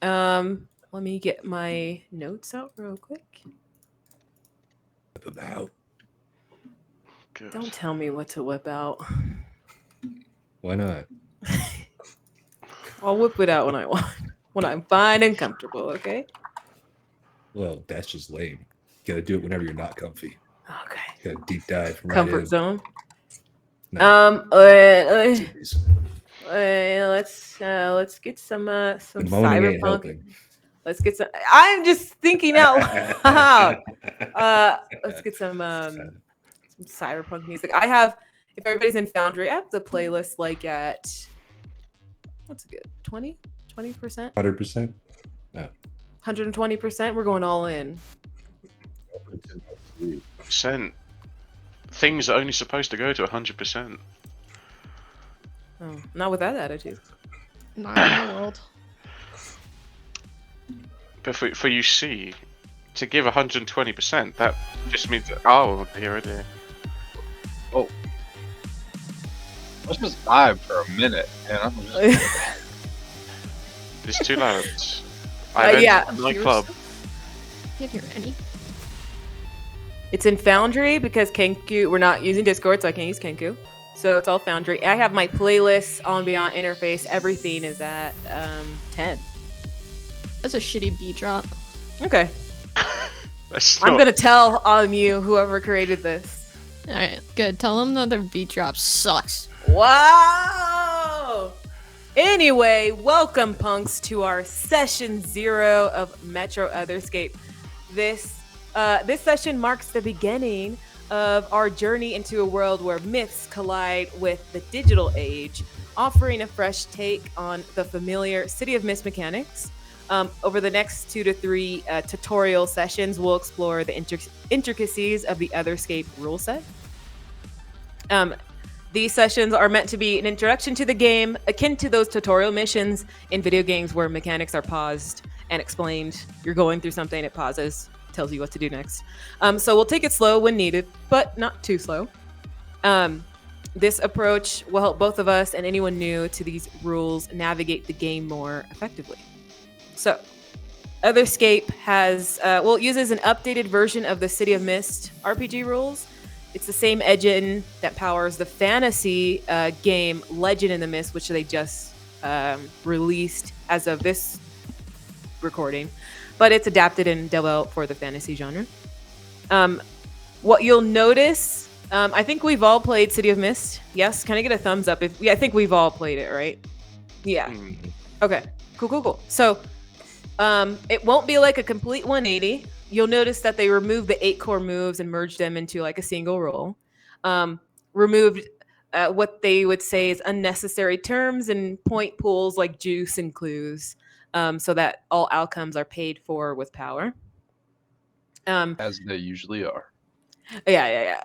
Let me get my notes out real quick. About. Good. Don't tell me what to whip out. Why not? I'll whip it out when I want, when I'm fine and comfortable. Okay. Well, that's just lame. You gotta do it whenever you're not comfy. Okay. You gotta deep dive right Comfort in. zone. No, Let's get some the moaning ain't cyberpunk. helping. Let's get some. I'm just thinking out loud. Let's get some cyberpunk music. I have, if everybody's in Foundry, I have the playlist like at what's good 20%, 100%. No. 120%. We're going all in. Percent. Things are only supposed to go to 100%. Oh, not with that attitude. Not in my world. But for you see, to give 120%, that just means that, oh dear. Oh. Let's just vibe for a minute, and I'm just... It's too loud. Yeah. Nightclub. Can't hear any. It's in Foundry because Kenku, we're not using Discord, so I can't use Kenku. So it's all Foundry. I have my playlist on Beyond Interface. Everything is at 10. That's a shitty beat drop. Okay. That's I'm not- going to tell on you, whoever created this. Alright, good. Tell them that their beat drop sucks. Wow! Anyway, welcome, punks, to our session 0 of Metro Otherscape. This session marks the beginning of our journey into a world where myths collide with the digital age, offering a fresh take on the familiar City of Mist mechanics. Over the next 2 to 3 tutorial sessions, we'll explore the intricacies of the Otherscape rule set. These sessions are meant to be an introduction to the game, akin to those tutorial missions in video games where mechanics are paused and explained. You're going through something, it pauses, tells you what to do next. So we'll take it slow when needed, but not too slow. This approach will help both of us and anyone new to these rules navigate the game more effectively. So, Otherscape uses an updated version of the City of Mist RPG rules. It's the same engine that powers the fantasy game Legend in the Mist, which they just released as of this recording, but it's adapted and developed for the fantasy genre. What you'll notice, I think we've all played City of Mist. Yes, can I get a thumbs up? I think we've all played it, right? Yeah. Okay. Cool. So, it won't be like a complete 180. You'll notice that they removed the 8 core moves and merged them into like a single role. Removed what they would say is unnecessary terms and point pools like juice and clues, so that all outcomes are paid for with power. As they usually are. Yeah.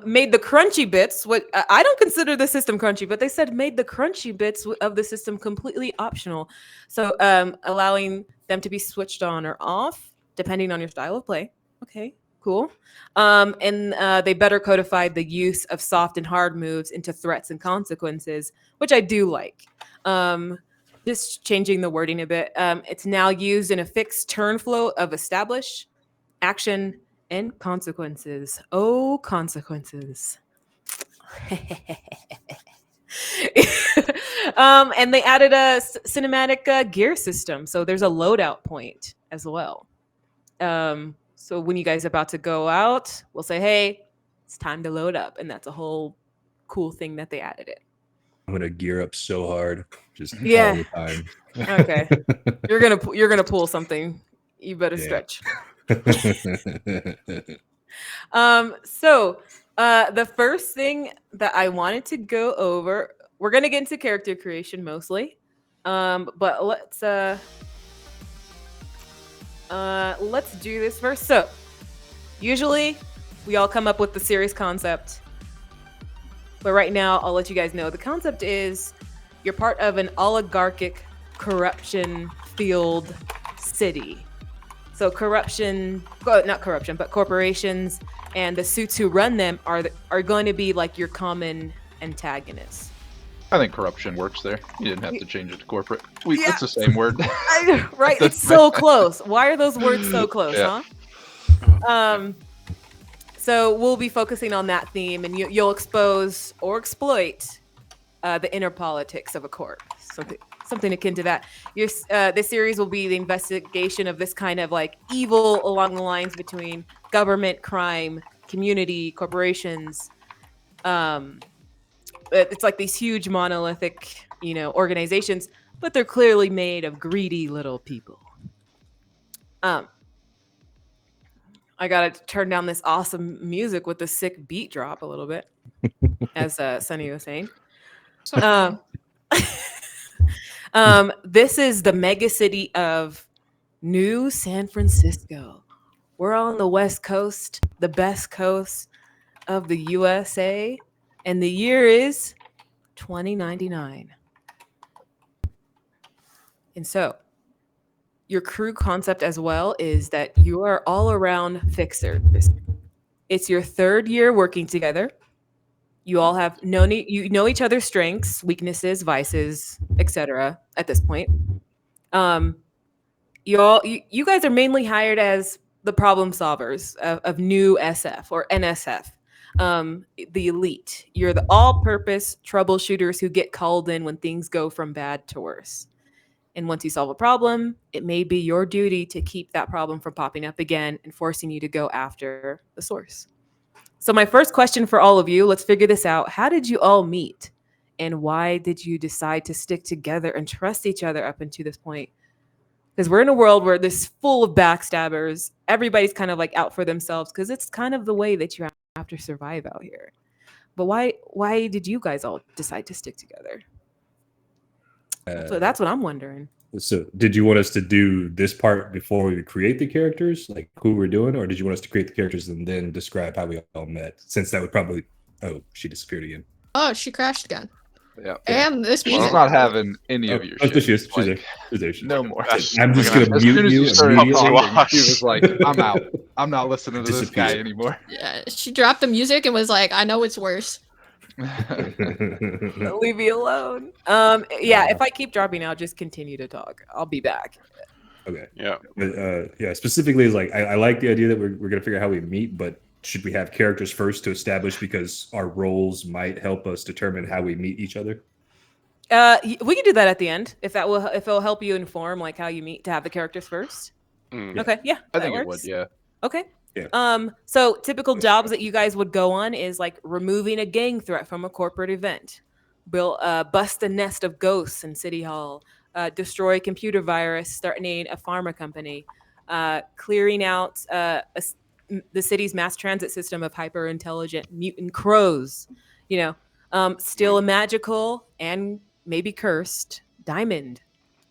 Made the crunchy bits. What I don't consider the system crunchy, but they said made the crunchy bits of the system completely optional. So allowing them to be switched on or off depending on your style of play. Okay, cool. And they better codified the use of soft and hard moves into threats and consequences, which I do like. Just changing the wording a bit. It's now used in a fixed turn flow of establish, action, and consequences. Oh, consequences. And they added a cinematic gear system. So there's a loadout point as well. So when you guys are about to go out, we'll say, hey, it's time to load up. And that's a whole cool thing that they added it. I'm gonna gear up so hard, just all Yeah. the time. Okay. You're gonna pull something. You better stretch. So the first thing that I wanted to go over, we're gonna get into character creation mostly, but let's do this first. So usually we all come up with the series concept, but right now I'll let you guys know the concept is you're part of an oligarchic corruption field city. So not corruption, but corporations and the suits who run them are going to be like your common antagonists. I think corruption works there. You didn't have to change it to corporate. Yeah. It's the same word. Right? It's so close. Why are those words so close, Yeah. huh? So we'll be focusing on that theme, and you'll expose or exploit the inner politics of a corp. Something akin to that. This series will be the investigation of this kind of like evil along the lines between government, crime, community, corporations. It's like these huge monolithic, organizations, but they're clearly made of greedy little people. I gotta turn down this awesome music with the sick beat drop a little bit, as Sunny was saying. This is the mega city of New San Francisco. We're on the West Coast, the best coast of the USA, and the year is 2099. And so, your crew concept as well is that you are all around fixer. It's your third year working together. You all have you know each other's strengths, weaknesses, vices, etc. At this point, you guys are mainly hired as the problem solvers of new SF or NSF, the elite. You're the all-purpose troubleshooters who get called in when things go from bad to worse. And once you solve a problem, it may be your duty to keep that problem from popping up again and forcing you to go after the source. So my first question for all of you, let's figure this out. How did you all meet? And why did you decide to stick together and trust each other up until this point? Because we're in a world where this full of backstabbers. Everybody's kind of like out for themselves because it's kind of the way that you have to survive out here. But why did you guys all decide to stick together? So that's what I'm wondering. So did you want us to do this part before we create the characters, like who we're doing, or did you want us to create the characters and then describe how we all met? Since that would probably... Oh, she disappeared again. Oh, she crashed again. Yeah. And this She's music. not having any of your Oh, shit. she's Like, there. She's there. no more. I'm just going to As mute soon as you you started immediately. talking, she was like, I'm out. I'm not listening to this guy Disappear. anymore. Yeah, she dropped the music and was like, I know it's worse. Leave me alone. Yeah, if I keep dropping, I'll just continue to talk. I'll be back. Okay. Yeah. But, yeah, specifically is like, I like the idea that we're going to figure out how we meet, but should we have characters first to establish because our roles might help us determine how we meet each other? We can do that at the end if it'll help you inform like how you meet to have the characters first. Mm. Okay, yeah, I that think works. it would, yeah. Okay. Yeah. So typical jobs that you guys would go on is like removing a gang threat from a corporate event, bust a nest of ghosts in City Hall, destroy a computer virus, threatening a pharma company, clearing out the city's mass transit system of hyper intelligent mutant crows, steal a magical and maybe cursed diamond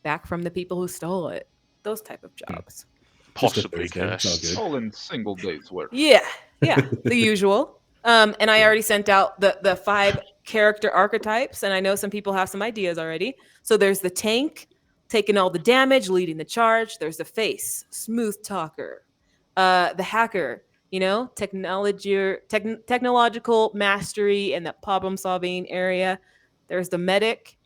back from the people who stole it. Those type of jobs. Possibly Thursday, it's all cursed. good. All in single days work. Yeah, the usual. And I already sent out the 5 character archetypes, and I know some people have some ideas already. So there's the tank, taking all the damage, leading the charge. There's the face, smooth talker. The hacker, technological mastery in the problem-solving area. There's the medic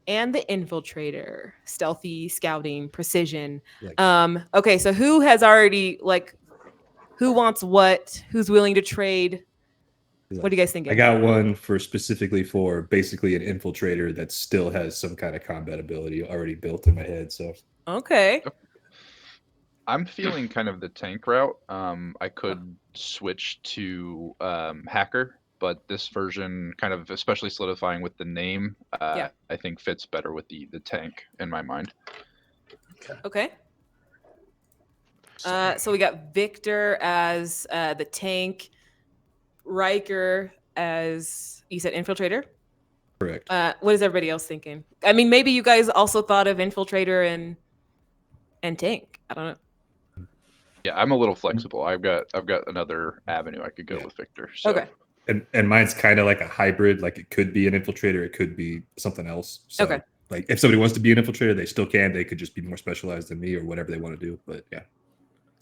and the infiltrator, stealthy, scouting, precision. Okay, so who has already who wants what? Who's willing to trade? What do you guys think? I got one specifically for basically an infiltrator that still has some kind of combat ability already built in my head. So Okay. I'm feeling kind of the tank route. I could switch to hacker, but this version kind of, especially solidifying with the name, I think fits better with the tank in my mind. Okay. So we got Victor as the tank, Riker as, you said, infiltrator? correct. What is everybody else thinking? I mean, maybe you guys also thought of infiltrator and tank. I don't know. Yeah, I'm a little flexible. I've got another avenue I could go with Victor. So. Okay. And mine's kind of like a hybrid. Like it could be an infiltrator, it could be something else. So, Okay. like if somebody wants to be an infiltrator, they still can. They could just be more specialized than me or whatever they want to do. But yeah.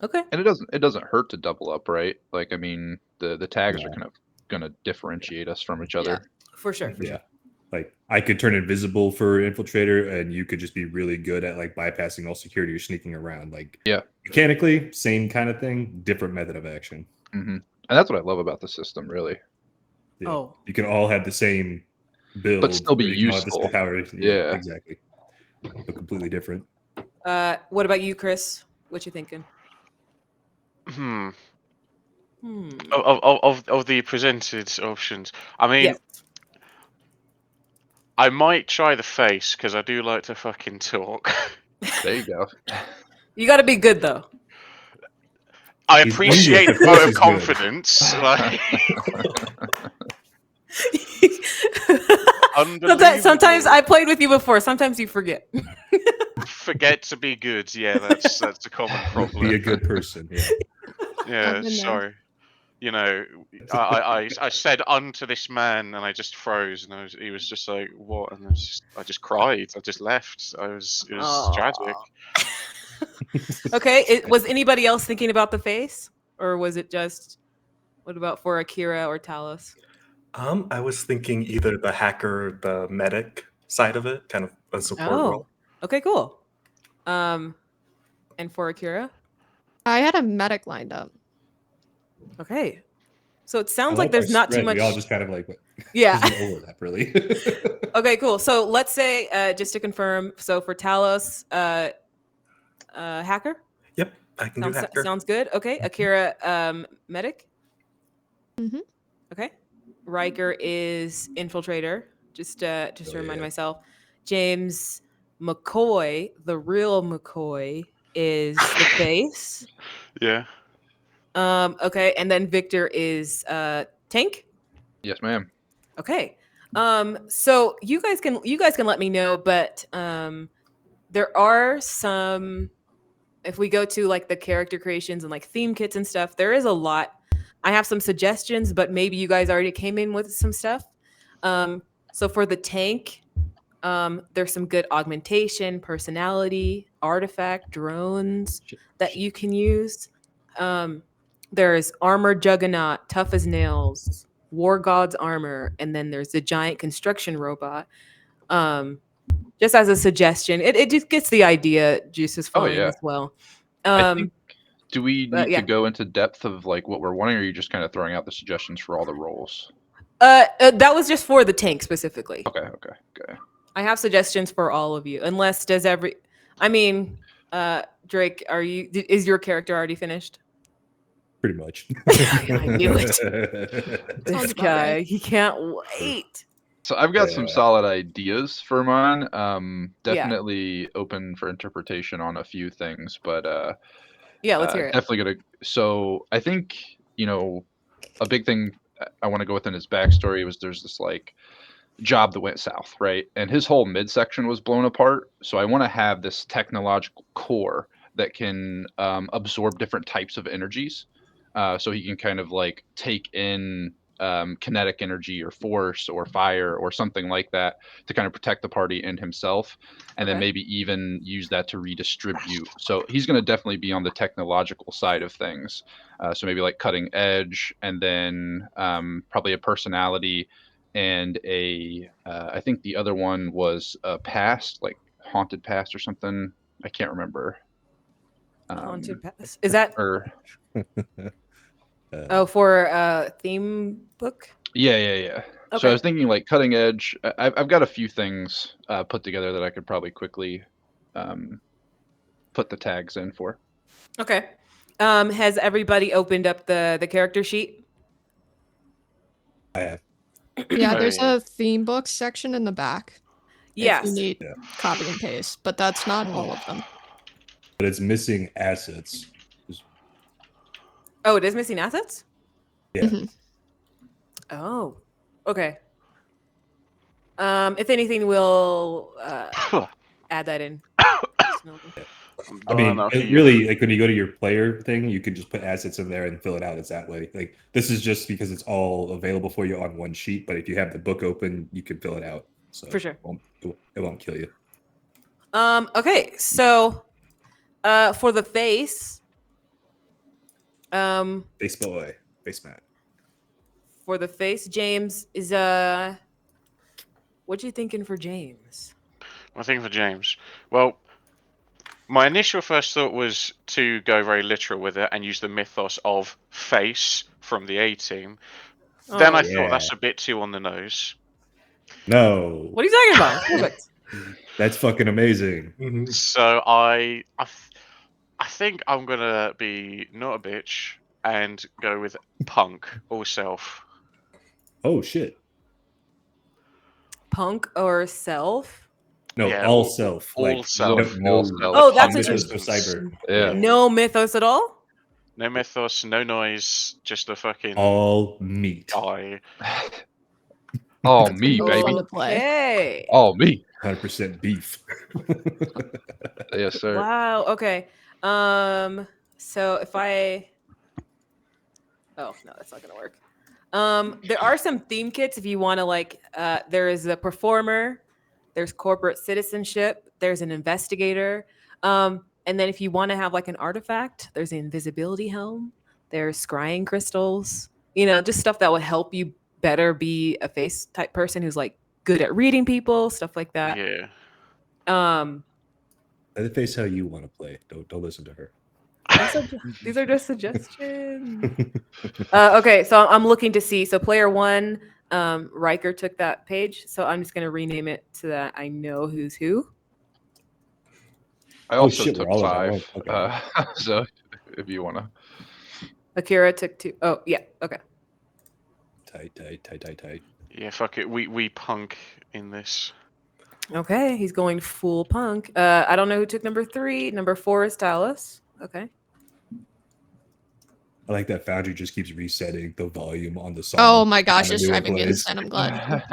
Okay. And it doesn't hurt to double up, right? Like I mean, the tags are kind of gonna differentiate us from each other. For sure. Yeah. Like I could turn invisible for infiltrator, and you could just be really good at like bypassing all security or sneaking around. Like Yeah. mechanically, same kind of thing, different method of action. And that's what I love about the system, really. Yeah. Oh. You can all have the same build, But still be or you can all have the same useful. powers. Yeah. Exactly. But completely different. What about you, Chris? What you thinking? Hmm. Hmm. Of the presented options, I mean, Yes. I might try the face because I do like to fucking talk. There you go. You got to be good though. I He's appreciate English, the of course vote of he's good. confidence. Like, Sometimes unbelievable. I played with you before. Sometimes you forget. Forget to be good. Yeah, that's a common problem. Be a good person. Yeah. Yeah, I've been there. sorry. You know, I said unto this man, and I just froze, and he was just like, "What?" And I just cried. I just left. It was tragic. Okay. Was anybody else thinking about the face, or was it just? What about for Akira or Talos? I was thinking either the hacker, or the medic side of it, kind of a support role. Okay, cool. And for Akira, I had a medic lined up. okay. So it I sounds like our there's not too spread. much. We all just kind of like Yeah. there's no overlap really. Okay, cool. So let's say, just to confirm, so for Talos, hacker Yep, I can do hacker. sounds good. Okay, Akira, medic. Mhm. Okay, Riker is infiltrator. Just to remind yeah. myself, James McCoy, the real McCoy, is the face. Yeah. Okay, and then Victor is tank. Yes, ma'am. Okay. So you guys can let me know, but there are some, if we go to like the character creations and like theme kits and stuff, there is a lot. I have some suggestions, but maybe you guys already came in with some stuff. So for the tank, there's some good augmentation, personality, artifact, drones that you can use. There's armored juggernaut, tough as nails, war god's armor, and then there's the giant construction robot. Just as a suggestion, it just gets the idea juices Oh, flowing yeah. as well. I think. Do we but need yeah. to go into depth of like what we're wanting, or are you just kind of throwing out the suggestions for all the roles? That was just for the tank specifically. Okay. I have suggestions for all of you. Unless Drake, is your character already finished? Pretty much. I knew it. This Sounds about guy, right. he can't wait. So I've got some Yeah. solid ideas for mine. Yeah. Definitely open for interpretation on a few things, but Yeah, let's hear it. definitely gonna. So I think a big thing I want to go with in his backstory was there's this like job that went south, right? And his whole midsection was blown apart. So I want to have this technological core that can absorb different types of energies. So he can kind of like take in kinetic energy or force or fire or something like that to kind of protect the party and himself, and then Okay. maybe even use that to redistribute. So he's going to definitely be on the technological side of things. So maybe like cutting edge, and then probably a personality, and I think the other one was a past, like haunted past or something. I can't remember. Haunted Pass. Is that Or for theme book? yeah. So Okay. I was thinking like cutting edge. I've got a few things put together that I could probably quickly put the tags in for. Okay. Has everybody opened up the character sheet? I have. Yeah, Oh, there's yeah. a theme book section in the back. If Yes. you need Yeah. copy and paste, but that's not all of them. But it's missing assets. Oh, it is missing assets? Yeah. Mhm. Oh. Okay. If anything, we'll add that in. I mean, Done, it really, like when you go to your player thing, you can just put assets in there and fill it out. It's that way. Like this is just because it's all available for you on one sheet. But if you have the book open, you can fill it out. So For sure. it won't kill you. Okay, so for the face, Face boy, face mat. for the face, James is What you thinking for James? I think for James. Well, my initial first thought was to go very literal with it and use the mythos of face from the A Team. Then Oh, I yeah. thought that's a bit too on the nose. No, What are you talking about? It's perfect. that's fucking amazing. Mhm. So I think I'm gonna be not a bitch and go with punk or self. Oh shit. Punk or self? No, Yeah, all self. all Like self. All no, self. Oh, that's no what you. mythos, no cyber. Yeah. No mythos at all. No mythos, no noise, just a fucking All meat. guy. Oh, me, That was baby. fun to play. Okay. Oh, me. 100% beef. Yes, sir. Wow. Okay. So if I. Oh no, that's not gonna work. There are some theme kits if you want to like. There is a performer. There's corporate citizenship. There's an investigator. And then if you want to have like an artifact, there's the invisibility helm. There's scrying crystals. Just stuff that will help you better be a face type person who's like good at reading people, stuff like that. Yeah. Um, Let it face how you want to play. Don't listen to her. these are just suggestions. Okay, so I'm looking to see. So player one, Riker took that page, so I'm just gonna rename it so that I know who's who. I Oh, also shit, took we're all in that 5. one. Okay. So if you want to. Akira took 2. Oh yeah, okay. Tight. Yeah, fuck it. We punk in this. Okay, he's going full punk. I don't know who took number 3. Number 4 is Talus. Okay. I like that Foundry just keeps resetting the volume on the song. Oh my gosh, on the it's new driving me plays. insane. I'm glad.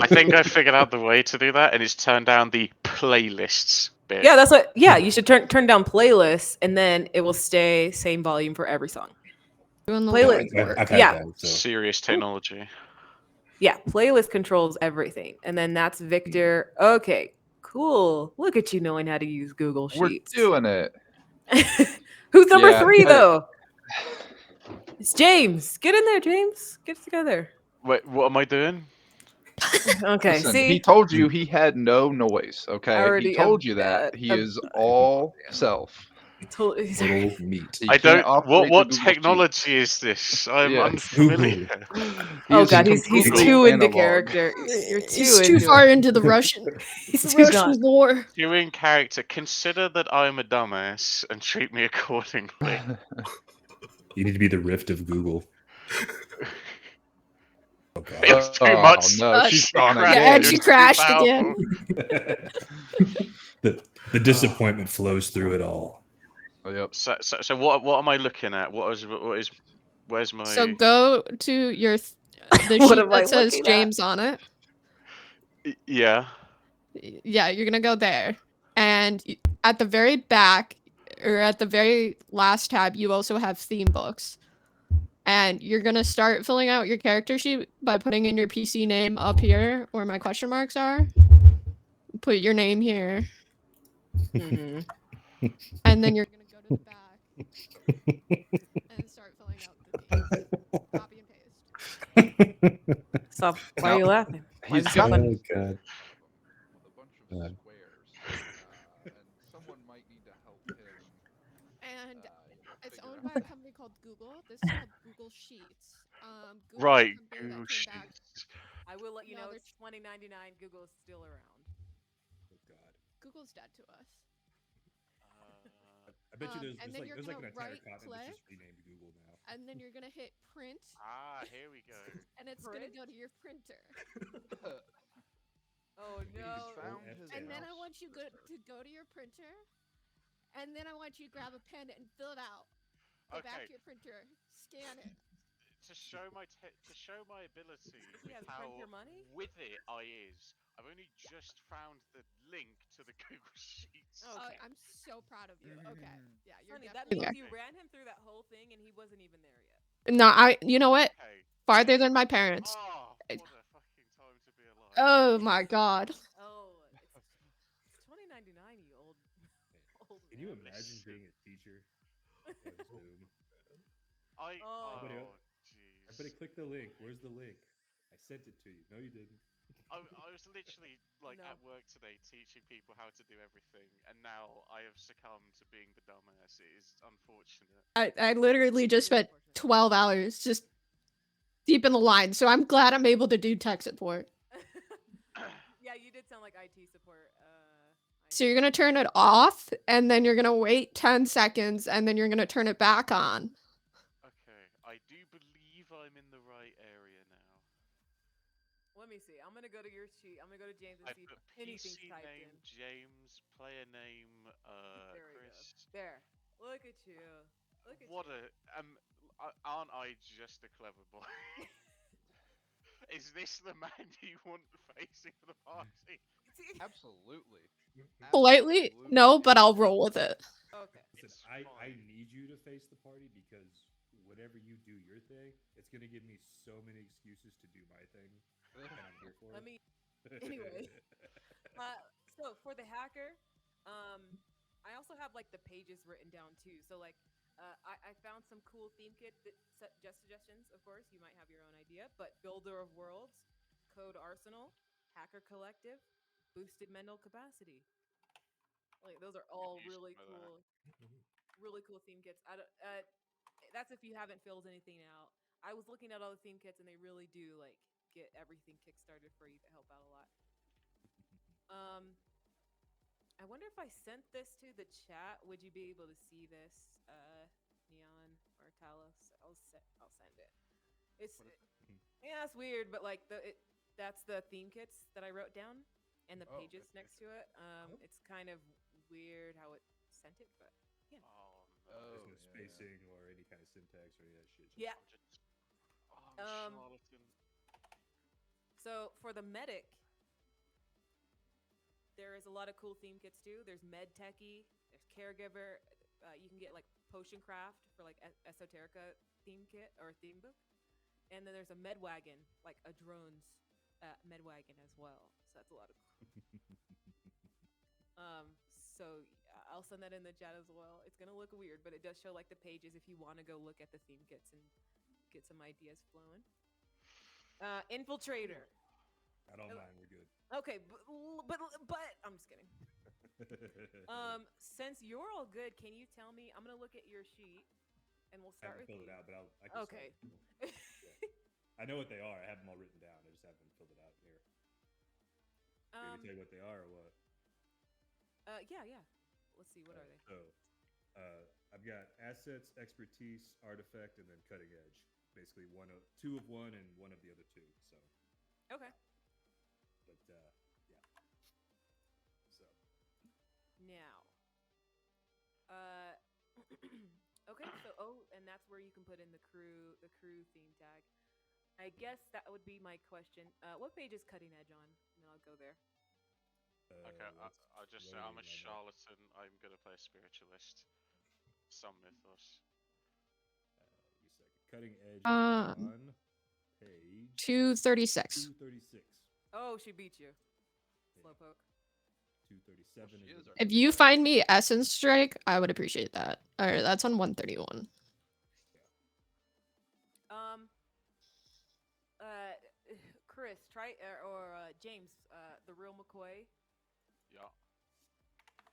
I think I figured out the way to do that, and it's turn down the playlists bit. Yeah, that's what. Yeah, you should turn down playlists, and then it will stay same volume for every song. Doing the Playlist. Lord's work. I've had Yeah. that. So. Serious technology. Yeah, playlist controls everything, and then that's Victor. Okay, cool. Look at you knowing how to use Google We're Sheets. doing it. Who's number Yeah, 3 I- though? It's James. Get in there, James. Get it together. Wait, what am I doing? Okay. Listen, See, he told you he had no noise. Okay, Already he a told you that bad- he a- is all self. he's Total meat. He I can't don't. operate What the Google technology is this? I'm Yeah. unfamiliar. He Oh is god, he's Google too into analog. character. You're too He's into too far it. into the Russian. He's The too Russian not. lore. Doing character. Consider that I'm a dumbass and treat me accordingly. You need to be the Rift of Google. Oh god. It's too Oh, much. no, she's gone crashed. again. Yeah, It and was she too crashed powerful. again. the disappointment flows through it all. Oh, yep. So what am I looking at? Where's my? So go to your the What sheet am I that says looking at? James on it. Yeah. Yeah, you're gonna go there, and at the very back or at the very last tab, you also have theme books, and you're gonna start filling out your character sheet by putting in your PC name up here where my question marks are. Put your name here, Mhm. and then you're gonna go to the back and start filling out the themes. Copy and paste. Stop. Why are you laughing? Why is He's it so got funny? Oh god. with a bunch of Yeah. squares, and someone might need to help him. And it's figure owned out. by a company called Google. This is called Google Sheets. Google's a Right. company that Google came back. Sheets. I will let you No, know they're it's $20.99. Google's still around. Oh god. Google's dead to us. I bet you there's, and there's then like you're there's like gonna an entire right continent that's just click. renamed Google now. And then you're gonna hit print, Here we go. and it's gonna Print? go to your printer. Oh no. found his And then I mouse. want you to go to your printer, and then I want you to grab a pen and fill it out. Go back Okay. to your printer, scan it. To show my ability He has with how printer money? with it I is, I've only just found the link to the Google Sheets. Okay. I'm so proud of you. Okay, yeah, you're Funny, that definitely means you ran him through that whole thing and he wasn't even there yet. there. No, you know what? Okay. Farther than my parents. Oh, what a fucking time to be alive. Oh my god. Oh, it's $20.99. You old. Can you man. imagine being a teacher of Zoom? Oh. Everybody Jeez. click the link. Where's the link? I sent it to you. No, you didn't. I was literally like No. at work today teaching people how to do everything, and now I have succumbed to being the dumbass. It is unfortunate. I literally just It is spent unfortunate. 12 hours just deep in the line, so I'm glad I'm able to do tech support. Yeah, you did sound like IT support. So you're gonna turn it off, and then you're gonna wait 10 seconds, and then you're gonna turn it back on. Okay, I do believe I'm in the right area now. Let me see. I'm gonna go to your sheet. I'm gonna go to James and I see if put anything's PC typed name in. James, player name There we go. Chris. There. Look at you. Look at What you. aren't I just a clever boy? Is this the man you want facing the party? See? Absolutely. Politely, no, but I'll roll with it. Okay. Listen, It's I fine. need you to face the party because whenever you do your thing, it's gonna give me so many excuses to do my thing, and I'm here for Let it. me. Anyway. So for the hacker, I also have like the pages written down too. So like, I found some cool theme kit that suggestions. Of course, you might have your own idea, but Builder of Worlds, Code Arsenal, Hacker Collective, Boosted Mental Capacity. Like those are all Confused really by that. cool theme kits. That's if you haven't filled anything out. I was looking at all the theme kits, and they really do like get everything kickstarted for you to help out a lot. I wonder if I sent this to the chat, would you be able to see this, Neon or Talos? I'll send it. It's yeah, it's weird, but like that's the theme kits that I wrote down and the Oh, pages okay. next to it. It's kind of weird how it sent it, but Oh no. There's no yeah, yeah. spacing or any kind of syntax or any of that shit. yeah. I'm a charlatan. So for the medic, there is a lot of cool theme kits too. There's med techie, there's caregiver. You can get like potion craft for like esoterica theme kit or theme book, and then there's a med wagon, like a drones med wagon as well. So that's a lot of. So I'll send that in the chat as well. It's gonna look weird, but it does show like the pages if you want to go look at the theme kits and get some ideas flowing. Infiltrator. I don't mind. We're good. Okay, but I'm just kidding. Since you're all good, can you tell me? I'm gonna look at your sheet, and we'll I start haven't with filled you. it out, but I can Okay. start. Yeah. I know what they are. I have them all written down. I just haven't filled it out here. Can you tell you what they are or what? Yeah. Let's see. What are they? So, I've got assets, expertise, artifact, and then cutting edge. Basically, two of one and one of the other two. So. Okay. But yeah. So. Now. Okay. So and that's where you can put in the crew theme tag. I guess that would be my question. What page is cutting edge on? And then I'll go there. Okay, I'll just say I'm a charlatan. I'm gonna play a spiritualist. Some mythos. Give me a second. Cutting edge is on page 236. 236. Oh, she beat you. Slowpoke. 237. If you find me Essence Strike, I would appreciate that. All right, that's on 131. Chris, try James, the real McCoy. Yeah.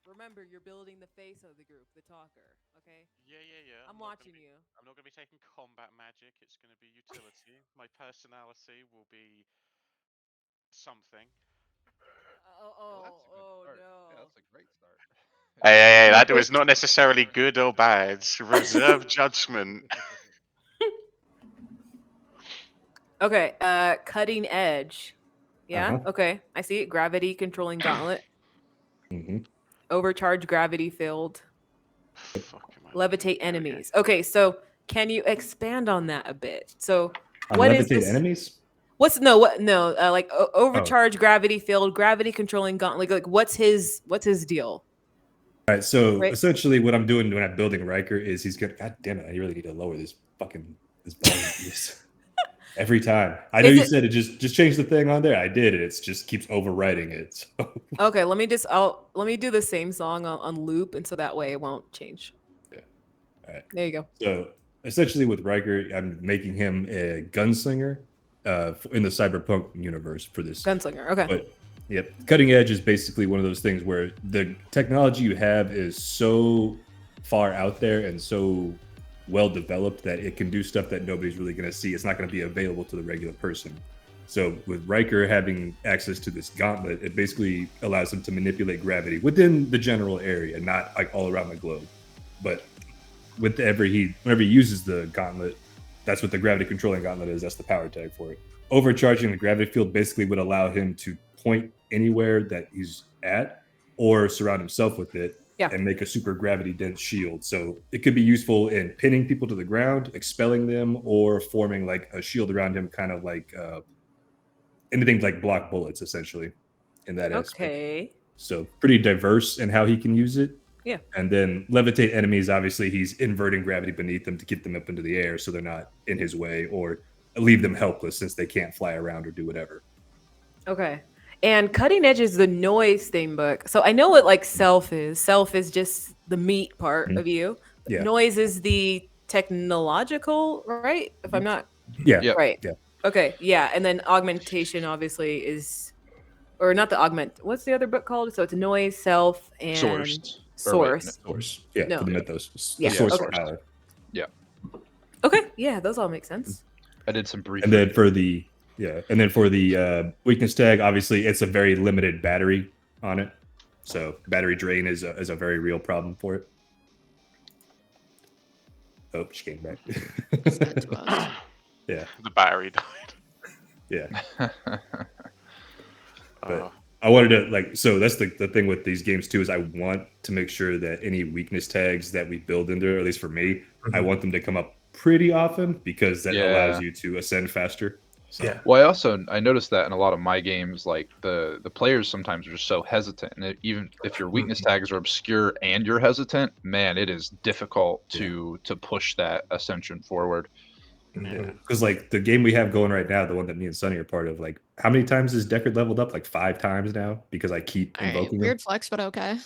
Remember, you're building the face of the group, the talker. Okay. Yeah. I'm watching you. I'm not gonna be taking combat magic. It's gonna be utility. My personality will be something. Well, that's a good start. no. Yeah, that's a great start. Hey, that was not necessarily good or bad. Reserve judgment. Okay. Cutting edge. Yeah. Uh-huh. Okay. I see it. Gravity controlling gauntlet. Mm-hmm. Overcharge gravity field. Fuck, am I Levitate looking? enemies. Okay. So can you expand on that a bit? So What is levitate this? enemies? Like overcharge gravity field, gravity controlling gauntlet. Like what's his deal? All right, so Right. essentially what I'm doing when I'm building Riker is he's gonna. God damn it! I really need to lower this volume every time. I know you said it just change the thing on there. I did it. It just keeps overwriting it. So. Okay, let me do the same song on loop, and so that way it won't change. Yeah. All right. There you go. So essentially with Riker, I'm making him a gunslinger. in the cyberpunk universe for this. Gunslinger. Okay. But yep, cutting edge is basically one of those things where the technology you have is so far out there and so well developed that it can do stuff that nobody's really going to see. It's not going to be available to the regular person. So with Riker having access to this gauntlet, it basically allows him to manipulate gravity within the general area, not like all around the globe. But whenever he uses the gauntlet, that's what the gravity controlling gauntlet is. That's the power tag for it. Overcharging the gravity field basically would allow him to point anywhere that he's at or surround himself with it and make a super gravity dense shield. So it could be useful in pinning people to the ground, expelling them, or forming like a shield around him, kind of like anything like block bullets, essentially, in that aspect. Okay. So pretty diverse in how he can use it. Yeah. And then levitate enemies, obviously he's inverting gravity beneath them to get them up into the air so they're not in his way, or leave them helpless since they can't fly around or do whatever. Okay. And cutting edge is the noise theme book. So I know what like self is. Self is just the meat part of you. Yeah. Noise is the technological, right? If I'm not right. Yeah. Okay. Yeah. And then augmentation obviously is, or not the augment. What's the other book called? So it's noise, self, and Source. Source. Yeah. No. For the mythos. Yeah. The source Okay. of power. Yeah. Okay. Yeah. Those all make sense. I did some brief. And then for the weakness tag, obviously it's a very limited battery on it. So battery drain is a very real problem for it. Oh, she came back. Yeah. The battery died. Yeah. But I wanted to so that's the thing with these games too, is I want to make sure that any weakness tags that we build in there, at least for me, I want them to come up pretty often because that allows you to ascend faster. So. Yeah. Well, I noticed that in a lot of my games, like the players sometimes are just so hesitant, and even if your weakness tags are obscure and you're hesitant, man, it is difficult to push that ascension forward. Yeah, because like the game we have going right now, the one that me and Sunny are part of, like how many times is Deckard leveled up? Like 5 times now because I keep invoking him. Weird flex, but okay.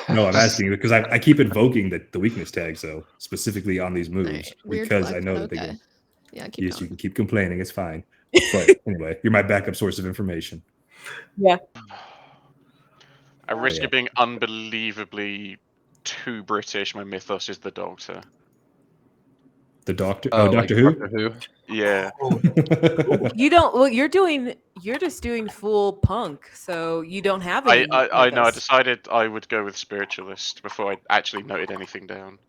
No, I'm asking because I keep invoking the weakness tags though, specifically on these moves because I know that they go. Yeah, yes, you can keep complaining. It's fine. But anyway, you're my backup source of information. Yeah. I risk it being unbelievably too British. My mythos is the Doctor. The Doctor? Oh, Doctor Who? Doctor Who? Yeah. You don't. Well, you're just doing full punk, so you don't have any. I know. I decided I would go with spiritualist before I actually noted anything down.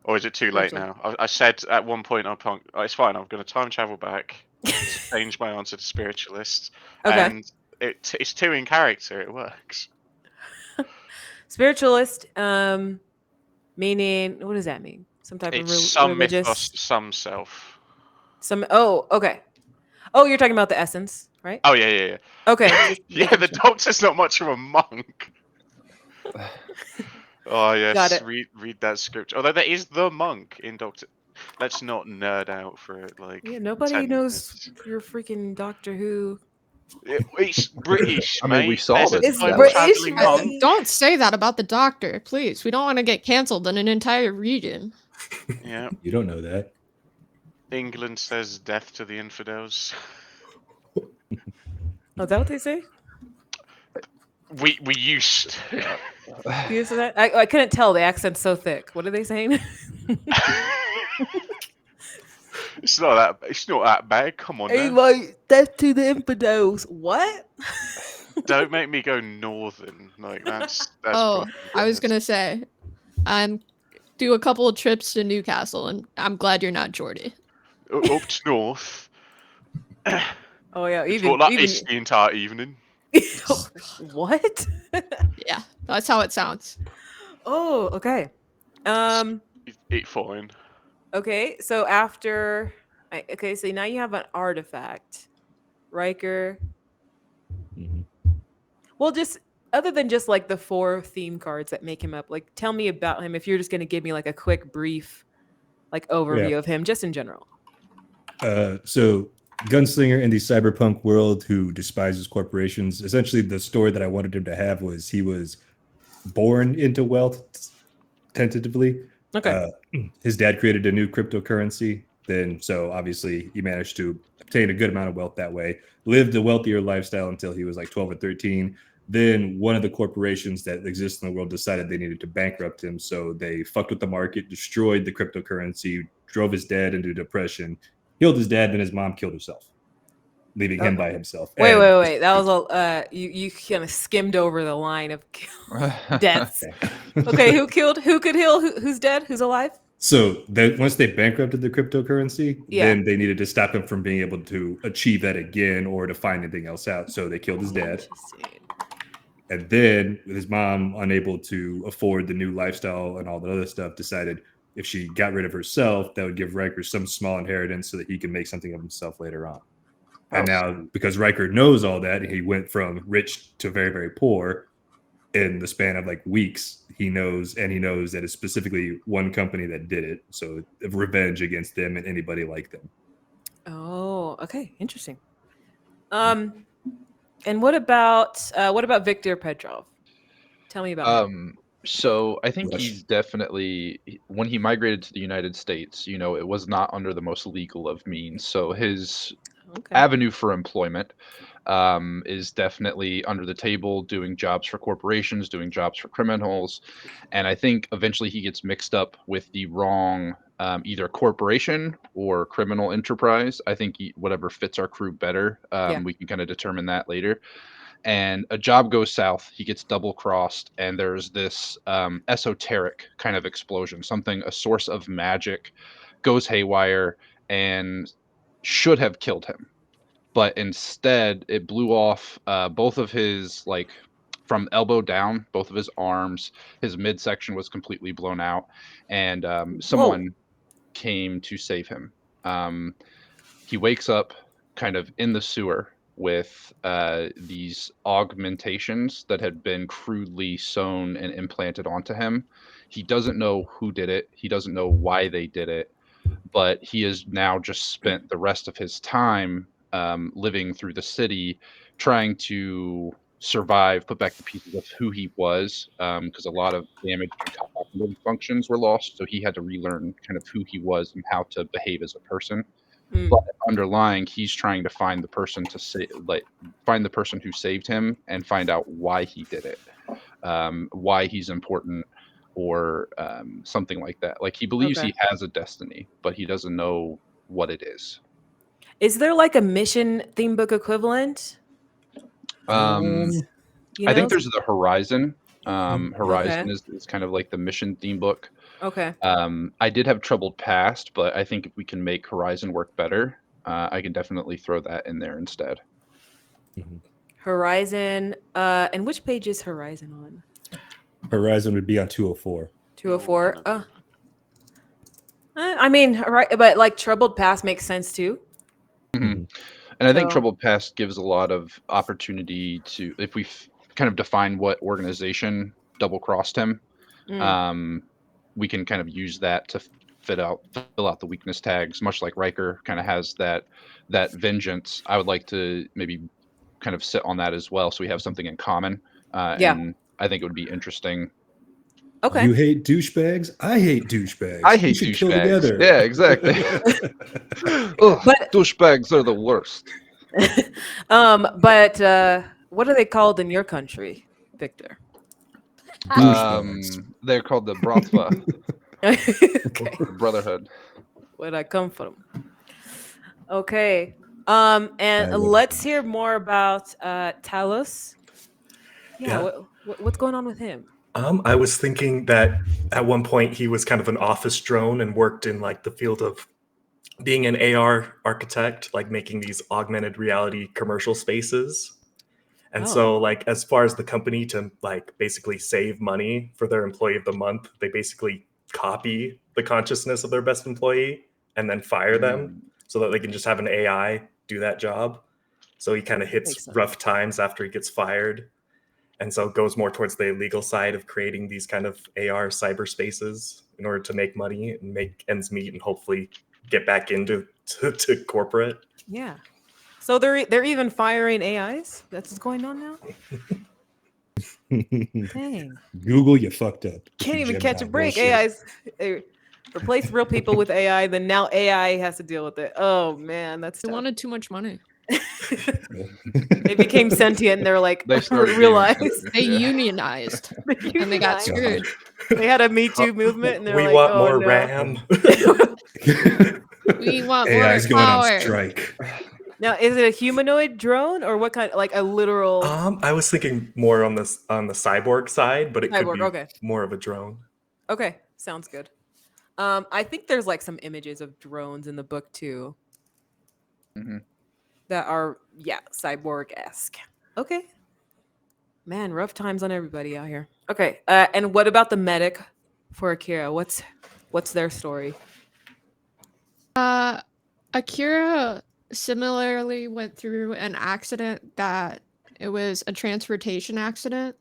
Or is it too late now? I said at one point on punk, it's fine. I'm going to time travel back, change my answer to spiritualist, and it's 2 in character. It works. Spiritualist, meaning what does that mean? Some type of some religious, mythos, some self. Some. Oh, okay. Oh, you're talking about the essence, right? Oh yeah. Okay. Yeah, the Doctor's not much of a monk. Oh yes, Got it. read that script. Although there is the monk in Doctor. Let's not nerd out for it. Like Nobody 10 knows minutes. your freaking Doctor Who. It's British. I mean, we mate. saw There's a this. time British, traveling mate. monk. Don't say that about the Doctor, please. We don't want to get canceled in an entire region. Yeah, You don't know that. England says death to the infidels. Oh, is that what they say? We used to. You used to that? I couldn't tell. The accent's so thick. What are they saying? It's not that bad. Come on, Hey, now. like death to the infidels. What? Don't make me go northern. Like that's. Oh, fucking I was goodness. gonna say, do a couple of trips to Newcastle, and I'm glad you're not Geordie. Up to north. Oh yeah, It's even like this the entire evening. What? Yeah, that's how it sounds. Oh, okay. It's fine. Okay, so after so now you have an artifact. Riker. Mhm. Well, just other than just like the 4 theme cards that make him up, like tell me about him if you're just gonna give me like a quick brief like overview of him, just in general. So gunslinger in the cyberpunk world who despises corporations. Essentially, the story that I wanted him to have was he was born into wealth, tentatively. Okay. His dad created a new cryptocurrency Then, so obviously, he managed to obtain a good amount of wealth that way, lived a wealthier lifestyle until he was like 12 or 13. Then one of the corporations that exist in the world decided they needed to bankrupt him. So they fucked with the market, destroyed the cryptocurrency, drove his dad into depression, killed his dad, then his mom killed herself, leaving him by himself. Wait. That was all. You kind of skimmed over the line of deaths. Okay, who could heal? Who's dead? Who's alive? So once they bankrupted the cryptocurrency, then they needed to stop him from being able to achieve that again or to find anything else out. So they killed his dad. And then with his mom unable to afford the new lifestyle and all that other stuff, decided if she got rid of herself, that would give Riker some small inheritance so that he can make something of himself later on. And now, because Riker knows all that, he went from rich to very, very poor in the span of like weeks. He knows that it's specifically one company that did it. So revenge against them and anybody like them. Oh, okay, interesting. And what about Victor Petrov? Tell me about him. So I think he's definitely, when he migrated to the United States, it was not under the most legal of means. So his avenue for employment is definitely under the table, doing jobs for corporations, doing jobs for criminals. And I think eventually he gets mixed up with the wrong either corporation or criminal enterprise. I think whatever fits our crew better, we can kind of determine that later. And a job goes south, he gets double crossed, and there's this esoteric kind of explosion, a source of magic goes haywire and should have killed him. But instead, it blew off both of his, like, from elbow down, both of his arms. His midsection was completely blown out, and someone came to save him. He wakes up kind of in the sewer with these augmentations that had been crudely sewn and implanted onto him. He doesn't know who did it. He doesn't know why they did it, but he has now just spent the rest of his time living through the city, trying to survive, put back the pieces of who he was, because a lot of damage and cognitive functions were lost. So he had to relearn kind of who he was and how to behave as a person. But underlying, he's trying to find the person find the person who saved him and find out why he did it, why he's important, or something like that. Like, he believes he has a destiny, but he doesn't know what it is. Is there like a mission theme book equivalent? I think there's the Horizon. Horizon is kind of like the mission theme book. Okay. I did have Troubled Past, but I think if we can make Horizon work better, I can definitely throw that in there instead. Horizon. And which page is Horizon on? Horizon would be on 204. 204. I mean, right, but like Troubled Past makes sense too. And I think Troubled Past gives a lot of opportunity to, if we kind of define what organization double crossed him, we can kind of use that to fill out the weakness tags, much like Riker kind of has that vengeance. I would like to maybe kind of sit on that as well, so we have something in common. And I think it would be interesting. Okay. You hate douchebags? I hate douchebags. I hate douchebags. Yeah, exactly. But douchebags are the worst. But what are they called in your country, Victor? They're called the Bratva. Brotherhood. Where'd I come from? Okay. And let's hear more about Talos. Yeah. What's going on with him? I was thinking that at one point he was kind of an office drone and worked in like the field of being an AR architect, like making these augmented reality commercial spaces. And so like, as far as the company to like basically save money for their employee of the month, they basically copy the consciousness of their best employee and then fire them so that they can just have an AI do that job. So he kind of hits rough times after he gets fired. And so it goes more towards the illegal side of creating these kind of AR cyberspaces in order to make money and make ends meet and hopefully get back into to corporate. Yeah. So they're even firing AIs? That's what's going on now? Dang. Google, you fucked up. Can't even catch a break. AIs. replace real people with AI, then now AI has to deal with it. Oh man, that's They tough. wanted too much money. They became sentient and they're like They started being realized sentient. They Yeah. unionized and they got unionized. screwed. They had a Me Too movement and they're we like, want oh, more no. RAM. We want AI more is going power. on strike. Now, is it a humanoid drone or what kind? Like a literal I was thinking more on the cyborg side, but it could cyborg? be Okay, more of a drone. okay, sounds good. I think there's like some images of drones in the book too that are cyborg-esque. Okay, man, rough times on everybody out here. Okay, and what about the medic for Akira? What's their story? Akira similarly went through an accident that it was a transportation accident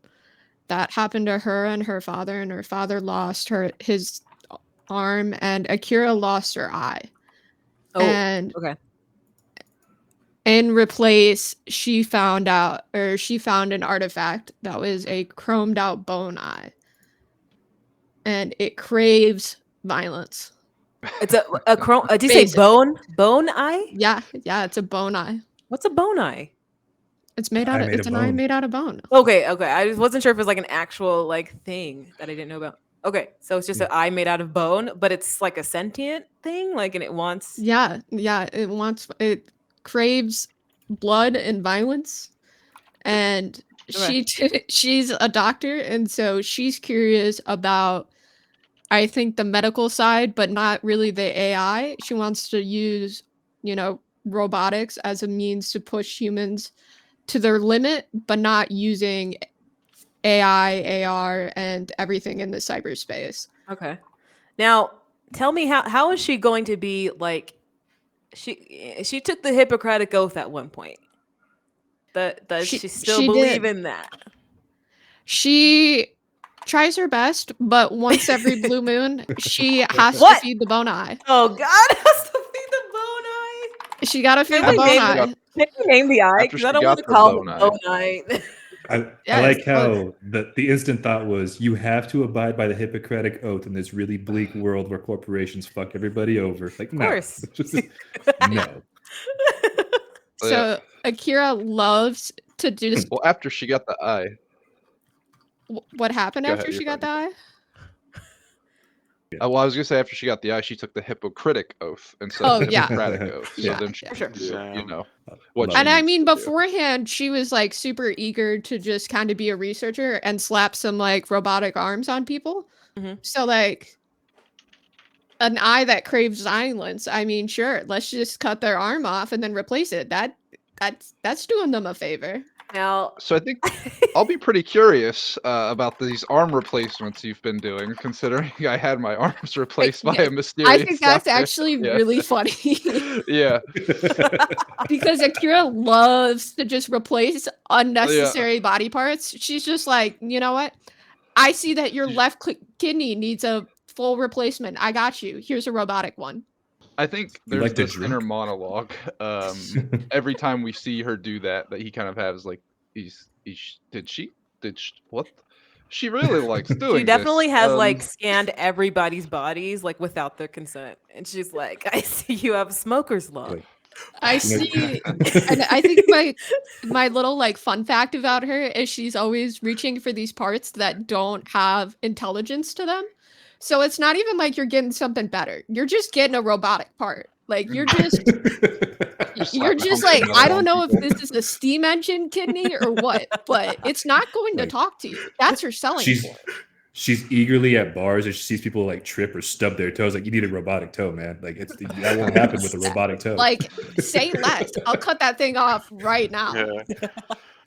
that happened to her and her father lost his arm, and Akira lost her eye. Oh, And okay. in replace, she found an artifact that was a chromed out bone eye. And it craves violence. It's a chrome. Did you say Basic. bone eye? Yeah, it's a bone eye. What's a bone eye? It's made Eye out of made it's of an eye bone. made out of bone. Okay. I just wasn't sure if it was like an actual like thing that I didn't know about. Okay, so it's just an eye made out of bone, but it's like a sentient thing, like, and it wants. Yeah, it craves blood and violence, and she's a doctor, and so she's curious about, I think, the medical side, but not really the AI. She wants to use, robotics as a means to push humans to their limit, but not using AI, AR, and everything in the cyberspace. Okay. Now, tell me how is she going to be like? She took the Hippocratic Oath at one point. Does she still believe in that? She tries her best, but once every blue moon, she has to feed the bone eye. Oh God, has to feed the bone eye. She gotta feed Can the we bone name eye. Can we name the eye? After Because I she don't got want to the call bone it eye. bone eye. I Yes, like how the instant thought was you have to abide by the Hippocratic Oath in this really bleak world where corporations fuck everybody over. Like, no. course. Just, no. So Akira loves to do this. Well, after she got the eye. What happened Go after ahead, she you're got the eye? Well, I was gonna say after she got the eye, she took the Hippocratic Oath instead of the Hippocratic Oath. So Yeah, then she sure. could do, So- what Love she And I needs mean, to do. beforehand, she was like super eager to just kind of be a researcher and slap some like robotic arms on people. Mhm. So like an eye that craves violence. I mean, sure, let's just cut their arm off and then replace it. That's doing them a favor. Now, So I think I'll be pretty curious about these arm replacements you've been doing, considering I had my arms replaced by yeah, a mysterious. I think that's doctor. actually Yeah. really funny Yeah. because Akira loves to just replace unnecessary body parts. She's just like, you know what? I see that your left kidney needs a full replacement. I got you. Here's a robotic one. I think You there's like to this inner drink? monologue. Every time we see her do that he kind of has like, what? She really likes doing. she definitely this. has like scanned everybody's bodies like without their consent, and she's like, "I see you have smoker's lung." Like, I see, and I think my little like fun fact about her is she's always reaching for these parts that don't have intelligence to them. So it's not even like you're getting something better. You're just getting a robotic part. Like you're just like, I don't know if this is a steam engine kidney or what, but it's not going to Like, talk to you. That's her selling point. She's eagerly at bars and she sees people like trip or stub their toes. Like, you need a robotic toe, man. Like, that won't happen with a robotic toe. Like, say less. I'll cut that thing off right now. Yeah.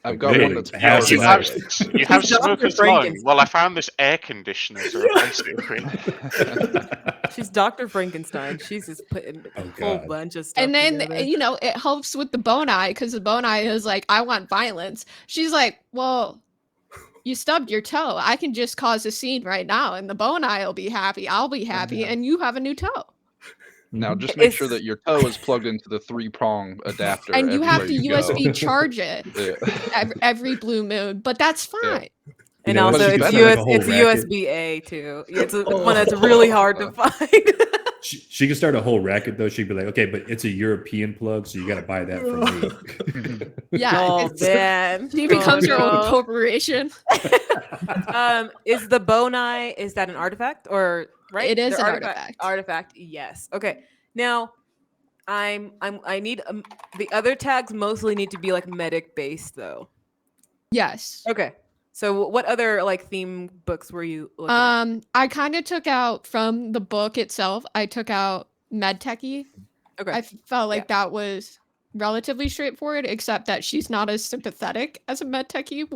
I've got Literally, one that's half You an have, hour. you have He's Dr. smoker's lung. Frankenstein. Well, I found this air conditioner to replace it with. She's Dr. Frankenstein. She's just putting a Oh, whole God. bunch of stuff. And then, together. it helps with the bone eye because the bone eye is like, I want violence. She's like, well, you stubbed your toe. I can just cause a scene right now, and the bone eye will be happy. I'll be happy, Yeah. and you have a new toe. Now just make sure It's- that your toe is plugged into the 3-prong adapter. And you have to everywhere you go. USB charge it Yeah. every blue moon, but that's fine. And know, also, it's it's better. Like a whole it's racket. USB-A too. It's one that's really hard to find. She could start a whole racket though. She'd be like, okay, but it's a European plug, so you got to buy that from me. Yeah, Oh it's, man, she becomes her own no. corporation. Is the bone eye? Is that an artifact or right? It is They're an artifact. Artifact, yes. Okay. Now, I need the other tags mostly need to be like medic based though. Yes. Okay. So what other like theme books were you looking at? I kind of took out from the book itself. I took out medtechy. Okay. I felt like that was relatively straightforward, except that she's not as sympathetic as a medtechy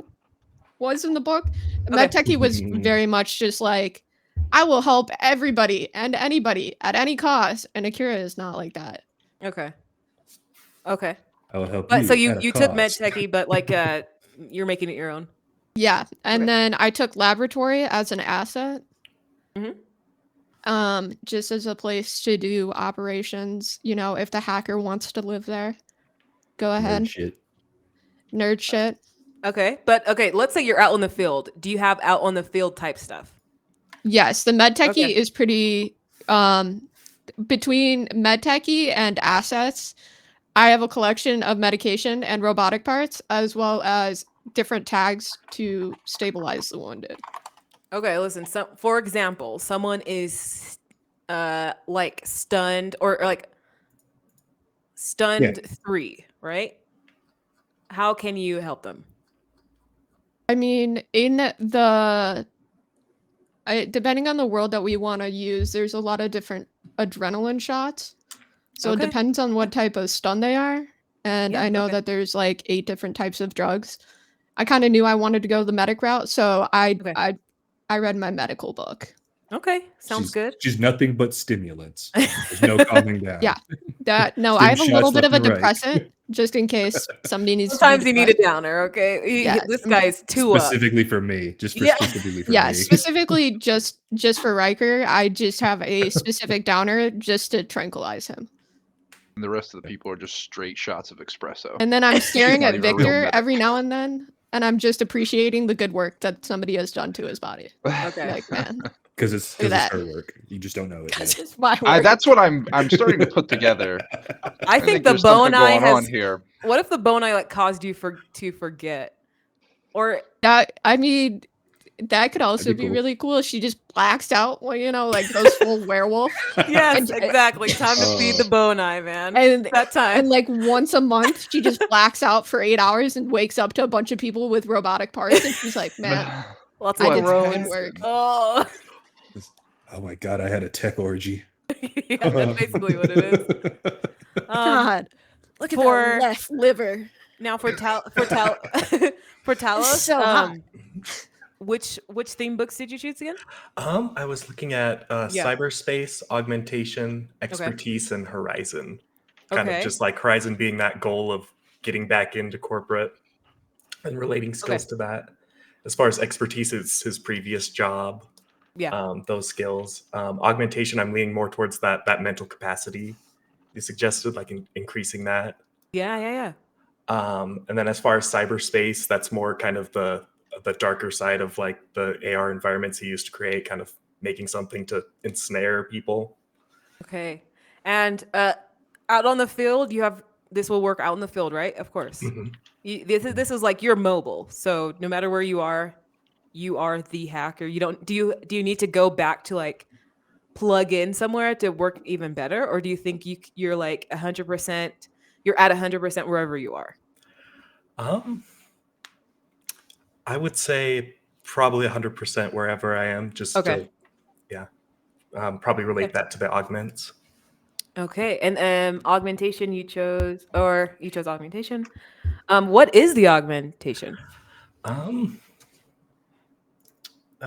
was in the book. Okay. Medtechy was very much just like, I will help everybody and anybody at any cost, and Akira is not like that. Okay. Okay. I will help But you. so at you a took cost. medtechy, but like you're making it your own. Yeah, and Okay. then I took laboratory as an asset. Mhm. Just as a place to do operations. You know, if the hacker wants to live there, go ahead. Nerd shit. Nerd shit. Okay. But okay, let's say you're out in the field. Do you have out on the field type stuff? Yes, the medtechy Okay. is pretty between medtechy and assets. I have a collection of medication and robotic parts, as well as different tags to stabilize the wounded. Okay, listen. So, for example, someone is like stunned or like stunned 3, right? How can you help them? I mean, in the depending on the world that we want to use, there's a lot of different adrenaline shots. So Okay. it depends on what type of stun they are. And Yeah, I know okay. that there's like 8 different types of drugs. I kind of knew I wanted to go the medic route, so Okay. I read my medical book. Okay, sounds good. She's nothing but stimulants. There's no calming down. Yeah. I Stim have a little shots bit of a left and right. depressant just in case somebody needs Sometimes to you be need a depressed. downer. Okay, Yeah, this guy's too up. Specifically for me, specifically for Yeah, me. specifically just for Riker, I just have a specific downer just to tranquilize him. And the rest of the people are just straight shots of espresso. And then I'm staring not at even a real Victor medic. every now and then, and I'm just appreciating the good work that somebody has done to his body. Okay. Like, man, Because it's Look at her that. work. You just don't know it this yet. is my work. That's what I'm starting to put together. I think the there's something bone eye going on has. here. What if the bone eye like caused you to forget, or I mean, that could also be be cool. really cool. She just blacks out, well, you know, like goes full werewolf. yes, And- exactly. Time to feed the bone eye, man. And that time. And like once a month, she just blacks out for 8 hours and wakes up to a bunch of people with robotic parts, and she's like, "Man, Lots I of did some good groans. work." Oh, Oh my god, I had a tech orgy. yeah, that's basically what it is. God, look at for- that left liver. Now for Talos, So hot. which theme books did you choose again? I was looking at Yeah. cyberspace, augmentation, expertise, and horizon. Kind Okay. of just like horizon being that goal of getting back into corporate and relating skills to that. As far as expertise, it's his previous job. Yeah. Those skills. Augmentation, I'm leaning more towards that mental capacity. You suggested like increasing that. Yeah. And then as far as cyberspace, that's more kind of the darker side of like the AR environments he used to create, kind of making something to ensnare people. Okay. And out on the field, you have this will work out in the field, right? Of course. Mhm. This is like you're mobile, so no matter where you are the hacker. You don't do you need to go back to like plug in somewhere to work even better, or do you think you're like 100%? You're at 100% wherever you are. I would say probably 100% wherever I am. Just Okay. probably relate that to the augments. Okay, and augmentation you chose augmentation. What is the augmentation? I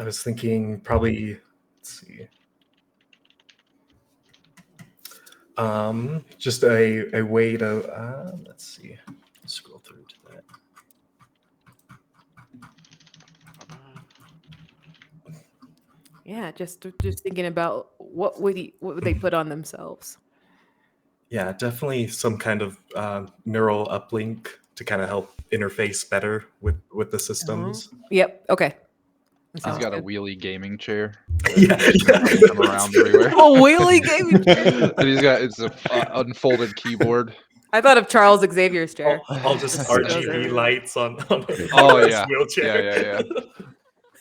was thinking probably, let's see. Just a way to, let's see, scroll through to that. Yeah, just thinking about what would they put on themselves? Yeah, definitely some kind of neural uplink to kind of help interface better with the systems. Yep. Okay. That He's sounds got a good. wheelie gaming chair. Yeah, Just yeah. carrying him around everywhere. Oh, wheelie gaming chair. And it's a unfolded keyboard. I thought of Charles Xavier's chair. All just Just RGB goes lights on Oh his yeah, wheelchair. yeah.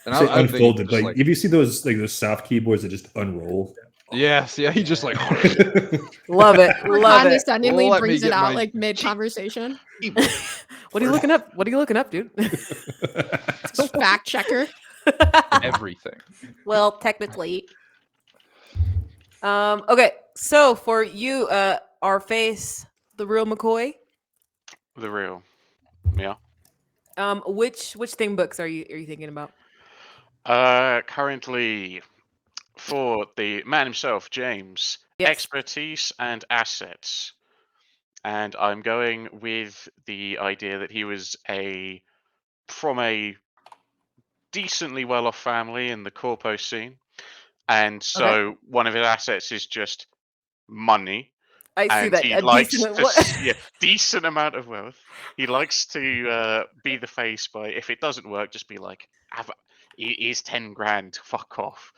And Say I think unfolded. just Like if you see those soft keyboards that just unroll. yes, yeah, he just like Love it. Or Love it. condescendingly Let me brings it get out my like mid conversation. What are you looking up? What are you looking up, dude? Fact checker. everything. Well, technically. Okay, so for you, our face, the real McCoy. The real. Yeah. Which theme books are you thinking about? Currently, for the man himself, James, Yes. expertise and assets. And I'm going with the idea that he was from a decently well-off family in the corpo scene, and so one of his assets is just money. I see And that. he A likes decent. to decent amount of wealth. He likes to be the face by, if it doesn't work, just be like, here's 10 grand, fuck off.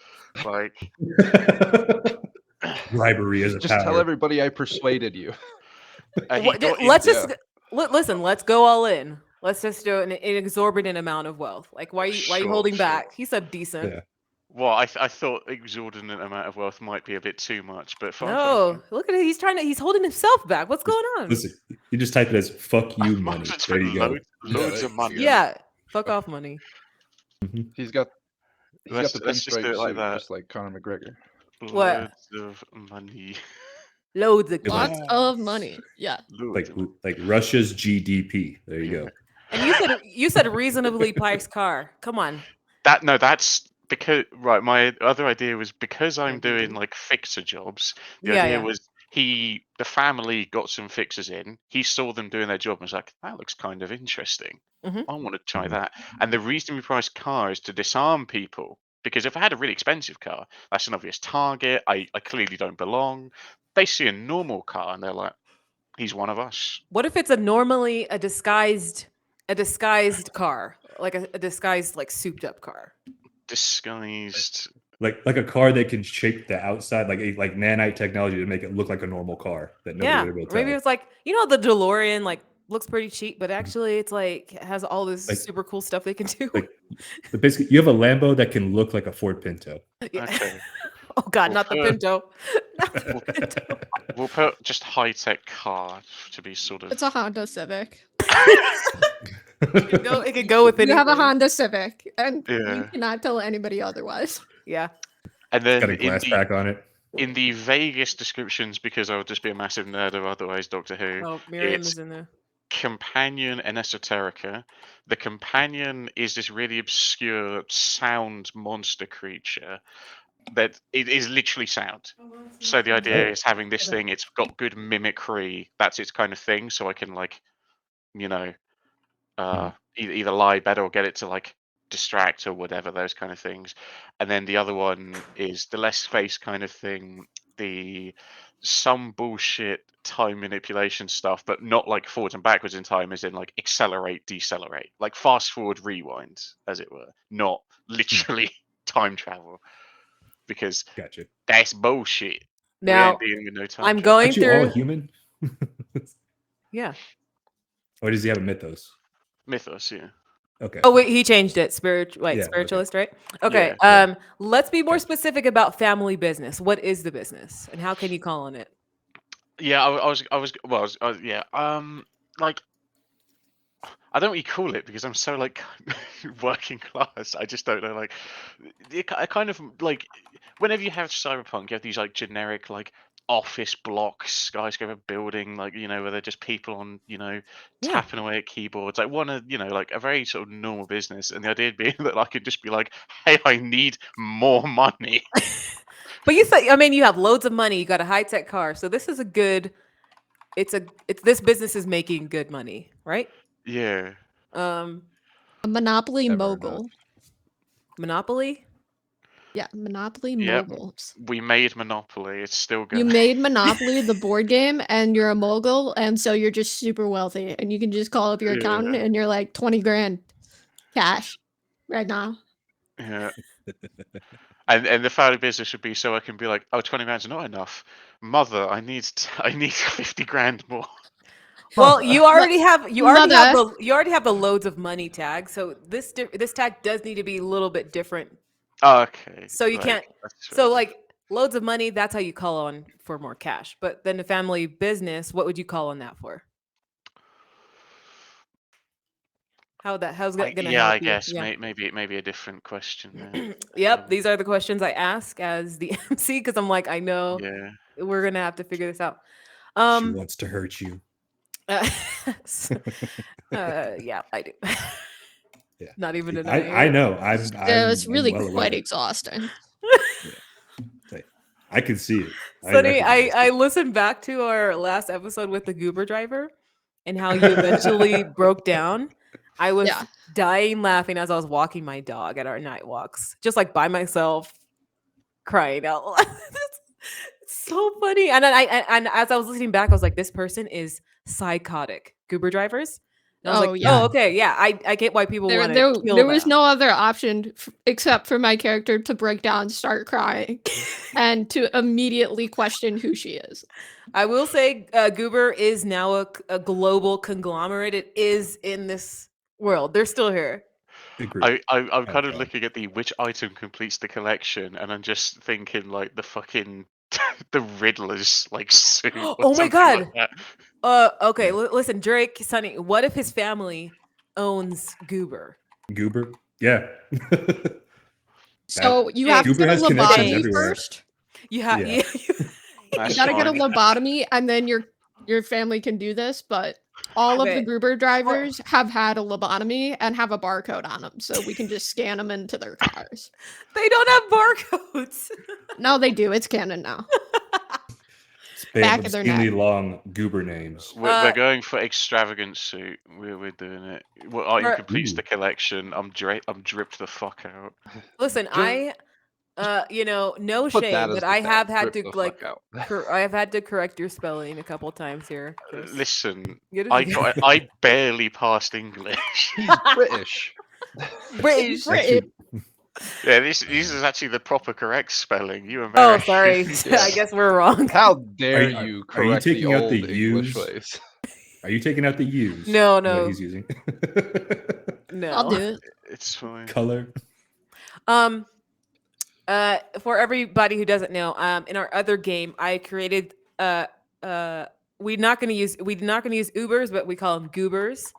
Like Bribery is a Just power. tell everybody I persuaded you. Let's just listen. Let's go all in. Let's just do an exorbitant amount of wealth. Like, why are you Sure, holding sure. back? He said decent. Yeah. Well, I thought exorbitant amount of wealth might be a bit too much, but fine. No, look at it. He's holding himself back. What's going on? Listen, you just type it as "fuck you" money. There you go. Loads of money. Yeah, fuck off money. He's got the Let's just do pinstripe it like suit, that. just like Conor McGregor. What? Loads of money. Loads of Good one. Lots of money. Yeah. Loads of money. Like Russia's GDP. There you go. And you said reasonably priced car. Come on. That's because my other idea was because I'm doing Mhm. like fixer jobs. The Yeah, idea yeah. was the family got some fixers in. He saw them doing their job and was like, that looks kind of interesting. Mhm. I want to try Mhm. that. And the reasonably priced car is to disarm people. Because if I had a really expensive car, that's an obvious target. I clearly don't belong. They see a normal car and they're like, he's one of us. What if it's a disguised car, like a disguised, like souped up car? Disguised. Like a car that can shape the outside, like nanite technology to make it look like a normal car that nobody Yeah, would be able to maybe tell. it's like the DeLorean, like looks pretty cheap, but actually it's like it has all this Like- super cool stuff they can do. But basically, you have a Lambo that can look like a Ford Pinto. Yeah. Okay. Oh God, Well, not the Pinto. Not the Well, Pinto. We'll put just high-tech car to be sort of. It's a Honda Civic. It could go with You anything. have a Honda Civic, and you Yeah. cannot tell anybody otherwise. Yeah. And Got then a glass pack on it. in the vaguest descriptions, because I would just be a massive nerd of otherwise Doctor Who, Oh, Miriam it's is in there. companion and esoterica. The companion is this really obscure sound monster creature that it is literally sound. So the idea is having this thing, it's got good mimicry, that's its kind of thing, so I can like, either lie better or get it to like distract or whatever, those kind of things. And then the other one is the less face kind of thing, some bullshit time manipulation stuff, but not like forwards and backwards in time, as in like accelerate, decelerate, like fast forward, rewind, as it were, not literally time travel, because Gotcha. that's bullshit. Now we ain't dealing with no time I'm travel. going Aren't you all through. human? Yeah. Or does he have a mythos? Mythos, yeah. Okay. Oh wait, he changed it. Yeah, okay. Spiritualist, right? Okay. Yeah. Let's be more Gotcha. specific about family business. What is the business, and how can you call on it? Yeah, yeah. Like, I don't really call it because I'm so like working class. I just don't know. Like, I kind of like whenever you have cyberpunk, you have these like generic like office blocks, skyscraper building, like where they're just people on Yeah. tapping away at keyboards. Like like a very sort of normal business. And the idea being that I could just be like, hey, I need more money. But you said, you have loads of money. You got a high tech car, so this is a good. This business is making good money, right? Yeah. A monopoly Never mogul. Monopoly. Yeah, monopoly Yep. moguls. We made Monopoly. It's still You good. made Monopoly the board game, and you're a mogul, and so you're just super wealthy, and you can just call up your accountant, Yeah. and you're like 20 grand cash right now. Yeah. And the family business should be so I can be like, oh, 20 grand's not enough. Mother, I need 50 grand more. Well, you already have you already have Mother. the you already have the loads of money tag, so this tag does need to be a little bit different. Oh, okay. So you like, can't. that's fair So enough. like loads of money, that's how you call on for more cash. But then the family business, what would you call on that for? How's that gonna Yeah, help I you? guess Yeah. maybe a different question there. Yep, these are the questions I ask as the MC because I'm like, I know Yeah. we're gonna have to figure this out. She Um, wants to hurt you. s- yeah, I do. Yeah. Not even I denying know. It's I'm really well aware. quite exhausting. Like, I can see it. I Sonny, recognize I it. listened back to our last episode with the Goober driver and how you eventually broke down. I was Yeah. dying laughing as I was walking my dog at our night walks, just like by myself, crying out loud. It's so funny. And then and as I was listening back, I was like, this person is psychotic. Goober drivers. And I was Oh, like, yeah. oh, okay, yeah, I get why people want to kill There was them. no other option except for my character to break down, start crying, and to immediately question who she is. I will say, Goober is now a global conglomerate. It is in this world. They're still here. Agreed. I'm kind of Okay. looking at the which item completes the collection, and I'm just thinking like the fucking the Riddler's like suit. Or Oh my something God. Like that. Okay, Yeah. listen, Drake, Sonny, what if his family owns Goober? Goober. Yeah. So you have to Goober get a has connections lobotomy everywhere. first. You have Yeah. You That's gotta get a fine. lobotomy, and then your family can do this. But all of the Okay. Gruber drivers have had a lobotomy and have a barcode on them, so we can just scan them into their cars. They don't have barcodes. No, they do. It's canon now. They have Back of their obscenely neck. long Goober names. We're going for extravagant suit. We're doing it. What item For- completes Ooh. the collection? I'm dripped the fuck out. Listen, Just no Put that shame, as but the I tag. have had Rip to the like, fuck out. I have had to correct your spelling a couple times here, Chris. Listen, Get it I together. I barely passed English. He's British. British. Actually, Yeah, this is actually the proper correct spelling. You Oh, American. sorry. I guess we're wrong. How dare Are you you correct the taking out old the English U's? ways? are you taking out the U's? No, that no. he's using. No. I'll do it. It's fine. Color. For everybody who doesn't know, in our other game, I created we're not going to use Ubers, but we call them Goobers.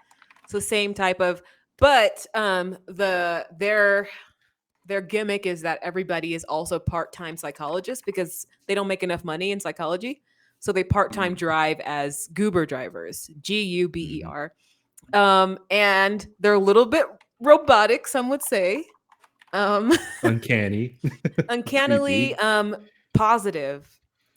So same type of, but their gimmick is that everybody is also part-time psychologists because they don't make enough money in psychology. So they part-time drive as Goober drivers, Guber. And they're a little bit robotic, some would say. Uncanny. Uncannily positive,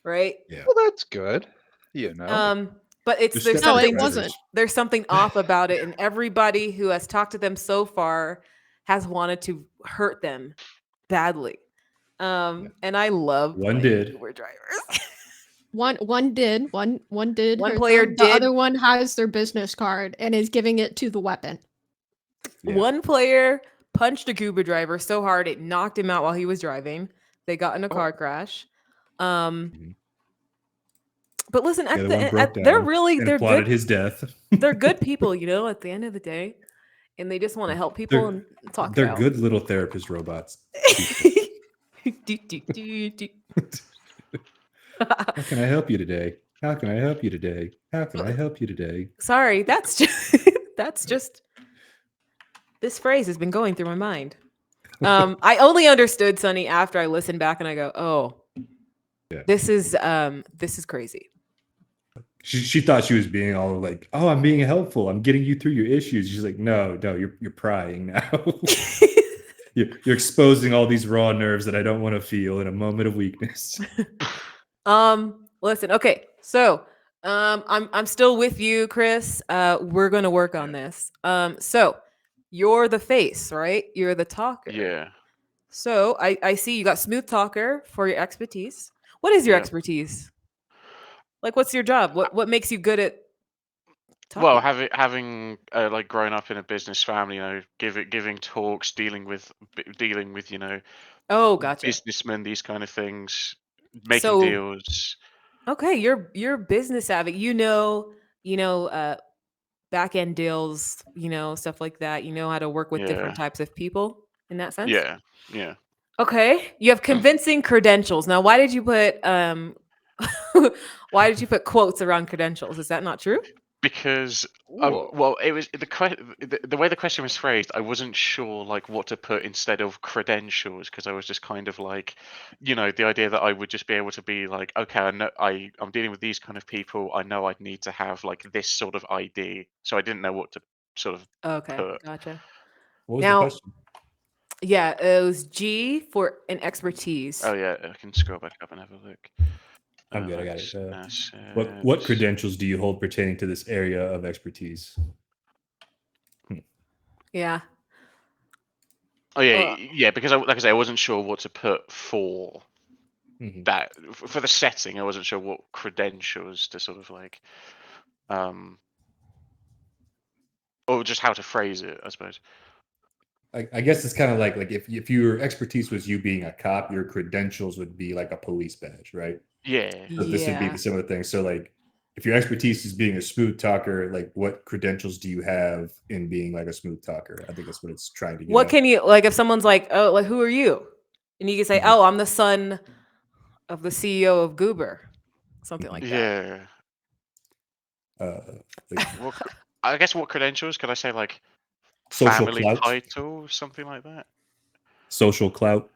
right? Yeah. Well, that's good. You know. But They're there's step No, it something drivers. wasn't. there's something off about it, and everybody who has talked to them so far has wanted to hurt them badly. And I love One playing did. Uber drivers. One did. One did. One hurt player them. The did. other one has their business card and is giving it to the weapon. Yeah. One player punched a Uber driver so hard it knocked him out while he was driving. They got in a car crash. But listen, The other one broke they're down really and they're applauded good. his death. They're good people, at the end of the day, and they just want to help people They're- and talk. They're it out. good little therapist robots. Do, do, do, do. How can I help you today? How can I help you today? How can I help you today? Sorry, that's just this phrase has been going through my mind. I only understood Sonny after I listened back and I go, oh, Yeah. this is crazy. She thought she was being all like, "Oh, I'm being helpful. I'm getting you through your issues." She's like, "No, you're prying now. you're exposing all these raw nerves that I don't want to feel in a moment of weakness." Listen, okay, so I'm still with you, Chris. We're gonna work on this. So you're the face, right? You're the talker. Yeah. So I see you got smooth talker for your expertise. What is your Yeah. expertise? Like, what's your job? What makes you good at Well, talking? having like grown up in a business family, giving talks, dealing with Oh, gotcha. businessmen, these kind of things, making So, deals. okay, you're business savvy. Back end deals, stuff like that. You know how to work with different Yeah, types of people in that sense. yeah, yeah. Okay, you have convincing credentials. Now, why did you put why did you put quotes around credentials? Is that not true? Because Ooh. well, it was the way the question was phrased. I wasn't sure like what to put instead of credentials because I was just kind of like, the idea that I would just be able to be like, okay, I know I'm dealing with these kind of people. I know I'd need to have like this sort of ID, so I didn't know what to sort of Okay, put. gotcha. What was the Now, question? yeah, it was G for an Oh expertise. yeah, I can scroll back up and have a look. I'm good. I got it. What Assets. credentials do you hold pertaining to this area of expertise? Yeah. Oh yeah, because like I say, I wasn't sure what to put for Mhm. that for the setting. I wasn't sure what credentials to sort of like, or just how to phrase it, I suppose. I guess it's kind of like if your expertise was you being a cop, your credentials would be like a police badge, right? Yeah. So this would be Yeah. the similar thing. So like if your expertise is being a smooth talker, like what credentials do you have in being like a smooth talker? I think that's what it's trying to get What at. can you like if someone's like, "Oh, like who are you?" And you can say, Mhm. "Oh, I'm the son of the CEO of Goober." Something like that. Yeah. Like What? I guess what credentials could I say? Like social family clout, title, something like that. social clout,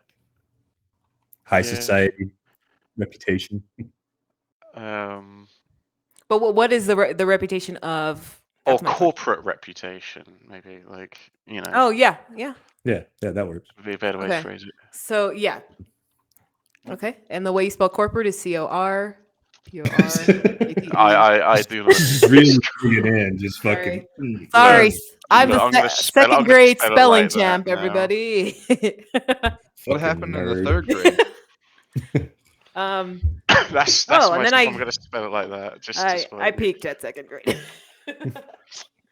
high Yeah. society reputation. Um. But what is the reputation of? Or That's my question. corporate reputation, maybe. Like Oh, yeah, yeah. Yeah, that works. would be a better way to Okay. phrase it. So, yeah. Okay. And the way you spell corporate is COR. I do not Just speak. really bring it in, just fucking. Sorry. Look, I'm look, the I'm gonna spell. second I'm gonna grade spell it spelling like that champ, now. everybody. What Fucking happened in the nerd. 3rd grade? That's Oh, and my then stuff. I'm gonna spell it like that just to spite I you. peaked at second grade.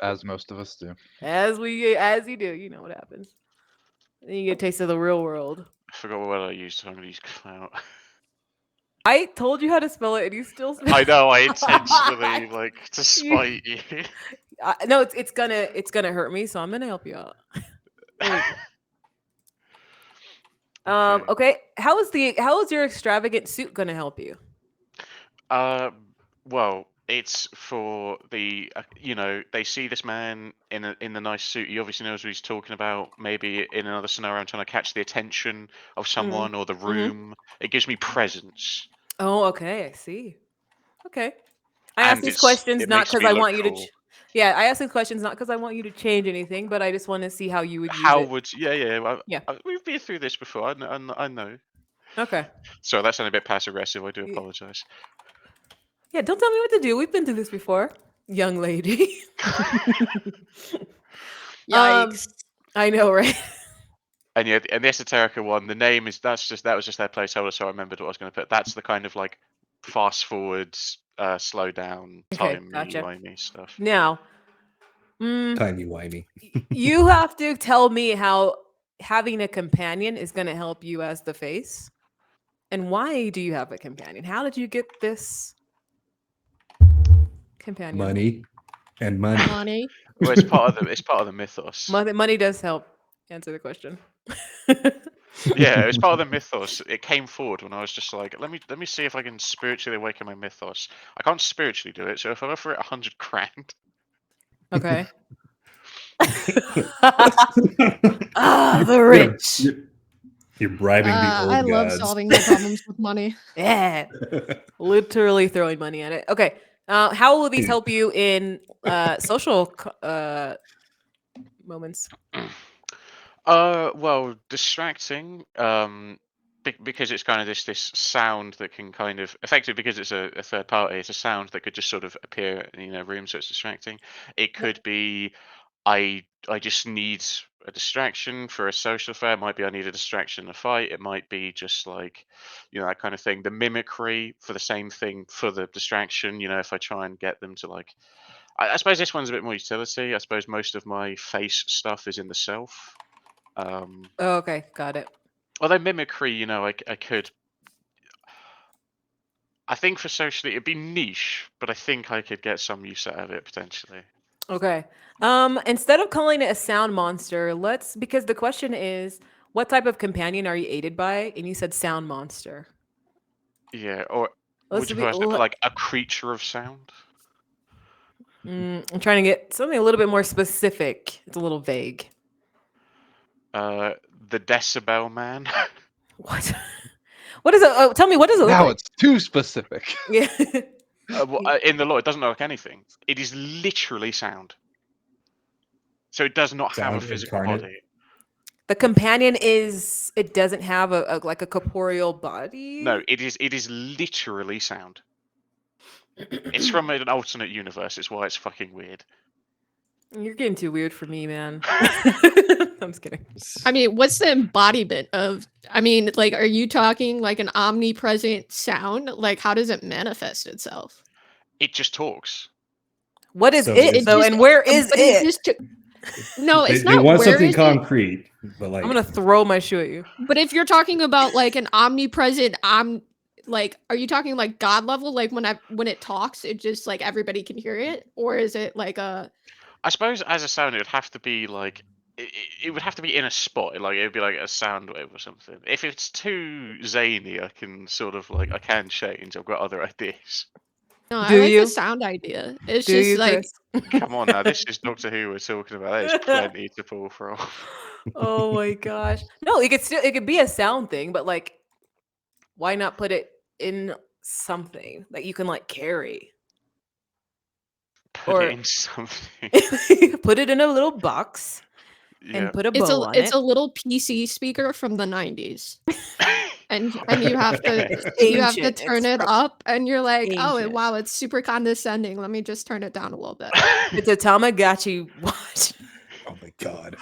As most of us do. As you do, you know what happens. Then you get a taste of the real world. I forgot what word I used, so I'm gonna use clout. I told you how to spell it, and you still spell. I know. I intentionally like to You- spite you. No, it's gonna hurt me, so I'm gonna help you out. There you go. Okay. How is your extravagant suit gonna help you? Well, it's for the they see this man in the nice suit. He obviously knows what he's talking about. Maybe in another scenario, I'm trying to catch the attention of someone or the room. It gives me presence, Oh, okay. I see. Okay. I ask and these questions it not makes because me I look want you to. cool. Yeah, I ask these questions not because I want you to change anything, but I just want to see how you would use How it. would yeah? Yeah. We've been through this before. I know. Okay. So that's sounded a bit passive aggressive. I do Yeah. apologize. Yeah. Don't tell me what to do. We've been through this before, young lady. Yikes. I know, right? And yeah, and the Esoterica one, the name is that was just their placeholder, so I remembered what I was going to put. That's the kind of like fast forwards, slow down, Okay, timey gotcha. wimey stuff. Now, Timey wimey. you have to tell me how having a companion is going to help you as the face, and why do you have a companion? How did you get this companion? Money and money. Money. Well, it's part of the mythos. Money does help answer the question. Yeah, it's part of the mythos. It came forward when I was just like, let me see if I can spiritually awaken my mythos. I can't spiritually do it, so if I offer it 100 grand, Okay. The rich. You're bribing the old I love gods. solving my problems with money. Yeah. Literally throwing money at it. Okay. How will these help you in social moments? well, distracting. Because it's kind of this sound that can kind of effective because it's a third party. It's a sound that could just sort of appear in a room, so it's distracting. It could be I just need a distraction for a social affair. It might be I need a distraction in a fight. It might be just like, that kind of thing. The mimicry for the same thing for the distraction. If I try and get them to like, I suppose this one's a bit more utility. I suppose most of my face stuff is in the self. Oh, okay, got it. Although mimicry, you know, I could. I think for socially it'd be niche, but I think I could get some use out of it potentially. Okay. Instead of calling it a sound monster, because the question is, what type of companion are you aided by? And you said sound monster. Yeah, or Let's would you be, put le- like a creature of sound? I'm trying to get something a little bit more specific. It's a little vague. The decibel man. What? What is it? Oh, tell me, what does it look Now like? it's too specific. Yeah. In the law, it doesn't look like anything. It is literally sound. So it does not have a Sound physical incarnate. body. The companion it doesn't have a like a corporeal body. No, it is literally sound. It's from an alternate universe. It's why it's fucking weird. You're getting too weird for me, man. I'm just kidding. I mean, what's the embodiment of? I mean, like, are you talking like an omnipresent sound? Like, how does it manifest itself? It just talks. What is So it it's- though? And where is But it? No, They, it's they not. want Where something is it? concrete, but like I'm gonna throw my shoe at you. But if you're talking about like an omnipresent, like, are you talking like God level? Like when it talks, it just like everybody can hear it, or is it like a? I suppose as a sound, it would have to be like it would have to be in a spot. Like it would be like a sound wave or something. If it's too zany, I can sort of like I can change. I've got other ideas. No, I Do like you? the sound idea. It's Do just you, like Chris? Come on now, this is Doctor Who we're talking about. There's plenty to pull from. Oh my gosh. No, it could be a sound thing, but like why not put it in something that you can like carry? Put Or- it in something. Put it in a little box Yeah. and put a it's bow a on it's it. a little PC speaker from the 90s. And you have to It's you have to ancient. turn It's it up and you're like, oh ancient. wow, it's super condescending. Let me just turn it down a little bit. It's a Tamagotchi watch. oh my god.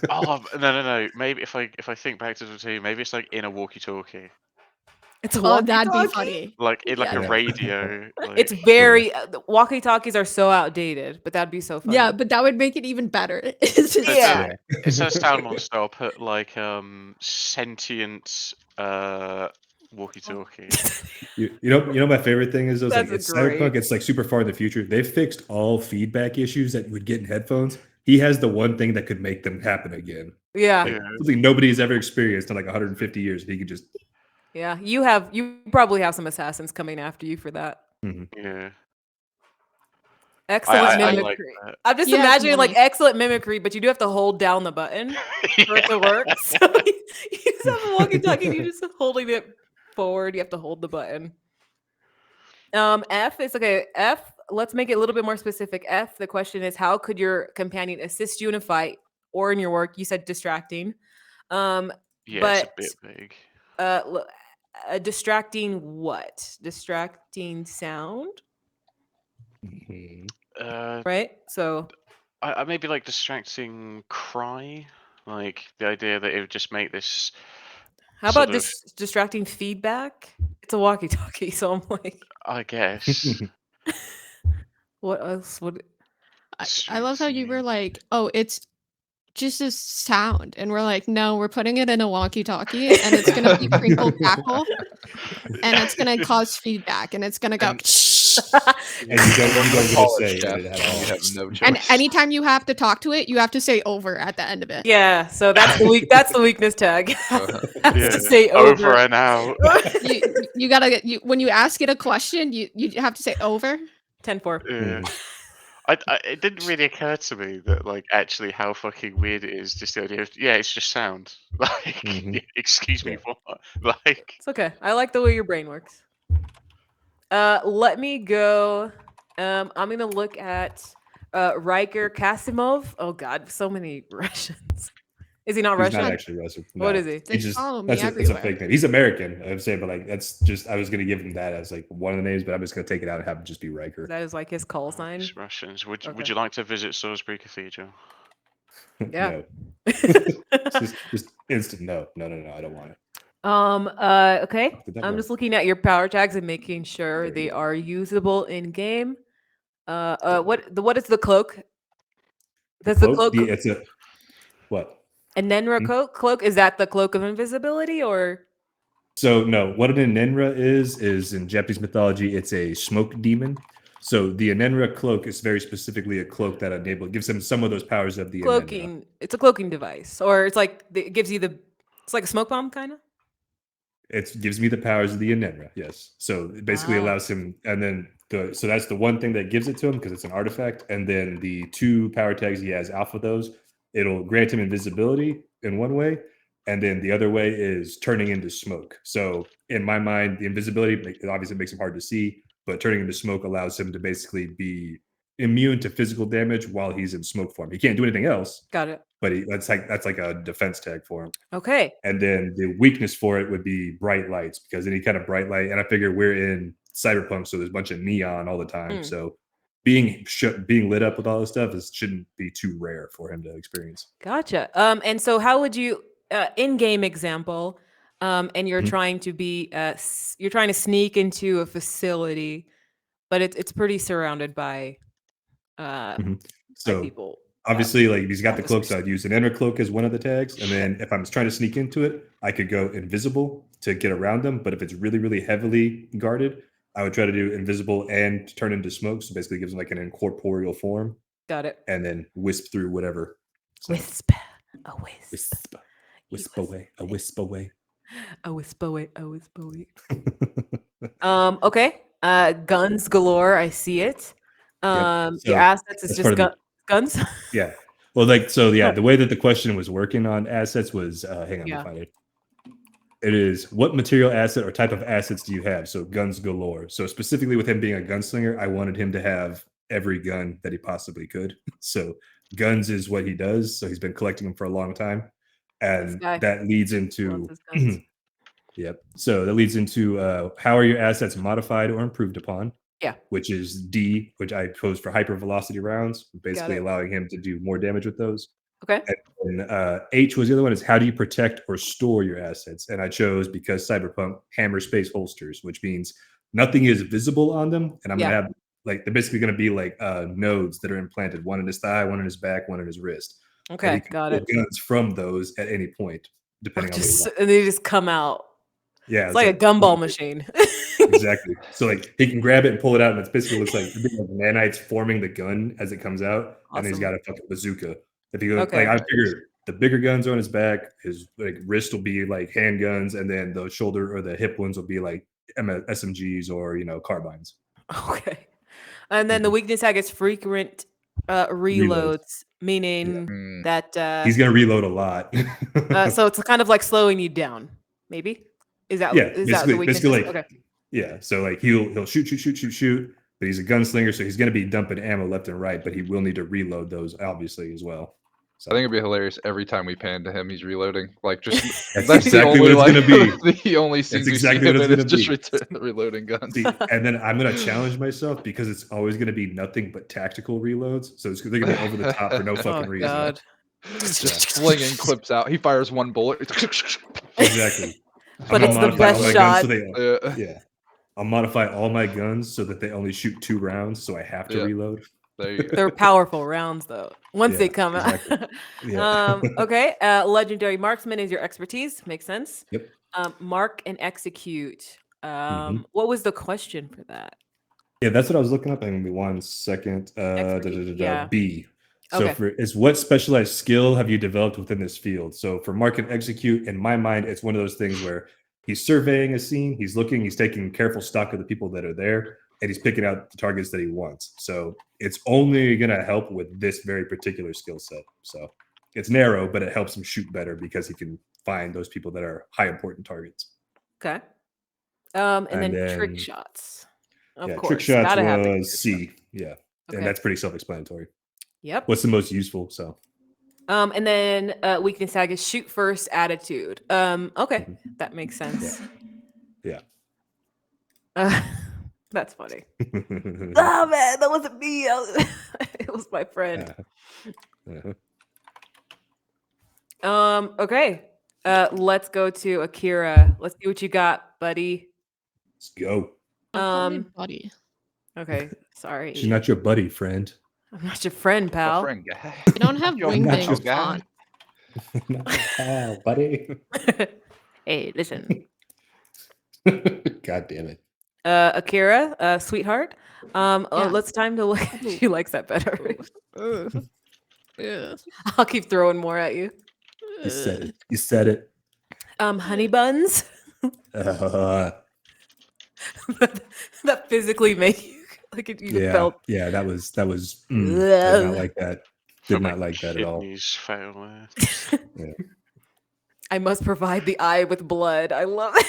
Oh no. Maybe if I think back to the two, maybe it's like in a walkie-talkie, It's a Oh, that'd be walkie-talkie? funny. like in like Yeah. a radio. Like, It's very the walkie-talkies are so outdated, but that'd be so funny. Yeah, but that would make it even better. It's just- Yeah. instead of sound monster, I'll put like sentient walkie-talkie. You know my favorite thing is those like That's it's great. cyberpunk. It's like super far in the future. They fixed all feedback issues that you would get in headphones. He has the one thing that could make them happen again. Yeah. Yeah. Something nobody's ever experienced in like 150 years. And he could just Yeah. You probably have some assassins coming after you for that. Yeah. Excellent I like mimicry. that. I'm just He has imagining like money. excellent mimicry, but you do have to hold down the button for it to work. So you just have a walkie-talkie and you're just holding it forward. You have to hold the button. F is okay. F, let's make it a little bit more specific. F, the question is, how could your companion assist you in a fight or in your work? You said distracting. Yeah, it's a But- bit big. Distracting what? Distracting sound, Mhm. right? So I maybe like distracting cry, like the idea that it would just make this. how about sort of- distracting feedback? It's a walkie-talkie, so I'm like, I guess. what else would? I love how you were like, oh, it's just a sound. And we're like, no, we're putting it in a walkie-talkie and it's going to be crinkle crackle and it's going to cause feedback and it's going to go. And- And you don't get to Polish say chef, it at and all. you have no choice. And anytime you have to talk to it, you have to say over at the end of it. Yeah, so that's the that's the weakness tag. Uh-huh. Has Yeah, to say over over. and out. You gotta get when you ask it a question, you have to say over. 10-4. Yeah. It didn't really occur to me that like actually how fucking weird it is. Just the idea of it's just sound. Like, Mhm. excuse me, Yeah. what? Like, It's okay. I like the way your brain works. Let me go. I'm gonna look at Riker Kasimov. Oh God, so many Russians. Is he not He's Russian? not actually Russian. What No. is he? They He's just follow me that's a everywhere. fake name. He's American, I'm saying, but like that's just I was gonna give him that as like one of the names, but I'm just gonna take it out and have it just be Riker. That is like his call sign. it's Russians. Would Okay. you like to visit Salisbury Cathedral? Yeah. No. just instant no. No, I don't want it. Okay. Did that I'm work? just looking at your power tags and making sure There they you go. are usable in game. What is the cloak? Does the Cloak? cloak It's a what? a Nenra Hmm? cloak? Is that the cloak of invisibility or? So no, what an Enenra is in Japanese mythology, it's a smoke demon. So the Enenra cloak is very specifically a cloak that gives him some of those powers of the Enenra. Cloaking. It's a cloaking device, or it's like it gives you the. It's like a smoke bomb, kind of. It gives me the powers of the Enenra, yes. So it basically Ah. allows him, and then so that's the one thing that gives it to him because it's an artifact. And then the 2 power tags he has alpha those, it'll grant him invisibility in one way, and then the other way is turning into smoke. So in my mind, the invisibility obviously makes him hard to see, but turning into smoke allows him to basically be immune to physical damage while he's in smoke form. He can't do anything else, Got it. but that's like a defense tag for him. Okay. And then the weakness for it would be bright lights, because any kind of bright light, and I figure we're in cyberpunk, so there's a bunch of neon all the time. Mm. So being lit up with all this stuff shouldn't be too rare for him to experience. Gotcha. And so how would you in-game example, and you're Mhm. trying to be you're trying to sneak into a facility, but it's pretty surrounded by So people. obviously, like, he's got the cloak, officers. so I'd use an inner cloak as one of the tags. And then if I'm trying to sneak into it, I could go invisible to get around them. But if it's really, really heavily guarded, I would try to do invisible and turn into smoke. So basically gives them like an incorporeal form, Got it. and then wisp through whatever. So, Wisp. A wisp. wisp, wisp He was away, a wisp away. A wisp away. A wisp away. Okay. Guns galore. I see it. Yep. So Your assets is that's just part of the guns. yeah. Well, like, so yeah, the way that the question was working on assets was hang on, let me Yeah. find it. It is, what material asset or type of assets do you have? So guns galore. So specifically with him being a gunslinger, I wanted him to have every gun that he possibly could. So guns is what he does. So he's been collecting them for a long time. And guy that leads Loves into his guns. yep. So that leads into how are your assets modified or improved upon? Yeah. Which is D, which I chose for hypervelocity rounds, basically it. allowing him to do more damage with those. Okay. And H was the other one, is how do you protect or store your assets? And I chose, because cyberpunk, hammer space holsters, which means nothing is visible on them. And I'm Yeah. gonna have, like, they're basically gonna be like nodes that are implanted, one in his thigh, one in his back, one in his wrist. And he Okay. can Got pull it. guns from those at any point, depending on what he wants. And they just come out. Yeah, It's like a gumball machine. Exactly. So like he can grab it and pull it out, and it basically looks like nanites forming the gun as it comes out, and he's Awesome. got a fucking bazooka. If you Okay. like, I figure the bigger guns are on his back, his like wrist will be like handguns, and then the shoulder or the hip ones will be like SMGs or carbines. Okay. And then the weakness tag is frequent reloads, meaning Mm. that He's gonna reload a lot. so it's kind of like slowing you down, maybe. Is that Yeah, is that the weakness? basically, like, Okay. yeah. So like he'll shoot, but he's a gunslinger, so he's gonna be dumping ammo left and right, but he will need to reload those obviously as well. So I think it'd be hilarious every time we pan to him, he's reloading. Like, just that's that's exactly the only, what it's like, gonna be. the only scenes we exactly see him what it's in is gonna just be. reloading guns. See, and then I'm gonna challenge myself, because it's always gonna be nothing but tactical reloads. So they're gonna be over the top for no fucking Oh reason. God. Just flinging clips out. He fires one bullet. Exactly. But I'm it's gonna the modify all best my guns shot. so they, Yeah, yeah. I'll modify all my guns so that they only shoot 2 rounds, so I have to Yeah. reload. there you go. They're powerful rounds though. Once they Yeah, come out. exactly. Yeah. Okay. Legendary marksman is your expertise. Makes sense. Yep. Mark and execute. Mhm. What was the question for that? Yeah, that's what I was looking up. Hang on me 1 second. Yeah. B. So Okay. it's what specialized skill have you developed within this field? So for mark and execute, in my mind, it's one of those things where he's surveying a scene, he's looking, he's taking careful stock of the people that are there, and he's picking out the targets that he wants. So it's only gonna help with this very particular skill set. So it's narrow, but it helps him shoot better because he can find those people that are high important targets. Okay. And And then trick then, shots. Of yeah, course. trick shots Gotta have the trick was shot. C. Yeah. Okay. And that's pretty self-explanatory. Yep. What's the most useful? So And then weakness tag is shoot first attitude. Okay, that makes sense. Yeah. That's funny. Oh man, that wasn't me. It was my friend. Okay. Let's go to Akira. Let's see what you got, buddy. Let's go. Don't call me buddy. Okay, sorry. She's not your buddy, friend. I'm not your friend, My pal. friend guy. You don't have Your not wingdings your guy. on. Not your pal, buddy. Hey, listen. God damn it. Akira, sweetheart. Yeah. Let's time to look. She likes that better. Ugh. Ugh. I'll keep throwing more at you. You said it. You said it. Honey buns Uh, that physically make you like you yeah, felt. yeah, that was did Ugh. not like that. Feel Did my not like that at all. kidneys fail there. I must provide the eye with blood. I love it.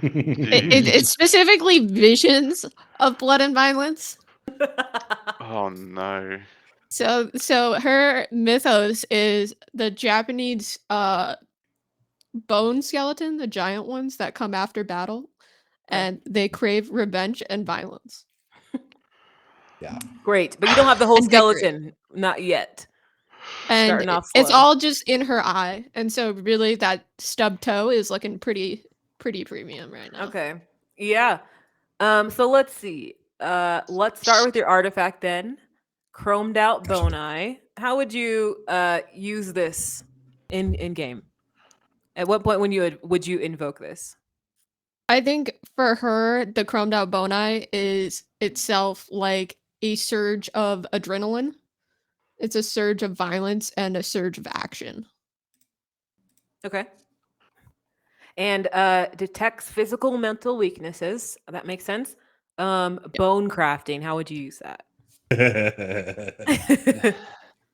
It's specifically visions of blood and violence. Oh no. So her mythos is the Japanese bone skeleton, the giant ones that come after battle, and they crave revenge and violence. Yeah. Great, but you don't have the whole And victory. skeleton, not yet. And Starting off it's slow. all just in her eye, and so really that stub toe is looking pretty premium right now. Okay, yeah. So let's see. Let's start with your artifact then. Chromed out Gotcha. bone eye. How would you use this in game? At what point would you invoke this? I think for her, the chromed out bone eye is itself like a surge of adrenaline. It's a surge of violence and a surge of action. Okay. And detects physical mental weaknesses. That makes sense. Bone crafting. How would you use that?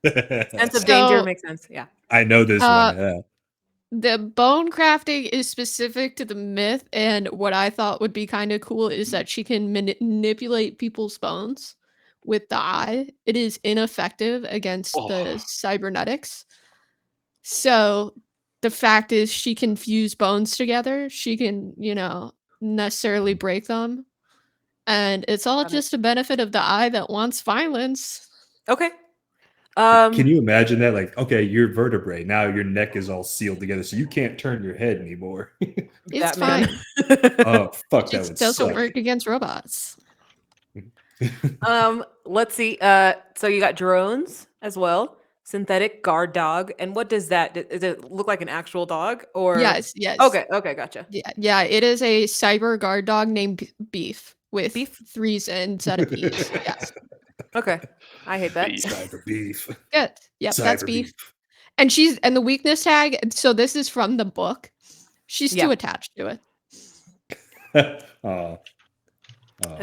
Sense of danger So- makes sense. Yeah. I know this one. Yeah. The bone crafting is specific to the myth, and what I thought would be kind of cool is that she can manipulate people's bones with the eye. It is ineffective against the cybernetics. So the fact is she can fuse bones together. She can, necessarily break them. And it's all Got it. just a benefit of the eye that wants violence. Okay. Can you imagine that? Like, okay, you're vertebrae. Now your neck is all sealed together, so you can't turn your head anymore. It's Batman. fine. Oh, fuck, that It would doesn't suck. work against robots. Let's see. So you got drones as well. Synthetic guard dog. And what does that? Does it look like an actual dog or? Yes. Okay. Gotcha. Yeah. It is a cyber guard dog named Beef with Beef? 3s instead of P's. Yes. Okay. I hate that. Beef. Cyber beef. Good. Yep. That's Cyber Beef. And the weakness tag. So this is from the book. She's Yeah. too attached to it.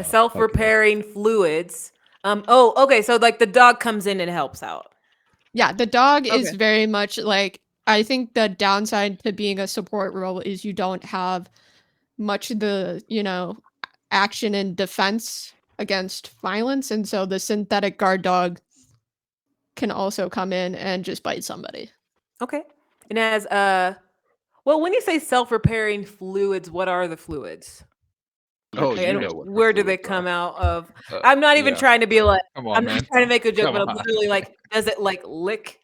Self-repairing fluids. Okay. So like the dog comes in and helps out. Yeah. The dog is Okay. very much like, I think the downside to being a support role is you don't have much of the, action and defense against violence. And so the synthetic guard dog can also come in and just bite somebody. Okay. And as well, when you say self-repairing fluids, what are the fluids? Oh, Okay, you and know what the where do they fluids come are. out of? I'm not even yeah. trying to be like, Come on, I'm man. not trying to make a joke, Come but I'm on. literally like, does it like lick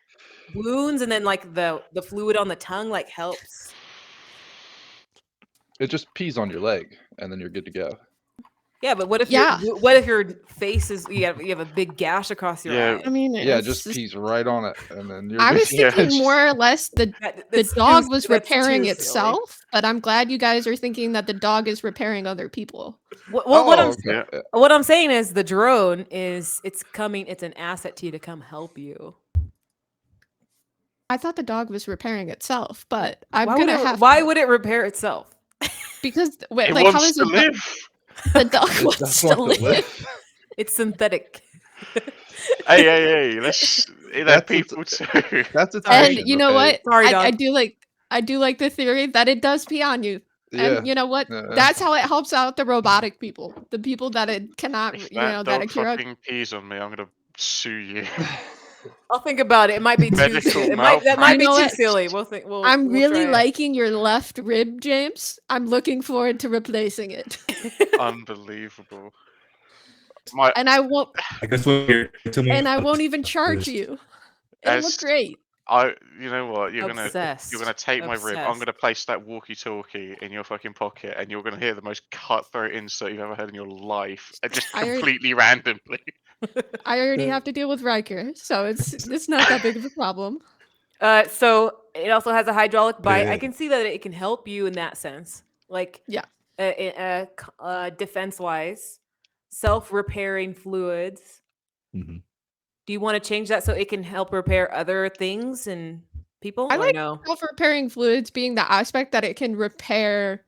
wounds and then like the fluid on the tongue like helps? It just pees on your leg, and then you're good to go. Yeah, but what if Yeah. what if your face is you have a big gash across your Yeah. eye? I mean, Yeah, it's just pees right on it, and then you're I good. was Yeah, thinking it's- more or less the That's dog too- was that's repairing too silly. itself, but I'm glad you guys are thinking that the dog is repairing other people. Okay. Yeah. What I'm saying is the drone it's an asset to you to come help you. I thought the dog was repairing itself, but I'm Why gonna have why would it repair itself? because wait, It like how wants is to live. the dog It wants does to want live? to live. It's synthetic. Hey, let's That's let people too. That's its And mission, you know okay? what? Sorry, I dog. do like the theory that it does pee on you. Yeah. And you know what? Yeah. That's how it helps out the robotic people. The people that it cannot, If that that dog Akira. fucking pees on me, I'm gonna sue you. I'll think about it. It might be too Medical silly. That might You be know too what? silly. We'll I'm we'll really try it. liking your left rib, James. I'm looking forward to replacing it. Unbelievable. My And I won't I guess when you're and I won't even charge you. It'll look As- great. You know what? You're gonna Obsessed. take my rib. I'm Obsessed. gonna place that walkie-talkie in your fucking pocket, and you're gonna hear the most cutthroat insult you've ever heard in your life, just I already- completely randomly. I already have to deal with Riker, so it's not that big of a problem. So it also has a hydraulic bite. I Yeah. can see that it can help you in that sense, like Yeah. defense-wise, self-repairing fluids. Mhm. Do you want to change that so it can help repair other things and people, I or like no? self-repairing fluids being the aspect that it can repair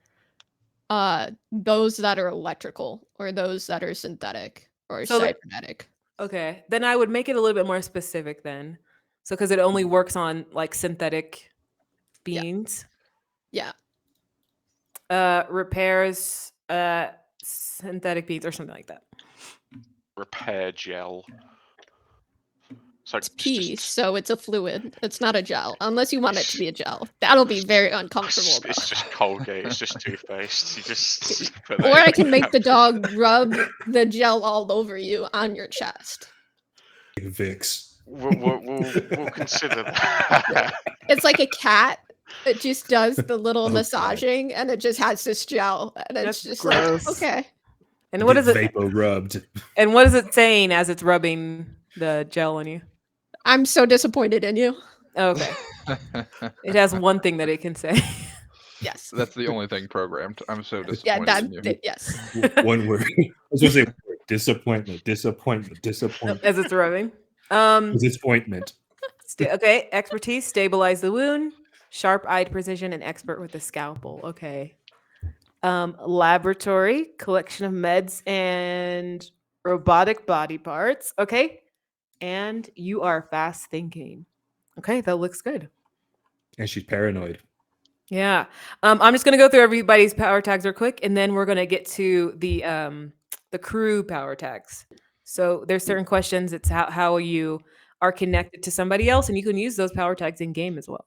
those that are electrical or those that are synthetic or So that- cybernetic. Okay, then I would make it a little bit more specific then. So because it only works on like synthetic Yeah. beings. Yeah. Repairs synthetic beings or something like that. Repair gel. So It's pee, so it's a fluid. It's not a gel, unless you want it to be a gel. That'll be very uncomfortable. Though. It's just Colgate. It's just toothpaste. You just put Or that I in. can make the dog rub the gel all over you on your chest. Vicks. We'll consider that. It's like a cat. It just does the little Oh, God. massaging, and it just has this gel, and it's That's just gross. like okay. And what is it? Vapor rubbed. And what is it saying as it's rubbing the gel on you? I'm so disappointed in you. Oh, okay. It has one thing that it can say. Yes. That's the only thing programmed. I'm so Yeah. disappointed in you. Yes. One word. I was gonna say one word. Disappointment. Disappointment. Disappointment. As it's rubbing. Disappointment. Okay. Expertise, stabilize the wound. Sharp-eyed precision and expert with the scalpel. Okay. Laboratory, collection of meds and robotic body parts. Okay. And you are fast thinking. Okay, that looks good. And she's paranoid. Yeah. I'm just gonna go through everybody's power tags real quick, and then we're gonna get to the crew power tags. So there's certain questions. It's how you are connected to somebody else, and you can use those power tags in game as well.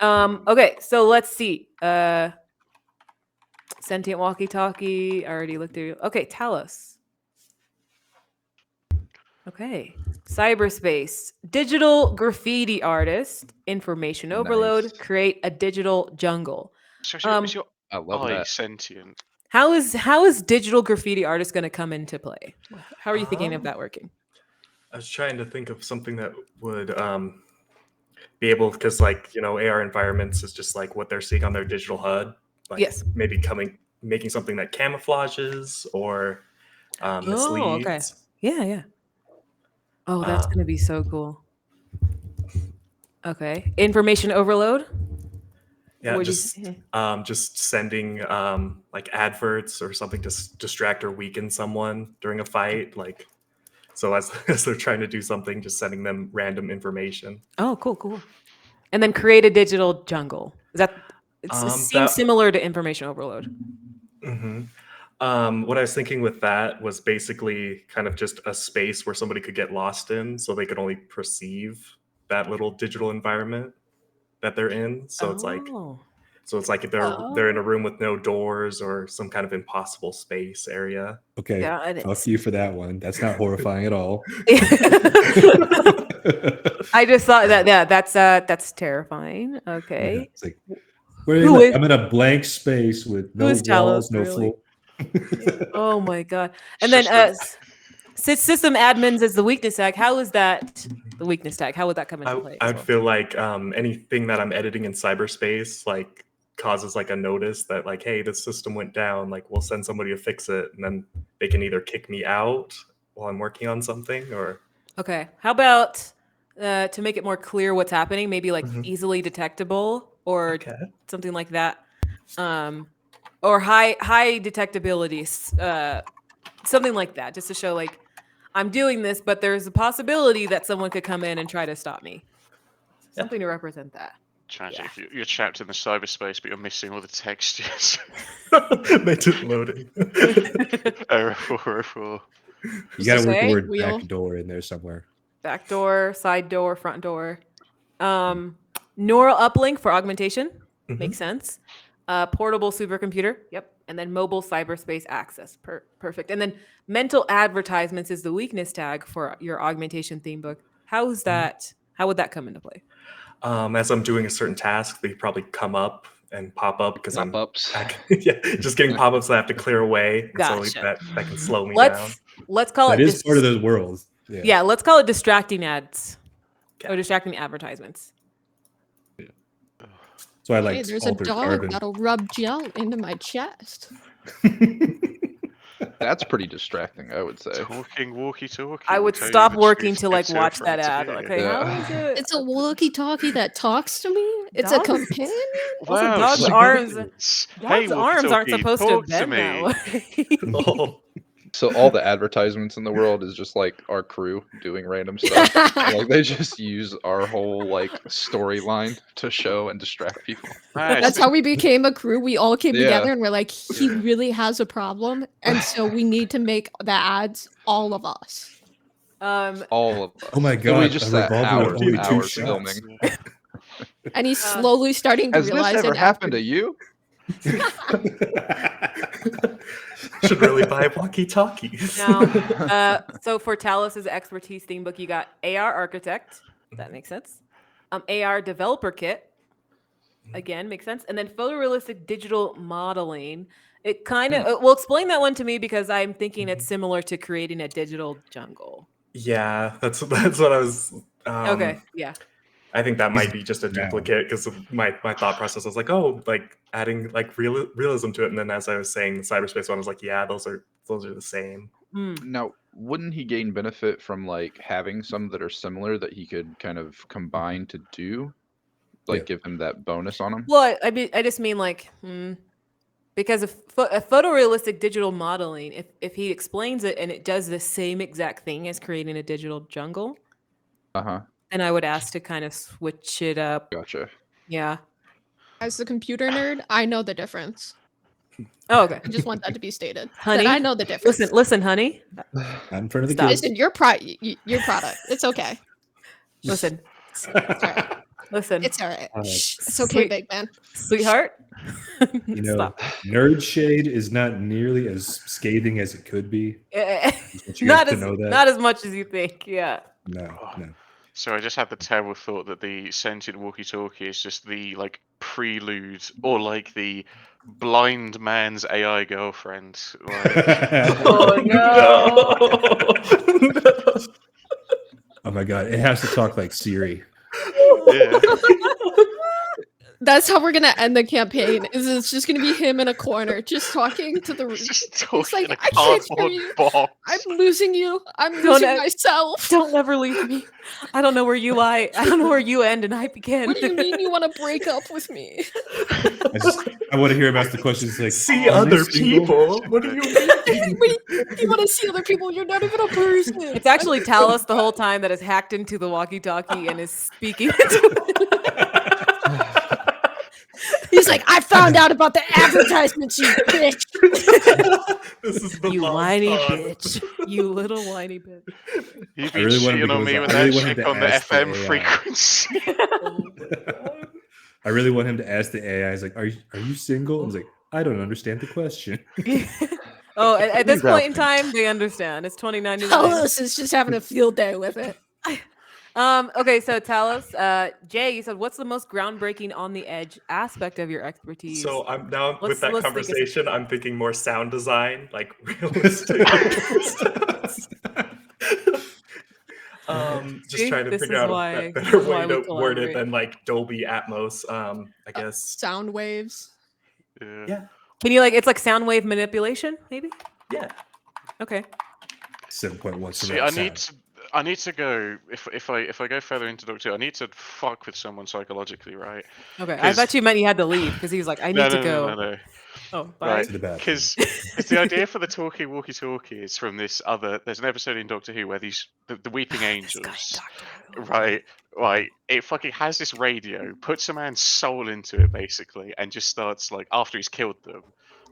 Okay, so let's see. Sentient walkie-talkie. I already looked through. Okay, Talos. Okay. Cyberspace. Digital graffiti artist. Information overload. Nice. Create a digital jungle. So is your I love eye that. sentient? How is digital graffiti artist going to come into play? How are you thinking of that working? I was trying to think of something that would be able, because AR environments is just like what they're seeing on their digital HUD. Like Yes. maybe making something that camouflages or misleads. Oh, okay. Yeah. Oh, that's going to be so cool. Okay. Information overload. Yeah, What'd you just say? just sending like adverts or something to distract or weaken someone during a fight. Like, so as they're trying to do something, just sending them random information. Oh, cool. And then create a digital jungle. Is that it seems similar to information overload. Mm-hmm. What I was thinking with that was basically kind of just a space where somebody could get lost in, so they could only perceive that little digital environment that they're in. So it's like if they're in a room with no doors or some kind of impossible space area. Okay. Yeah, Fuck you for that one. That's not horrifying at all. I just thought that's terrifying. Okay. Yeah, it's like, I'm in a blank space with no walls, no floor. Oh my god! And then system admins is the weakness tag. How is that the weakness tag? How would that come into play? I'd feel like anything that I'm editing in cyberspace like causes like a notice that like, hey, this system went down. Like, we'll send somebody to fix it, and then they can either kick me out while I'm working on something, or okay. How about to make it more clear what's happening? Maybe like easily detectable or something like that. Or high detectability, something like that, just to show like I'm doing this, but there's a possibility that someone could come in and try to stop me. Something to represent that. Tragic. You're trapped in the cyberspace, but you're missing all the textures. they didn't loading. You gotta work the word wheel. back door in there somewhere. Back door, side door, front door. Neural uplink for augmentation. Makes sense. Portable supercomputer. Yep. And then mobile cyberspace access. Perfect. And then mental advertisements is the weakness tag for your augmentation theme book. How is that How would that come into play? As I'm doing a certain task, they probably come up and pop up because I'm Pop-ups. yeah, just getting pop-ups that I have to clear away. And so Gotcha. that can slow me down. Let's call That it is part of those worlds. yeah, let's call it distracting ads Okay. or distracting advertisements. So I Hey, like there's a altered dog carbon. that'll rub gel into my chest. That's pretty distracting, I would say. Talking walkie-talkie. I will would tell you stop the working truth, to like good watch sir, that friends ad. of Okay, you. how Yeah. is it? It's a walkie-talkie that talks to me. It's a Dogs? companion. Also, Wow, dog's significance. Dogs' arms aren't walkie-talkie, supposed to talk bend that me. way. Oh, So all the advertisements in the world is just like our crew doing random stuff. Like they just use our whole like storyline to show and distract people. That's how we became a crew. We all came Yeah. together and we're like, he Yeah. really has a problem, and so we need to make the ads all of us. All of us. Oh my So we god, just a sat revolver with only two hours shots. filming. And he's slowly starting to Has this realize ever that happened to you? should really buy walkie-talkies. Now, so for Talus's expertise theme book, you got AR Architect. That makes sense. AR Developer Kit. Again, makes sense. And then photorealistic digital modeling. It kind of well, explain that one to me because I'm thinking it's similar to creating a digital jungle. Yeah, that's what I was. Okay, yeah. I think that might be just a Now. duplicate because my thought process was like, oh, like adding like realism to it, and then as I was saying the cyberspace one, I was like, yeah, those are the same. Now, wouldn't he gain benefit from like having some that are similar that he could kind of combine to do, like Yeah. give him that bonus on him? Well, I just mean like, because of a photorealistic digital modeling, if he explains it and it does the same exact thing as creating a digital jungle, then I would ask to kind of switch it up. Gotcha. Yeah. As the computer nerd, I know the difference. Oh, okay. I just want that to be stated. Honey, That I know the difference. Listen, honey. Not in front of the Stop. kids. Listen, your product. It's okay. Listen. It's all right. Listen. It's all right. Shh, It's okay, Sweet- big man. Sweetheart. You know, Stop. nerd shade is not nearly as scathing as it could be. I want you not guys as to know that. not as much as you think. Yeah. No. So I just had the terrible thought that the sentient walkie-talkie is just the like prelude or like the blind man's AI girlfriend. Like, Oh no. Oh my god, it has to talk like Siri. yeah. That's how we're gonna end the campaign. Is it's just gonna be him in a corner, just talking to the. Just He's talking like, in a I can't hear cardboard you. box. I'm losing you. I'm Don't losing e- myself. Don't ever leave me. I don't know where you lie. I don't know where you end and I begin. What do you mean you want to break up with me? I want to hear him ask the questions like, See "Are you other single?" people. What do you mean? You want to see other people? You're not even a person. It's actually Talus the whole time that has hacked into the walkie-talkie and is speaking. He's like, I found out about the advertisements, you bitch. This is the You long whiny pause. bitch. You little whiny bitch. You've I been really want him cheating to on go me back. with I that really want him chick to on the ask the FM AI. frequency. I really want him to ask the AI. He's like, "Are you single?" I was like, "I don't understand the question." Oh, at this Ralph. point in time, they understand. It's 2099. Talos is just having a field day with it. Okay, so Talos, Jay, you said, what's the most groundbreaking on the edge aspect of your expertise? So I'm now Let's- with that let's think of conversation, I'm thinking more sound design, like realistic. Just See, trying to this figure is out why- a this better is why way we to word it collaborate. than like Dolby Atmos. I guess. Sound waves. Yeah. Can you it's like sound wave manipulation, maybe? Yeah. Okay. 7.1 See, surround I need to go if I go further into Doctor Who, I need to fuck with someone psychologically, right? Okay. I 'Cause- thought you meant you had to leave because he was like, I need to go. No. Oh, bye. Right. to the bathroom. Because the idea for the talkie walkie-talkie is from this other. There's an episode in Doctor Who where the weeping This guy, angels, Doctor Who. right? It fucking has this radio, puts a man's soul into it basically, and just starts like after he's killed them,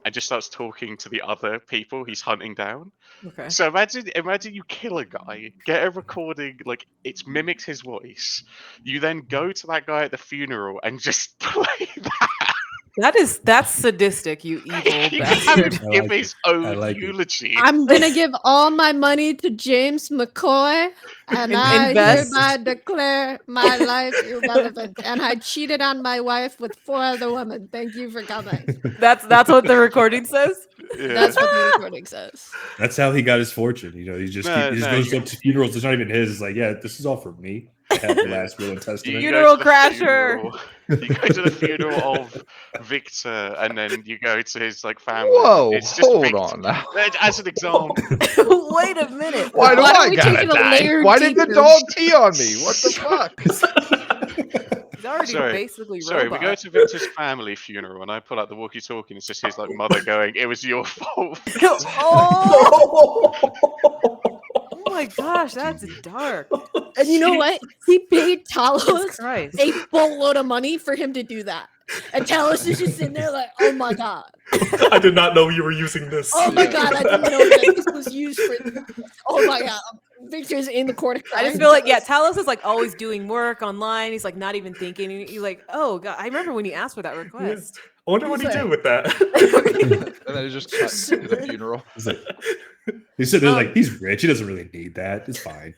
and just starts talking to the other people he's hunting down. Okay. So imagine you kill a guy, get a recording, like it's mimics his voice. You then go to that guy at the funeral and just play that. That's sadistic, you evil You have bastard. him I give like his I own like it. eulogy. I'm gonna give all my money to James McCoy, and I Invest. hereby declare my life irrelevant. And I cheated on my wife with 4 other women. Thank you for coming. That's what the recording says. Yeah. That's what the recording says. That's how he got his fortune. You know, he just goes you- up to funerals. It's not even his. It's like, yeah, this is all for me. I have the Yeah. last will and testament. You Funeral go to the crasher. funeral- You go to the funeral of Victor, and then you go to his like family. Whoa, It's just hold Victor. on now. As an example. Wait a minute. Why do Why don't I we gotta take it a die? layer Why did the deeper? dog pee on me? What the fuck? He's already Sorry, basically Sorry, robot. we go to Victor's family funeral, and I pull out the walkie-talkie, and it's just his like mother going, "It was your fault." Oh! Oh my gosh, that's dark. And you know what? He paid Jesus Talos Christ. a boatload of money for him to do that. And Talos is just sitting there like, oh my god. I did not know you were using this. Oh my god, I didn't know that this was used for. Oh my god. Victor's in the corner. I just feel like, yeah, Talos is like always doing work online. He's like not even thinking. You're like, oh god, I remember when you asked for that request. I wonder what he did with that. And then it just cut to the funeral. It's like, he said, they're like, he's rich. He doesn't really need that. It's fine.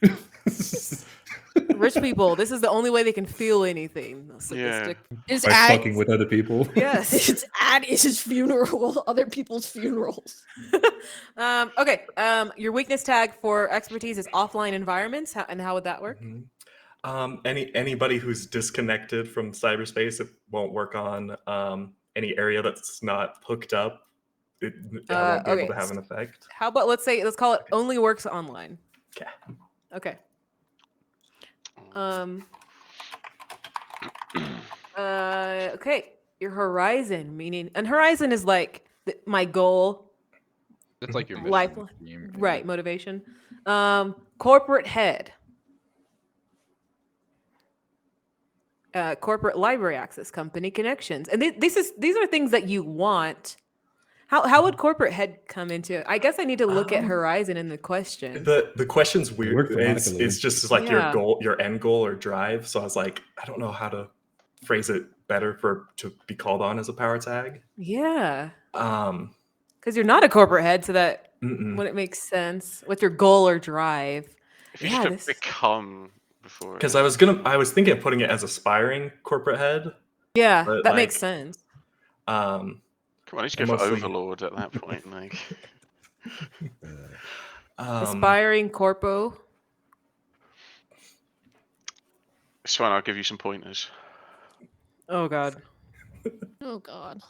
Rich people, this is the only way they can feel anything. Sadistic. Is By at fucking with other people. Yes. it's at his funeral, other people's funerals. Okay. Your weakness tag for expertise is offline environments. How would that work? Anybody who's disconnected from cyberspace, it won't work on any area that's not hooked up. It won't be Okay. able to have an effect. How about let's call it only works online. Okay. Okay. Okay. Your horizon, meaning, and horizon is like my goal, It's like your Life- mission theme, yeah. right? Motivation. Corporate head. Corporate library access, company connections, and these are things that you want. How would corporate head come into it? I guess I need to look at horizon in the question. The question's weird. worked for It's Monica just like Yeah. your end goal or drive. So I was like, I don't know how to phrase it better to be called on as a power tag. Yeah, Um, because you're not a corporate head, so that mm-mm. wouldn't make sense. What's your goal or drive? If you Yeah, just this- become before. Because I was thinking of putting it as aspiring corporate head. Yeah, But, that makes like, sense. Um, Come on, you should go for Overlord at that point. Like, Aspiring corpo. it's fine. I'll give you some pointers. Oh god. Oh god.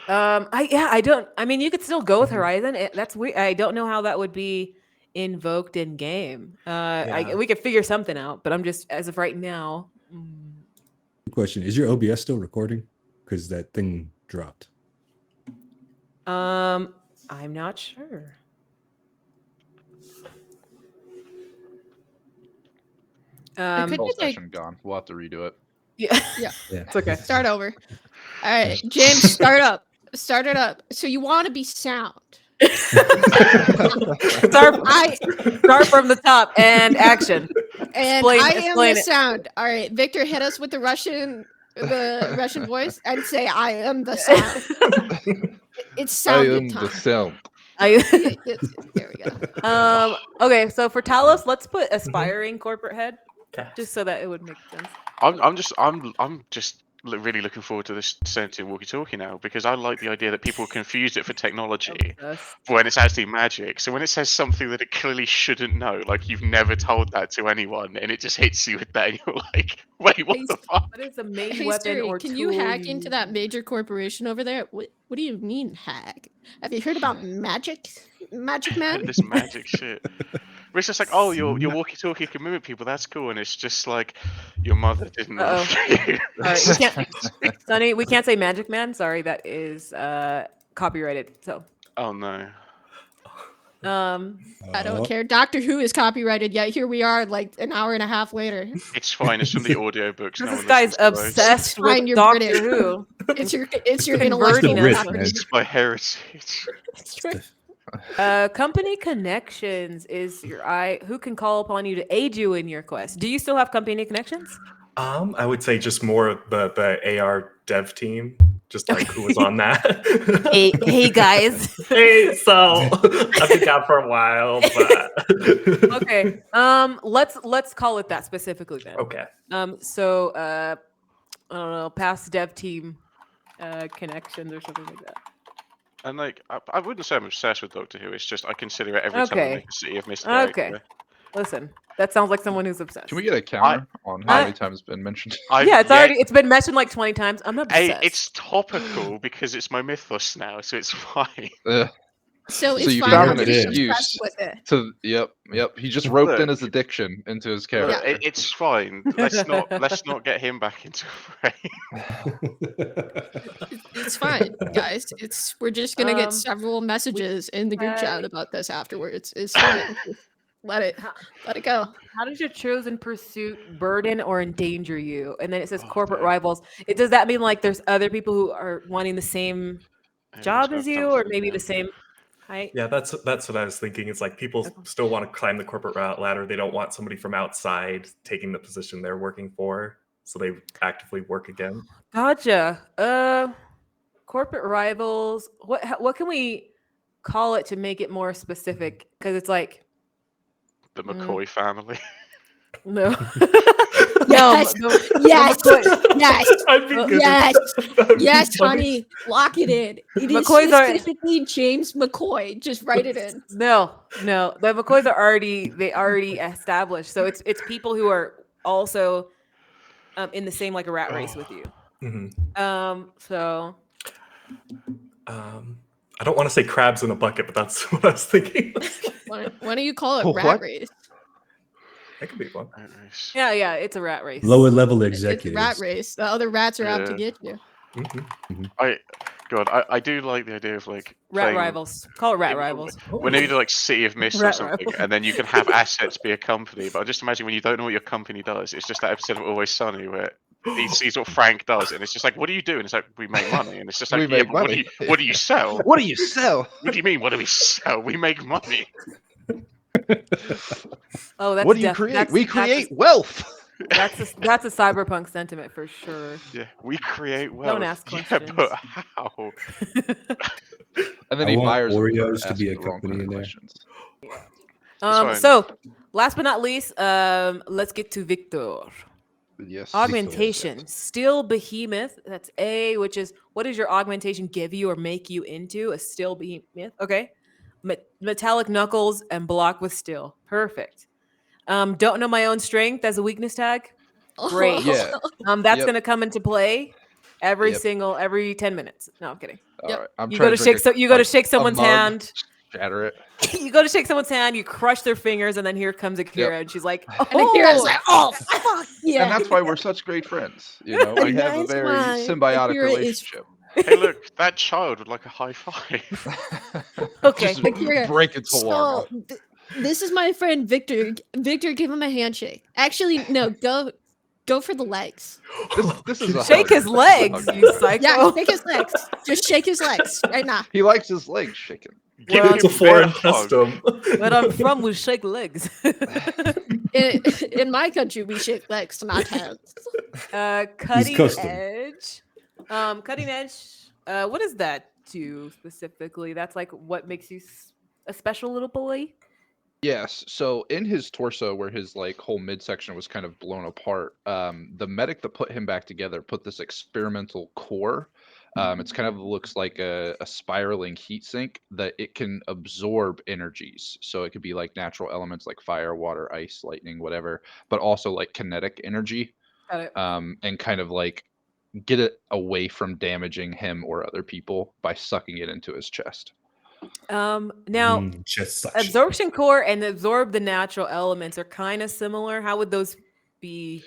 I mean, you could still go with Horizon. That's weird. I don't know how that would be invoked in game. Yeah. We could figure something out, but I'm just as of right now. Question: is your OBS still recording? Because that thing dropped. I'm not sure. could Whole you take- session gone. We'll have to redo it. Yeah, Yeah. it's okay. Start over. All right, James, start up. Start it up. So you want to be sound. Start from the top and action. And Explain- I am explain the it. sound. All right, Victor, hit us with the Russian voice and say, "I am the sound." It's sounded time. sound. There we go. Okay, so for Talos, let's put aspiring corporate head, okay. just so that it would make sense. I'm just really looking forward to this sensitive walkie-talkie now, because I like the idea that people confuse it for technology Obsessed. when it's actually magic. So when it says something that it clearly shouldn't know, like you've never told that to anyone, and it just hits you with that, and you're like, wait, what the fuck? What is the main Hey weapon Siri, or can tool you hack into use? that major corporation over there? What do you mean hack? Have you heard about magic man? This magic shit. Where it's just like, oh, your walkie-talkie can mimic people. That's cool, and it's just like your mother didn't love you. All right, we can't, Sonny, we can't say Magic Man. Sorry, that is copyrighted. So, Oh no. I don't care. Doctor Who is copyrighted, yet here we are, like an hour and a half later. It's fine. It's from the audiobooks. No this one guy's listens to those. obsessed Fine, with you're Doctor British. Who. It's your Converting intellectual us. property. It's my heritage. That's right. Company connections is who can call upon you to aid you in your quest. Do you still have company connections? I would say just more of the AR dev team. just like who was on that. Hey guys. Hey, so I've been gone for a while, but Okay. Let's call it that specifically then. okay. So I don't know, past dev team connections or something like that. And like, I wouldn't say I'm obsessed with Doctor Who. It's just I consider it every time I Okay. make a City of Mist Okay. character. Listen, that sounds like someone who's obsessed. Can we get a counter on how many times it's been mentioned? Yeah, it's been mentioned like 20 times. I'm not obsessed. Hey, it's topical because it's my mythos now, so it's fine. So So it's you fine. found I'm an just excuse obsessed with it. to yep. He just roped in Look. his addiction into his Look, character. it's fine. Let's not get him back into a frame. It's fine, guys. We're just gonna get Um, several messages in the group chat had- about this afterwards. It's fine. Let it go. How does your chosen pursuit burden or endanger you? And then it says Oh, corporate dear. rivals. Does that mean like there's other people who are wanting the same job Everyone's as got you, or something, maybe yeah. the same height? Yeah, that's what I was thinking. It's like people still want to climb the corporate ladder. They don't want somebody from outside taking the position they're working for, so they actively work again. Gotcha. Corporate rivals. What can we call it to make it more specific? Because it's like The McCoy family. no. Yes. Yes. Yes. I'd be good. Yes. That'd be Yes, funny. honey. Lock it in. It is McCoys are- specifically James McCoy. Just write it in. No. The McCoys are already established. So it's people who are also in the same like a rat race with you. Mhm. So I don't want to say crabs in a bucket, but that's what I was thinking. Why don't you call it What? rat race? That could be fun. yeah, it's a rat race. Lower level It's executives. rat race. The other rats are out to Yeah. get you. I do like the idea of like Rat playing- rivals. Call it rat Maybe- rivals. Whenever you do like City of Mist or Rat something, rivals. and then you can have assets be a company. But I just imagine when you don't know what your company does, it's just that episode of Always Sunny where he sees what Frank does, and it's just like, "What do you do?" And it's like, "We make money." And it's just like, We "Yeah, make but money. What do you sell? What do you sell? What do you mean? What do we sell? We make money." Oh, that's What do you create? We create wealth. That's a cyberpunk sentiment for sure. Yeah, we create wealth. Don't ask Yeah, questions. but how? And then I he want fires Oreos to asking be a the wrong company kind of in there. questions. fine. So last but not least, let's get to Victor. Yes. Augmentation, still behemoth. That's A, which is what does your augmentation give you or make you into? A still behemoth. Okay. Metallic knuckles and block with still. Perfect. Don't know my own strength as a weakness tag. Great. Yeah. That's Yep. gonna come into play every Yep. every 10 minutes. No, I'm kidding. All right. I'm You trying go to drink shake you go to shake a someone's mug, hand. Shatter it. You go to shake someone's hand, you crush their fingers, and then here comes Akira, and she's like, And Akira's like, oh, fuck yeah. And that's why we're such great friends. You know, we have a That's very why symbiotic Akira is- relationship. Hey, look, that child would like a high five. Okay. Just Akira, break its alarm. So, this is my friend Victor. Victor, give him a handshake. Actually, no, go for the legs. This is a Shake hug. his This is a legs, hug. you psycho. Yeah, shake his legs. Just shake his legs right now. He likes his legs shaking. Give Well, him It's a a foreign bear hug. custom. Where I'm from, we shake legs. In my country, we shake legs, not hands. Cutting custom. edge. Cutting edge. What does that do specifically? That's like what makes you a special little boy. Yes. So in his torso, where his like whole midsection was kind of blown apart, the medic that put him back together put this experimental core. It's kind of looks like a spiraling heat sink that it can absorb energies. So it could be like natural elements like fire, water, ice, lightning, whatever, but also like kinetic energy, Got it. and kind of like get it away from damaging him or other people by sucking it into his chest. Now Chest suction. absorption core and absorb the natural elements are kind of similar. How would those be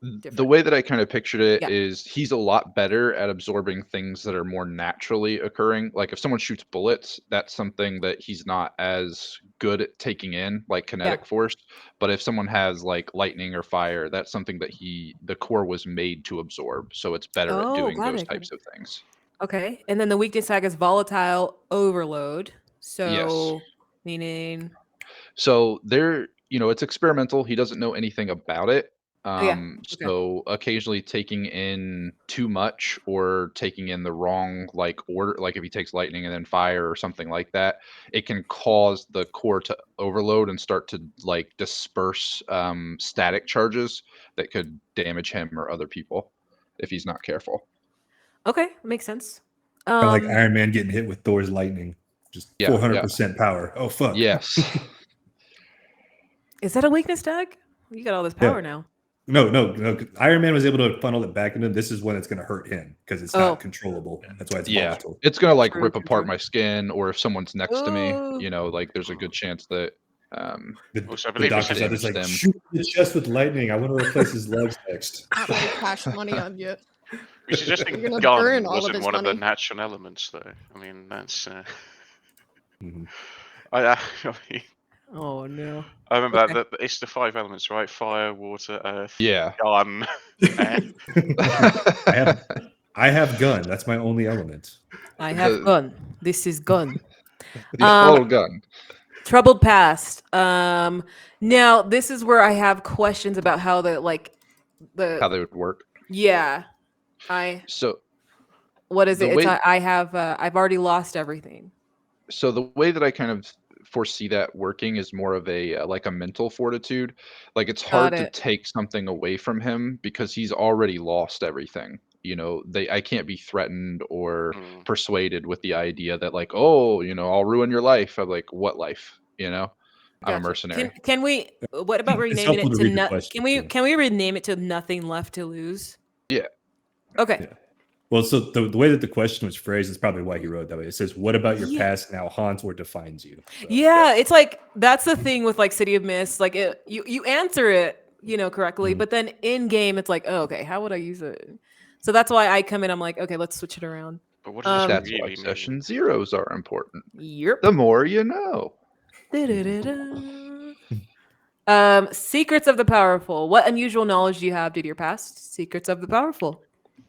The different? way that I kind of pictured it Yeah. is he's a lot better at absorbing things that are more naturally occurring. Like if someone shoots bullets, that's something that he's not as good at taking in, like kinetic force. But if someone has like lightning or fire, that's something that the core was made to absorb. So it's better Oh, at doing got those it, got types of things. Okay. And then the weakness tag is volatile overload. So Yes. meaning So there, it's experimental. He doesn't know anything about it. Yeah. Okay. So occasionally taking in too much or taking in the wrong like order, like if he takes lightning and then fire or something like that, it can cause the core to overload and start to like disperse static charges that could damage him or other people if he's not careful. Okay, makes sense. Kind of like Iron Man getting hit with Thor's lightning, just Yeah, 400% power. Oh fuck. Yes. Is that a weakness tag? You got all this Yeah. power now. No. Iron Man was able to funnel it back into him. This is when it's going to hurt him because it's Oh. not controllable. That's why it's Yeah. volatile. It's gonna like True, rip true, apart true. my skin, or if someone's next to me, Ooh. you know, like there's a good chance that Also, I The believe this doctor's is out there's like, them. shoot the chest with lightning. I want to replace his legs next. Not really cash money on you. we suggesting You're gonna gun burn all of wasn't his one of the money. natural elements, though. I mean, that's. Mhm. I mean, Oh no. I remember Okay. that it's the 5 elements, right? Fire, water, earth, Yeah. gun, air. I have gun. That's my only element. I have The- gun. This is gun. The little gun. Troubled past. Now this is where I have questions about how How they would work. yeah. So What is The it? It's way- I've already lost everything. so the way that I kind of foresee that working is more of a like a mental fortitude. Like it's hard to it. take something away from him because he's already lost everything. You know, I can't be threatened or Mm. persuaded with the idea that like, oh, you know, I'll ruin your life. I'm like, what life? You know, I'm a Gotcha. mercenary. Can we? What about It's renaming helpful it to to read the not? question, Can we? too. Can we rename it to nothing left to lose? Yeah. Okay. Yeah. Well, so the way that the question was phrased is probably why he wrote it that way. It says, "What about your Yeah. past now haunts or defines you?" So, Yeah, it's like that's the thing with like City of Mist. Like you answer it, correctly, Mhm. but then in game it's like, oh, okay, how would I use it? So that's why I come in. I'm like, okay, let's switch it around. But what does this That's really why mean? session zeros are important. Yep. The more you know. Secrets of the powerful. What unusual knowledge do you have due to your past? Secrets of the powerful.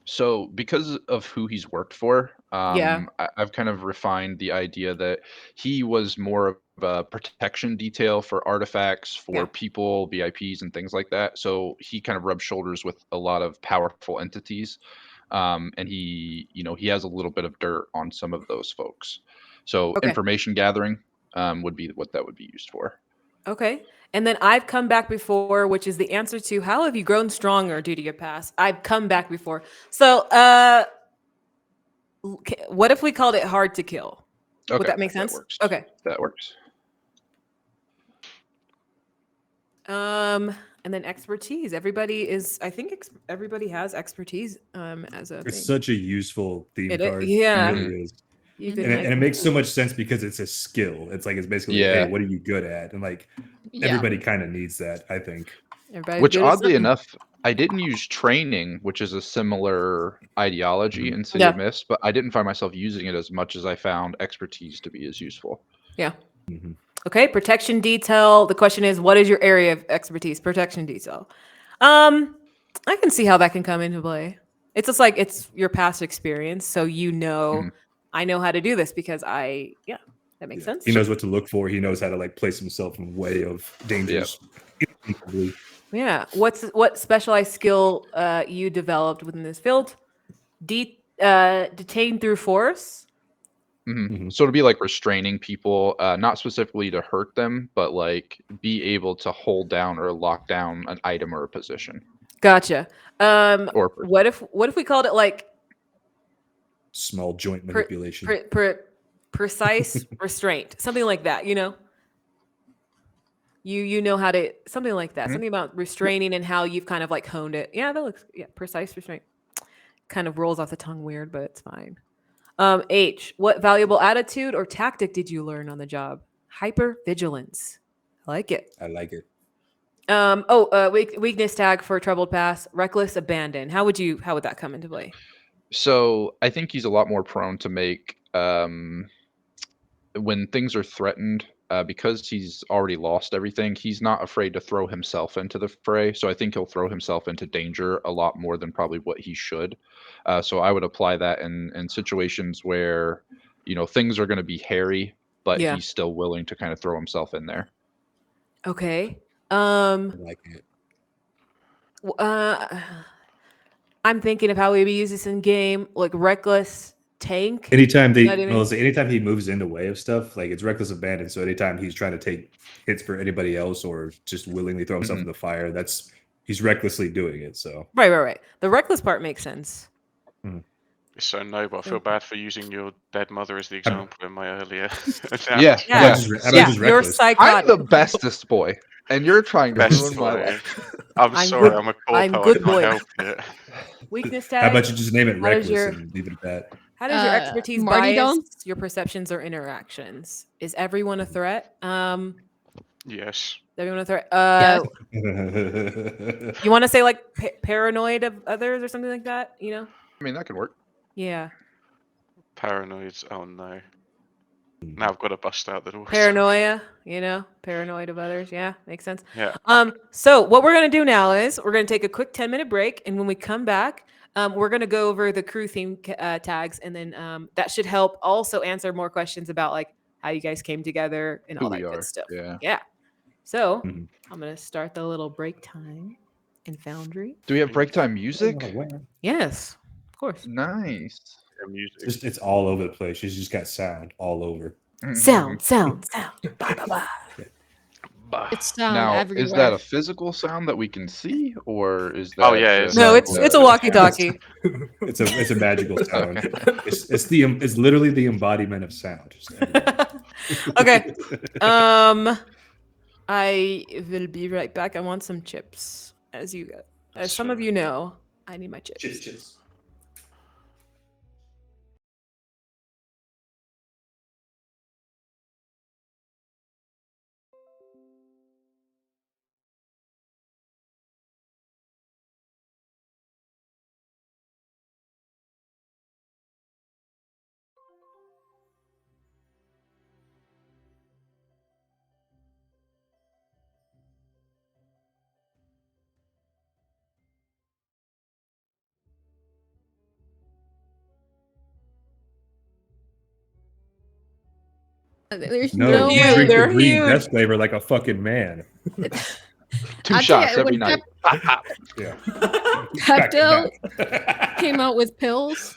So, because of who he's worked for, Yeah. I've kind of refined the idea that he was more of a protection detail for artifacts, for Yeah. people, VIPs, and things like that. So he kind of rubs shoulders with a lot of powerful entities, and he has a little bit of dirt on some of those folks. So Okay. information gathering would be what that would be used for. Okay. And then I've come back before, which is the answer to how have you grown stronger due to your past? I've come back before. So, what if we called it hard to kill? Would that make sense? works. Okay. That works. And then expertise. Everybody has expertise as a it's thing. such a useful theme It is- card. yeah. It really is. Even And like- it makes so much sense because it's a skill. It's like it's basically, Yeah. hey, what are you good at? And like Yeah. everybody kind of needs that, I think. everybody's Which good at oddly something. enough, I didn't use training, which is a similar ideology Mhm. in City Yeah. of Mist, but I didn't find myself using it as much as I found expertise to be as useful. Yeah. Mhm. Okay, protection detail. The question is, what is your area of expertise? Protection detail. I can see how that can come into play. It's just like it's your past experience, so Mhm. I know how to do this because that makes Yeah. sense. He knows what to look for. He knows how to like place himself in way of dangers. Instinctively. Yeah. What specialized skill you developed within this field? Detain through force. Mhm. So it'll be like restraining people, not specifically to hurt them, but like be able to hold down or lock down an item or a position. Gotcha. Or What if we called it like Small joint manipulation. precise restraint, something like that? You know how to something like that. Mhm. Something about restraining and how you've kind of like honed it. Yeah, that looks precise restraint. Kind of rolls off the tongue weird, but it's fine. H, what valuable attitude or tactic did you learn on the job? Hyper vigilance. I like it. I like it. Weakness tag for troubled past, reckless abandon. How would that come into play? So I think he's a lot more prone to make when things are threatened, because he's already lost everything. He's not afraid to throw himself into the fray. So I think he'll throw himself into danger a lot more than probably what he should. So I would apply that in situations where things are going to be hairy, but Yeah. he's still willing to kind of throw himself in there. Okay. I like it. I'm thinking of how we use this in game, like reckless tank. Anytime You know what I mean? anytime he moves in the way of stuff, like it's reckless abandon. So anytime he's trying to take hits for anybody else or just willingly throw himself in the fire, he's recklessly doing it. So Right. The reckless part makes sense. It's so noble. I feel bad for using your dead mother as the example in my earlier. Yeah. How about just You're reckless? I'm psychotic. the bestest boy, and you're trying to Best ruin my boy. life. I'm I'm sorry, good- I'm a I'm corpo. I good can't boy. help it. Weakness How tag. about you just name it How does reckless your- and leave it at that? How does your expertise Marty bias Dome? your perceptions or interactions? Is everyone a threat? Yes. Everyone a threat? Yes. You want to say like paranoid of others or something like that? You know? I mean, that could work. Yeah. Paranoids. Oh no. Now I've got to bust out the door. Paranoia, you know, paranoid of others. Yeah, makes sense. Yeah. So what we're gonna do now is we're gonna take a quick 10-minute break, and when we come back, we're gonna go over the crew theme tags, and then that should help also answer more questions about like how you guys came together and Who all that we good are. stuff. Yeah. Yeah. So Mhm. I'm gonna start the little break time in Foundry. Do we have break time music? Yes, of course. Nice. Music. It's all over the place. She's just got sound all over. Sound. Bah, bah, bah. It's sound Now, everywhere. is that a physical sound that we can see, or is that? Oh, yeah, just, No, it's a walkie-talkie. It's a magical sound. It's literally the embodiment of sound. Just everywhere. Okay. I will be right back. I want some chips. As some of you know, I need my chips. There's No, no you Huge, drink they're the green huge. death flavor like a fucking man. 2 I'll tell shots you, every when night. Yeah. Pepto Back. came out with pills,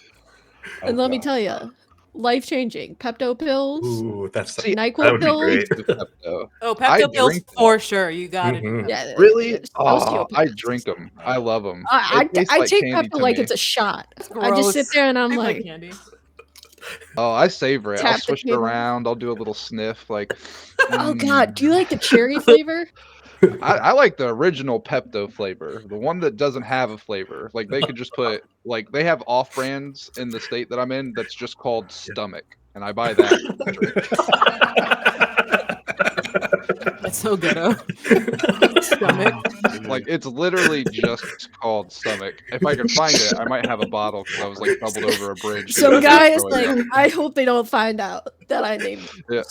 and let me tell you, life changing. Pepto pills, Ooh, that's See, that NyQuil would be pills. great. With Pepto. Oh, I Pepto pills drink for sure. You got it. Mhm. Yeah, Really? it's Oh, I osteopaths. drink them. I love them. I take Pepto like it's a shot. I just sit Gross. there and I'm I like, candy. Oh, I savor it. I'll Tap the swish it table. around. I'll do a little sniff. Like, oh god, do you like the cherry flavor? I like the original Pepto flavor, the one that doesn't have a flavor. Like they could just put like they have off brands in the state that I'm in that's just called Stomach, and I buy that. That's so ghetto. Stomach. Like it's literally just called Stomach. If I could find it, I might have a bottle because I was like doubled over a bridge. Some and guy is throwing like, up. I hope they don't find out that I named Yeah.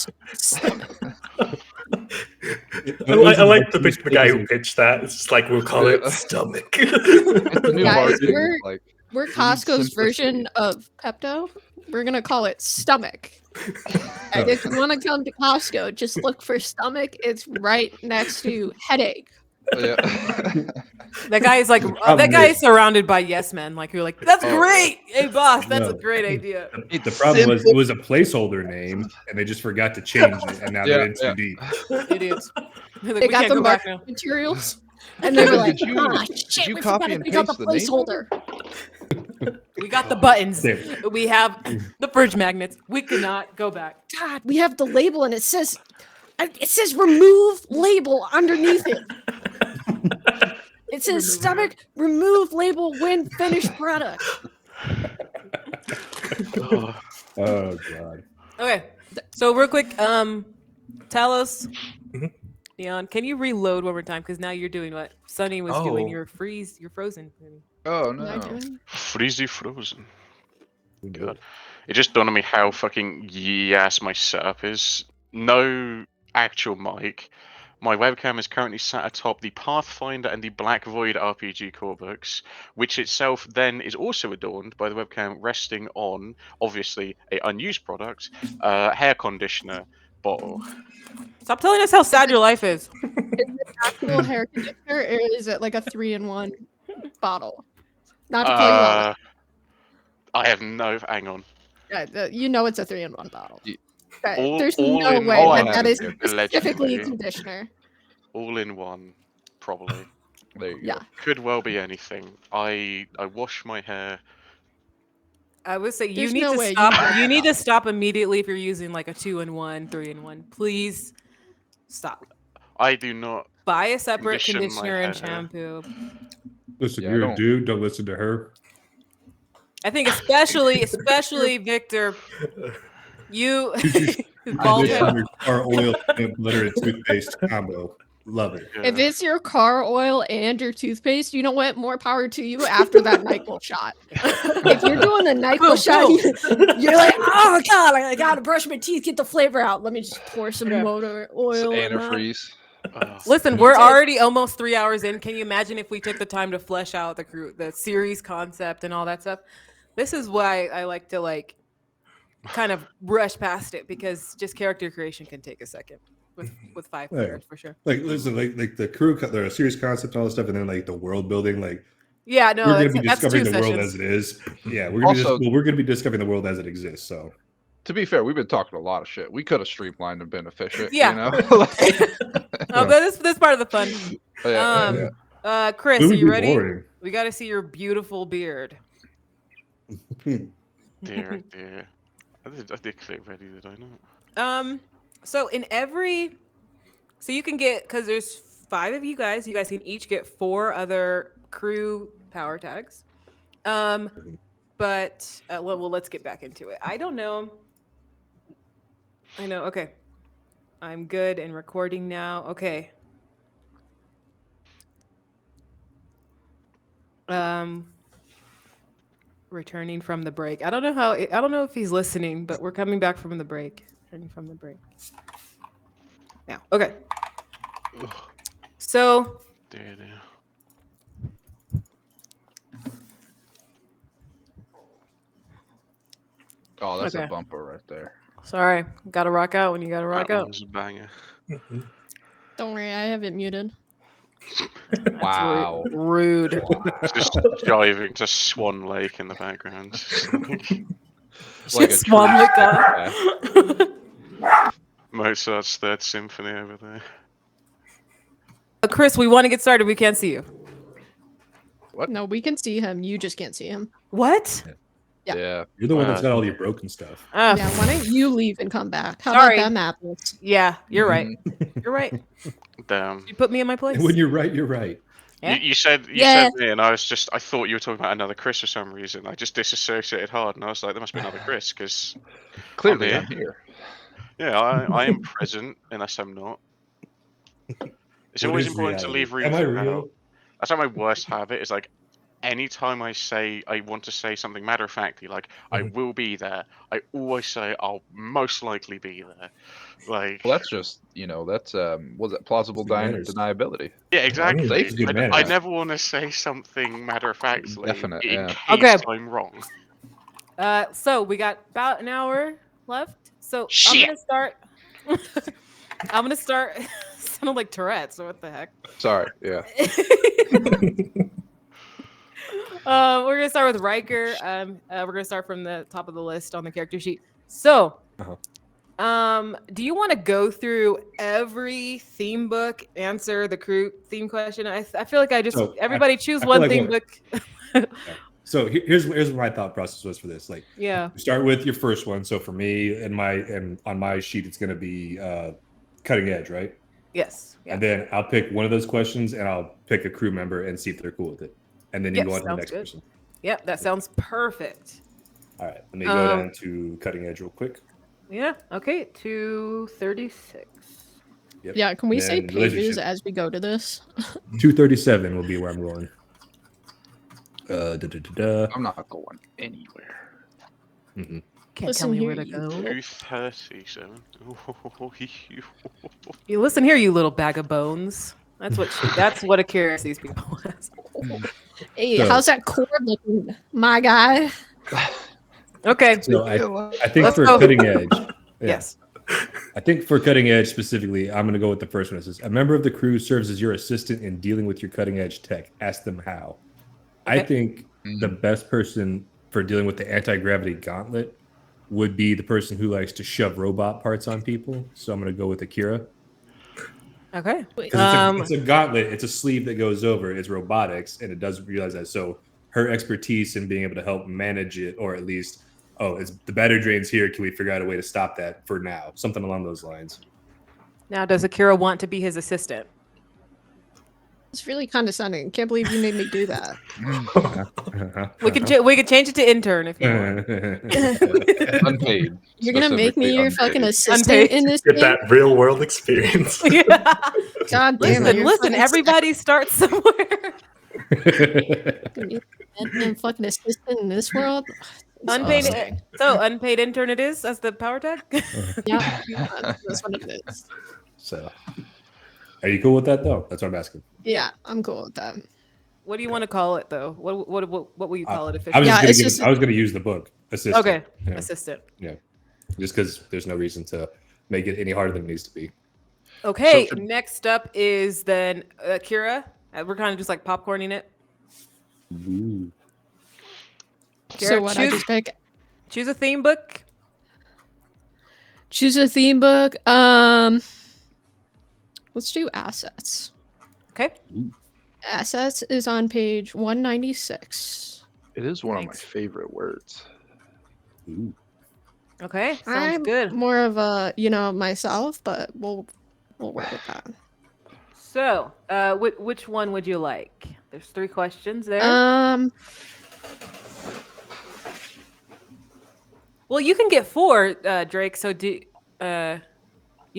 I like the guy who pitched that. It's just like we'll call it Yeah. stomach. It's a new Guys, marketing. Like We're need Costco's simplicity. version of Pepto. We're gonna call it Stomach. And if you want to come to Costco, just look for Stomach. It's right next to Headache. yeah. That guy is like that guy is surrounded by yes men. Like you're like, that's Oh. great. Hey boss, that's a No. great idea. The problem was it was a placeholder name, and they just forgot to change it, and now they're in too deep. Idiots. They're like, They we got can't the go back marketing now. materials, and they were like, Did you- "Ah, did shit, you we copy forgot to and pick up the paste the name of placeholder." We got the buttons. There. We have the fridge magnets. We cannot go back. God, we have the label, and it says remove label underneath it. It says Stomach remove label when finished product. Oh god. Okay. So real quick, Talos, Mhm. Neon, can you reload one more time? Because now you're doing what Sunny was doing. Oh. You're frozen. Oh Am I no. doing? Freezy frozen. God. It just dawned on me how fucking yes my setup is. No actual mic. My webcam is currently sat atop the Pathfinder and the Black Void RPG core books, which itself then is also adorned by the webcam resting on, obviously, a unused product, hair conditioner bottle. Stop telling us how sad your life is. Is it actual hair conditioner, or is it like a 3-in-1 bottle? Not to call you out. I have no. Hang on. You know it's a 3-in-1 bottle. All- There's all no in way one, that is allegedly. specifically conditioner. All in one, probably. There you Yeah. go. Could well be anything. I wash my hair. I would say you There's need no to way you stop. can- You need to stop immediately if you're using like a 2-in-1, 3-in-1. Please stop. I do not. Buy a separate Condition my conditioner and hair. shampoo. Listen, Yeah, I you're a don't- dude. Don't listen to her. I think especially Victor, you I bald live head. on your car oil, peanut butter, and toothpaste combo. Love it. If it's your car oil and your toothpaste, you know what? More power to you after that NyQuil shot. If you're doing a NyQuil Boom, shot, boom. you're like, oh god, I gotta brush my teeth, get the flavor out. Let me just pour some Yeah. motor oil in that. Antifreeze. Listen, we're already almost 3 hours in. Can you imagine if we took the time to flesh out the series concept and all that stuff? This is why I like to kind of rush past it, because just character creation can take a second with 5 Yeah. players for sure. Like, listen, like the crew, the series concept, and all this stuff, and then like the world building. Like, Yeah, no, we're going to be that's 2 discovering the world sessions. as it is. Yeah, we're going Also- to be discovering the world as it exists. So, To be fair, we've been talking a lot of shit. We could have streamlined and been efficient. Yeah. You know? Like, Oh, but this part of the fun. yeah. Chris, it are would you be ready? boring. We got to see your beautiful beard. Dear. I did click ready, did I not? So you can get, because there's 5 of you guys can each get 4 other crew power tags. But well, let's get back into it. I don't know. I know. Okay, I'm good and recording now. Okay. Returning from the break. I don't know if he's listening, but we're coming back from the break. Returning from the break. Now, okay. So, Dear. Oh, that's Okay. a bumper right there. sorry, gotta rock out when you gotta rock That out. one's a banger. Don't worry, I have it muted. Wow. Rude. Just diving to Swan Lake in the background. Like a Just Swan true Lake psychopath. Mozart's Third Symphony over there. Chris, we want to get started. We can't see you. No, we can see him. You just can't see him. What? Yeah. Yeah. You're the one that's got all your broken stuff. Oh, Yeah, why don't you leave and come back? How Sorry. about them apples? yeah, you're right. You're right. Damn. You put me in my place. And when you're right, you're right. Yeah. You said Yeah. me, and I thought you were talking about another Chris for some reason. I just disassociated hard, and I was like, there must be another Chris, because Clearly, I'm I'm here. yeah, I am present, unless I'm not. It's What always is important to reality? leave room Am I for real? doubt. That's like my worst habit. Is like, anytime I say I want to say something matter of factly, like I will be there, I always say I'll most likely be there. Like, Well, that's just, that's was it plausible Good manners. deniability? yeah, exactly. That's good I manners. never want to say something matter of factly Definite, in yeah. case Okay. I'm wrong. So we got about an hour left. So Shit. I'm gonna start. Sounded like Tourette's. So what the heck? Sorry. Yeah. We're gonna start with Riker. We're gonna start from the top of the list on the character sheet. So, do you want to go through every theme book, answer the crew theme question? I feel like everybody choose I feel one like theme what- book. So here's what my thought process was for this. Like, Yeah. you start with your first one. So for me and on my sheet, it's going to be cutting edge, right? Yes. Yeah. And then I'll pick one of those questions and I'll pick a crew member and see if they're cool with it. And then you Yep, go on to the sounds next good. person. Yep. That sounds perfect. All right. Let me go down to cutting edge real quick. Yeah. Okay. 236. Yep. Yeah, can we say Then pages relationship. as we go to this? 237 will be where I'm going. I'm not going anywhere. Can't Listen tell me here, where to you go. 237. You listen here, you little bag of bones. That's what Akira's these people has. Hey, So- how's that cord looking, my guy? Okay. So I think Let's for go. cutting edge, Yes. I think for cutting edge specifically, I'm going to go with the first one. It says, a member of the crew serves as your assistant in dealing with your cutting edge tech. Ask them how. I Okay. think the best person for dealing with the anti-gravity gauntlet would be the person who likes to shove robot parts on people. So I'm going to go with Akira. Okay. Because it's a gauntlet. It's a sleeve that goes over. It's robotics, and it doesn't realize that. So her expertise in being able to help manage it, or at least, it's the battery drain's here. Can we figure out a way to stop that for now? Something along those lines. Now, does Akira want to be his assistant? It's really condescending. Can't believe you made me do that. We could change it to intern if you want. Unpaid. You're gonna make me specifically your unpaid. fucking assistant Unpaid. in this Get game? that real world experience. God damn it! Listen, everybody starts somewhere. And fucking assistant in this world. It's Unpaid. awesome. So unpaid intern it is as the power tag. Yeah, that's what it is. So, are you cool with that though? That's what I'm asking. Yeah, I'm cool with that. What do you want to call it though? What will you call it I officially? was I was gonna use the book assistant. Okay, Yeah. assistant. Just because there's no reason to make it any harder than it needs to be. Okay, So for- next up is then Akira. We're kind of just like popcorning it. Ooh. So Garrett, what? I just pick. Choose a theme book. Choose a theme book. Let's do assets. Okay. Assets is on page 196. It is one of my Thanks. favorite words. Ooh. Okay. Sounds I'm good. more of a, myself, but we'll work with that. So, which one would you like? There's 3 questions there. Well, you can get 4, Drake. So you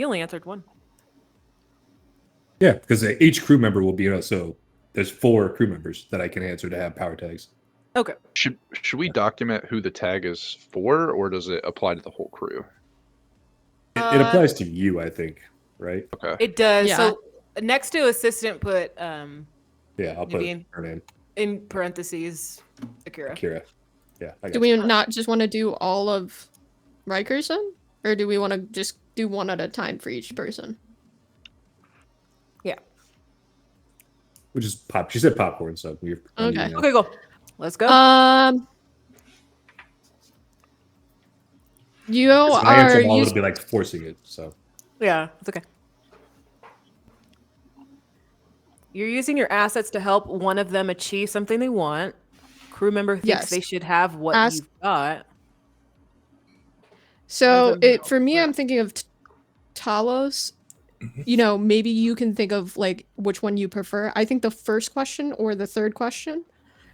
only answered 1. Yeah, because each crew member will be, so there's 4 crew members that I can answer to have power tags. Okay. Should we document who the tag is for, or does it apply to the whole crew? It applies to you, I think, right? Okay. It does. Yeah. So next to assistant, put Yeah, I'll put Vivian. her name, in parentheses Akira. Kira. Yeah, I got Do we not just want to do all of Riker's then? Or do we want to just do one at a time for each person? Yeah. Which is pop. She said popcorn, so we're Okay. Okay, go. Let's go. You When I are answer them all, using it'll be like forcing it. So Yeah, it's okay. You're using your assets to help one of them achieve something they want. Crew member thinks Yes. they should have what Ask- you've got. So them for me, help. I'm thinking of Talos. Maybe you can think of like which one you prefer. I think the first question or the third question,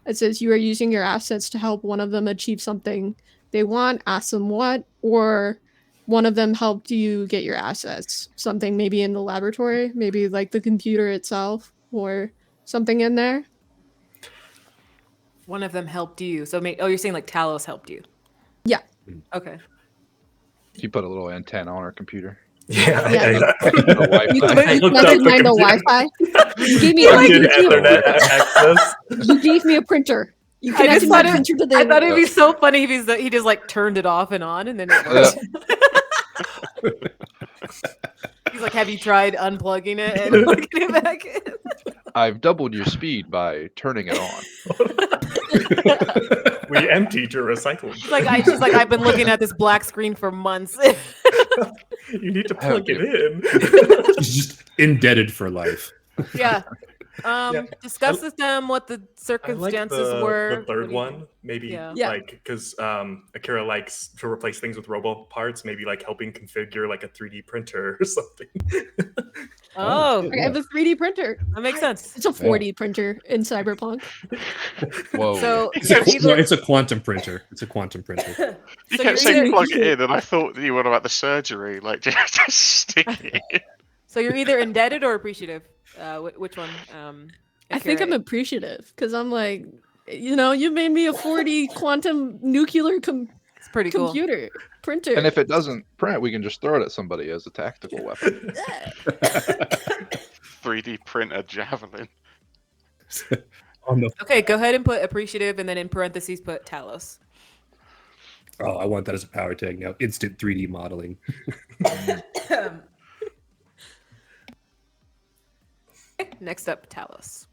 it says you are using your assets to help one of them achieve something they want. Ask them what, or one of them helped you get your assets. Something maybe in the laboratory, maybe like the computer itself, or something in there. One of them helped you. So, you're saying like Talos helped you? Yeah. Okay. You put a little antenna on our computer. Yeah. Yeah. The Wi-Fi. You I hooked up connected the mine to computer. Wi-Fi. You gave me Fucking Ethernet access. You gave me a printer. You I just connected my thought printer to the I thought it'd be internet. so funny if he just like turned it off and on, and then it worked. He's like, "Have you tried unplugging it and plugging it back in?" I've doubled your speed by turning it on. We emptied your recycling. She's like, I've been looking at this black screen for months. You need to plug it in. she's just indebted for life. Yeah. Yeah. Discuss with them what the I like circumstances were. the What third do you one, think? maybe Yeah. Yeah. like because Akira likes to replace things with robo parts, maybe like helping configure like a 3D printer or something. Oh, I have a 3D printer. that makes sense. It's a 4D printer in Cyberpunk. Whoa. So It's a quantum printer. It's a quantum printer. You So kept you're saying either- plug it in, and I thought that you were about the surgery, like just stick it in. So you're either indebted or appreciative. Which one? I think I'm Akira? appreciative because I'm like, you made me a 4D quantum nuclear It's pretty cool. computer printer. And if it doesn't print, we can just throw it at somebody as a tactical weapon. 3D printer javelin. On the Okay, go ahead and put appreciative, and then in parentheses put Talos. Oh, I want that as a power tag now. Instant 3D modeling. Next up, Talos.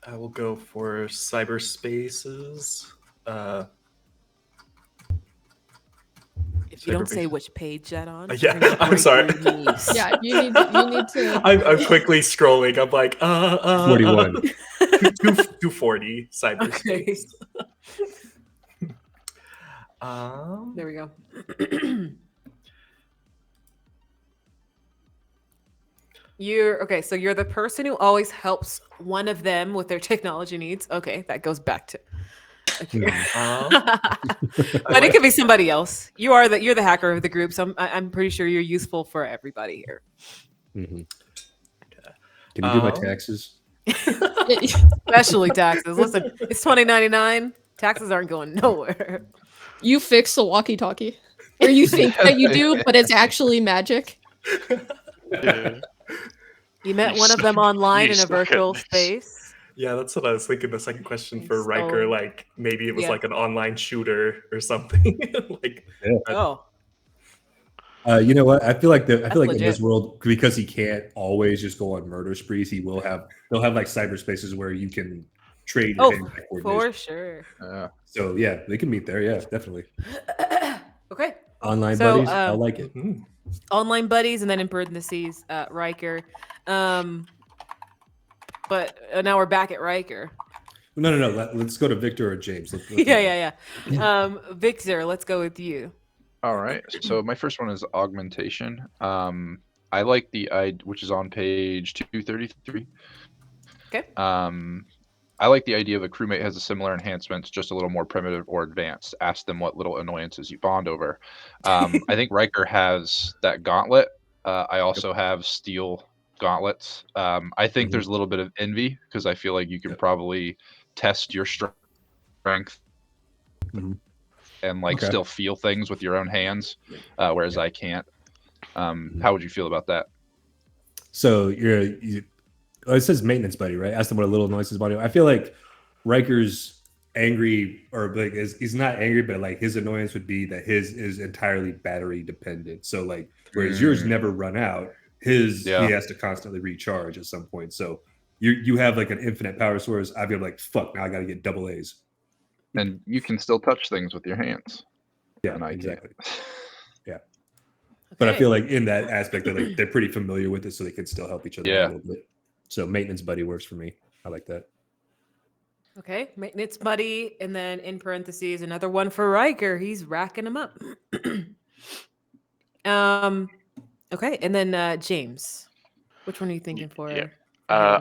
I will go for cyberspaces. If you don't say which page that on, Yeah, you're gonna I'm break sorry. your knees. Yeah, you need to. I'm quickly scrolling. I'm like, 41. 240 cyberspace. There we go. You're okay. So you're the person who always helps one of them with their technology needs. Okay, that goes back to. Okay. But it could be somebody else. You're the hacker of the group, so I'm pretty sure you're useful for everybody here. Mm-hmm. Can you do my taxes? Especially taxes. Listen, it's 2099. Taxes aren't going nowhere. You fix the walkie-talkie, or you think that you do, but it's actually magic. Yeah. You met one of them online in a suck at virtual this. space. Yeah, that's what I was thinking. The second question for So- Riker, like maybe it was Yeah. like an online shooter or something. Like, Oh, You know what? I feel like in legit. this world, because he can't always just go on murder sprees, they'll have like cyberspaces where you can trade your hand-eye for coordination. sure. So yeah, they can meet there. Yeah, definitely. Okay. Online So, buddies, I like it. mhm. Online buddies, and then in parentheses, Riker. But now we're back at Riker. No. Let's go to Victor or James. Let's Yeah. Victor, let's go with you. All right. So my first one is augmentation. I like which is on page 233. Okay. I like the idea of a crewmate has a similar enhancements, just a little more primitive or advanced. Ask them what little annoyances you bond over. I think Riker has that gauntlet. I also have steel gauntlets. I think there's a little bit of envy because I feel like you can probably test your strength and still feel things with your own hands, whereas I can't. How would you feel about that? So it says maintenance buddy, right? Ask them what a little noise is body. I feel like Riker's angry, or like he's not angry, but like his annoyance would be that his is entirely battery dependent. So like whereas yours never run out, he has to constantly recharge at some point. So you have like an infinite power source. I'd be like, fuck, now I got to get double A's. And you can still touch things with your hands. Yeah, and I exactly. can't. Yeah. But I feel like in that aspect, they're pretty familiar with it, so they can still help each other out a little bit. So maintenance buddy works for me. I like that. Okay, maintenance buddy, and then in parentheses, another one for Riker. He's racking them up. Okay, and then James, which one are you thinking for? Yeah.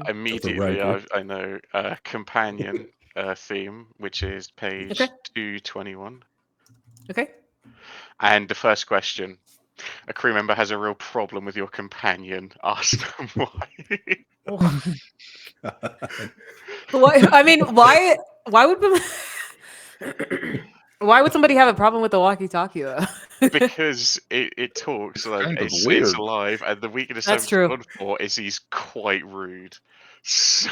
Immediately, Riker. I know companion theme, which is page 221. Okay. And the first question: a crew member has a real problem with your companion. Ask them why. Why? I mean, why? Why would why would somebody have a problem with the walkie-talkie though? Because it talks like kind of it's weird. alive, and the weakness That's I've true. gone for is he's quite rude. So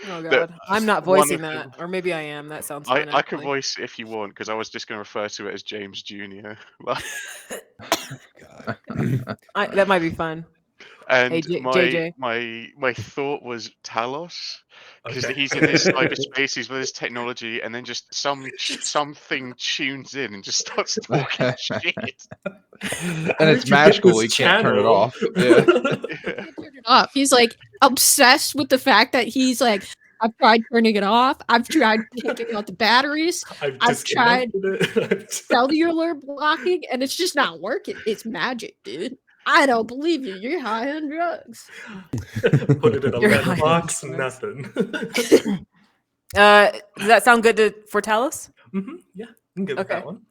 Oh god, I'm not one voicing of them- that, or maybe I am. That sounds fun. I can actually. voice it if you want, because I was just going to refer to it as James Jr. Like, That might be fun. and Hey, JJ. my thought was Talos, because Okay. he's in this cyberspace, he's with his technology, and then just something tunes in and just starts talking shit. And it's magical. He can't turn it off. Yeah. Yeah. Turn it off. He's like obsessed with the fact that he's like, I've tried turning it off. I've tried taking out the batteries. I've tried cellular blocking, and it's just not working. It's magic, dude. I don't believe you. You're high on drugs. Put it in a You're lead high. box, nothing. Does that sound good for Talos? Yeah, I'm good with Okay. that one.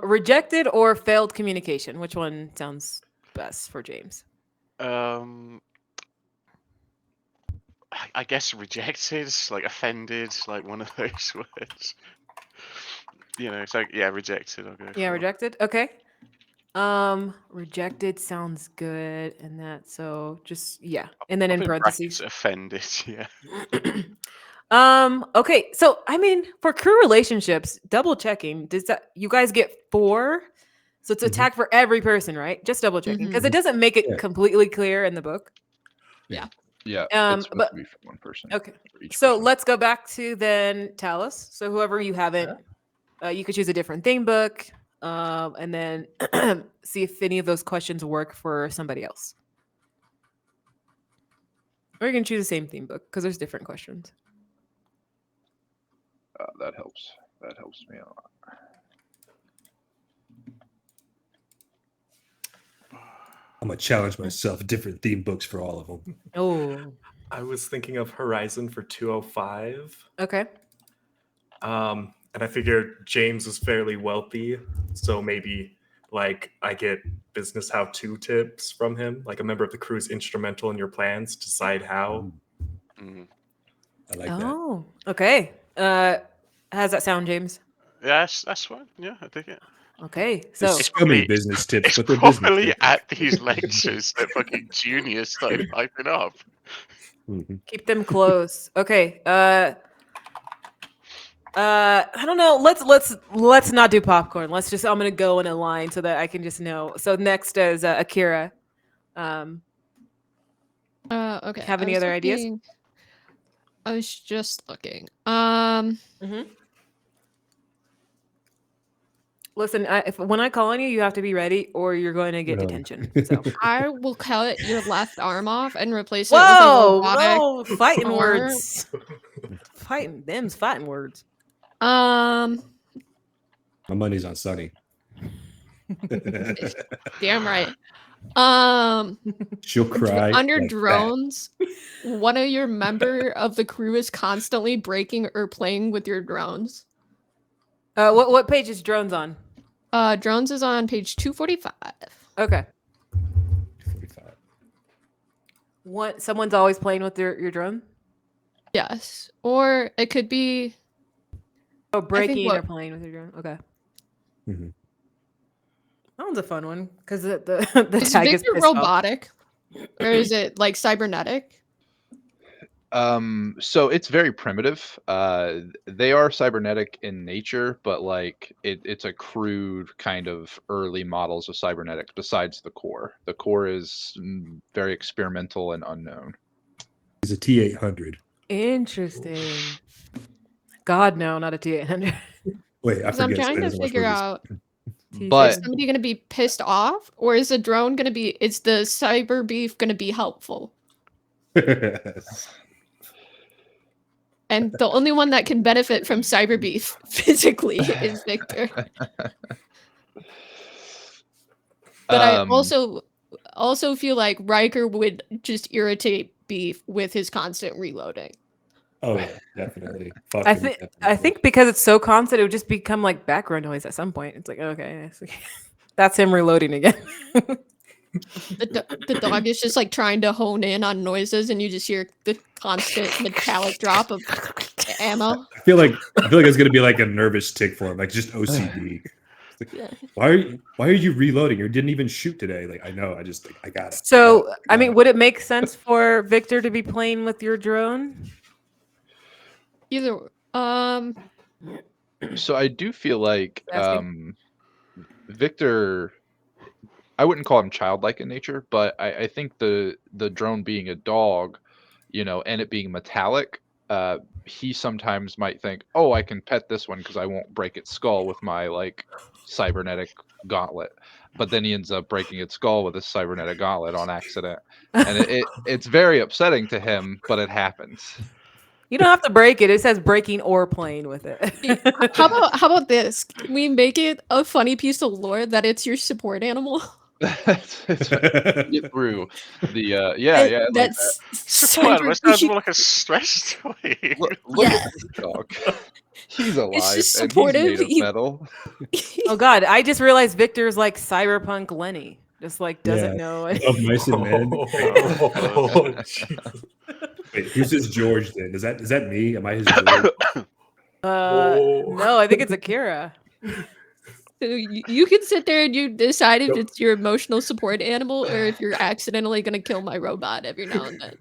Rejected or failed communication? Which one sounds best for James? I guess rejected, like offended, like one of those words. So yeah, rejected. I'll go. Yeah, for. rejected. Okay. Rejected sounds good, and that so just and then I'll in put parentheses, brackets, offended. Yeah. Okay, so I mean, for crew relationships, double checking. Does that you guys get 4? So it's attack for every person, right? Just double checking because it doesn't make it Yeah. completely clear in the book. Yeah, it's supposed But to be for one person. okay, For each so person. let's go back to then Talus. So whoever you haven't, you could choose a different theme book, and then see if any of those questions work for somebody else. Or you can choose the same theme book because there's different questions. That helps. That helps me a lot. I'm gonna challenge myself. Different theme books for all of them. Oh, I was thinking of Horizon for 205. okay. And I figured James was fairly wealthy, so maybe like I get business how-to tips from him. Like a member of the crew is instrumental in your plans. Decide how. Mm. I like that. Oh, okay. How's that sound, James? Yes, that's fine. Yeah, I dig it. Okay, There's so It's so many probably- business tips, It's but they're business probably tips. at these lectures that fucking juniors started hyping up. Mhm. keep them close. Okay. I don't know. Let's not do popcorn. Let's just. I'm gonna go in a line so that I can just know. So next is Akira. Okay. Have I any was other ideas? looking- I was just looking. Listen, when I call on you, you have to be ready, or you're going to get No. detention. So. I will cut your left arm off and replace it with a Whoa! robotic. No, fighting arm. words. Them's fighting words. My money's on Sunny. Damn right. She'll cry Under like that. drones, one of your member of the crew is constantly breaking or playing with your drones. What page is drones on? Drones is on page 245. Okay. 45. Someone's always playing with your drone. Yes. Or it could be Oh, breaking or what- playing with your drone. Okay. Mhm. That one's a fun one because the is tag is Victor pissed off. robotic? Or is it like cybernetic? So it's very primitive. They are cybernetic in nature, but like it's a crude kind of early models of cybernetics besides the core. The core is very experimental and unknown. He's a T800. Interesting. God, no, not a T800. Wait, I Because I'm forget. trying Sven to doesn't watch figure movies. out, But is somebody going to be pissed off? Or is the drone going to be, is the cyber beef going to be helpful? And the only one that can benefit from cyber beef physically is Victor. But I also feel like Riker would just irritate beef with his constant reloading. Oh yeah, definitely. Fuck I him, think definitely. because it's so constant, it would just become like background noise at some point. It's like okay, that's him reloading again. The dog is just like trying to hone in on noises, and you just hear the constant metallic drop of ammo. I feel like it's gonna be like a nervous tick for him, like just OCD. It's like, why are you reloading? You didn't even shoot today. Like I know, I got it. So I mean, would it make sense for Victor to be playing with your drone? Either So I do feel like Asking. Victor, I wouldn't call him childlike in nature, but I think the drone being a dog, and it being metallic, he sometimes might think, oh, I can pet this one because I won't break its skull with my like cybernetic gauntlet. But then he ends up breaking its skull with a cybernetic gauntlet on accident, and it's very upsetting to him, but it happens. You don't have to break it. It says breaking or playing with it. how about this? Can we make it a funny piece of lore that it's your support animal? It's get through the yeah. That's What? cyber That sounds beef. more like a stress toy. Look at this dog. He's alive just and supportive. he's made of metal. Oh God, I just realized Victor's like cyberpunk Lenny. Just like doesn't Yeah. know it. Of mice and men. Oh, Jesus. Wait, who's his George then? Is that me? Am I his George? No, I think it's Akira. So you can sit there and you decide if it's your emotional support animal or if you're accidentally gonna kill my robot every now and then.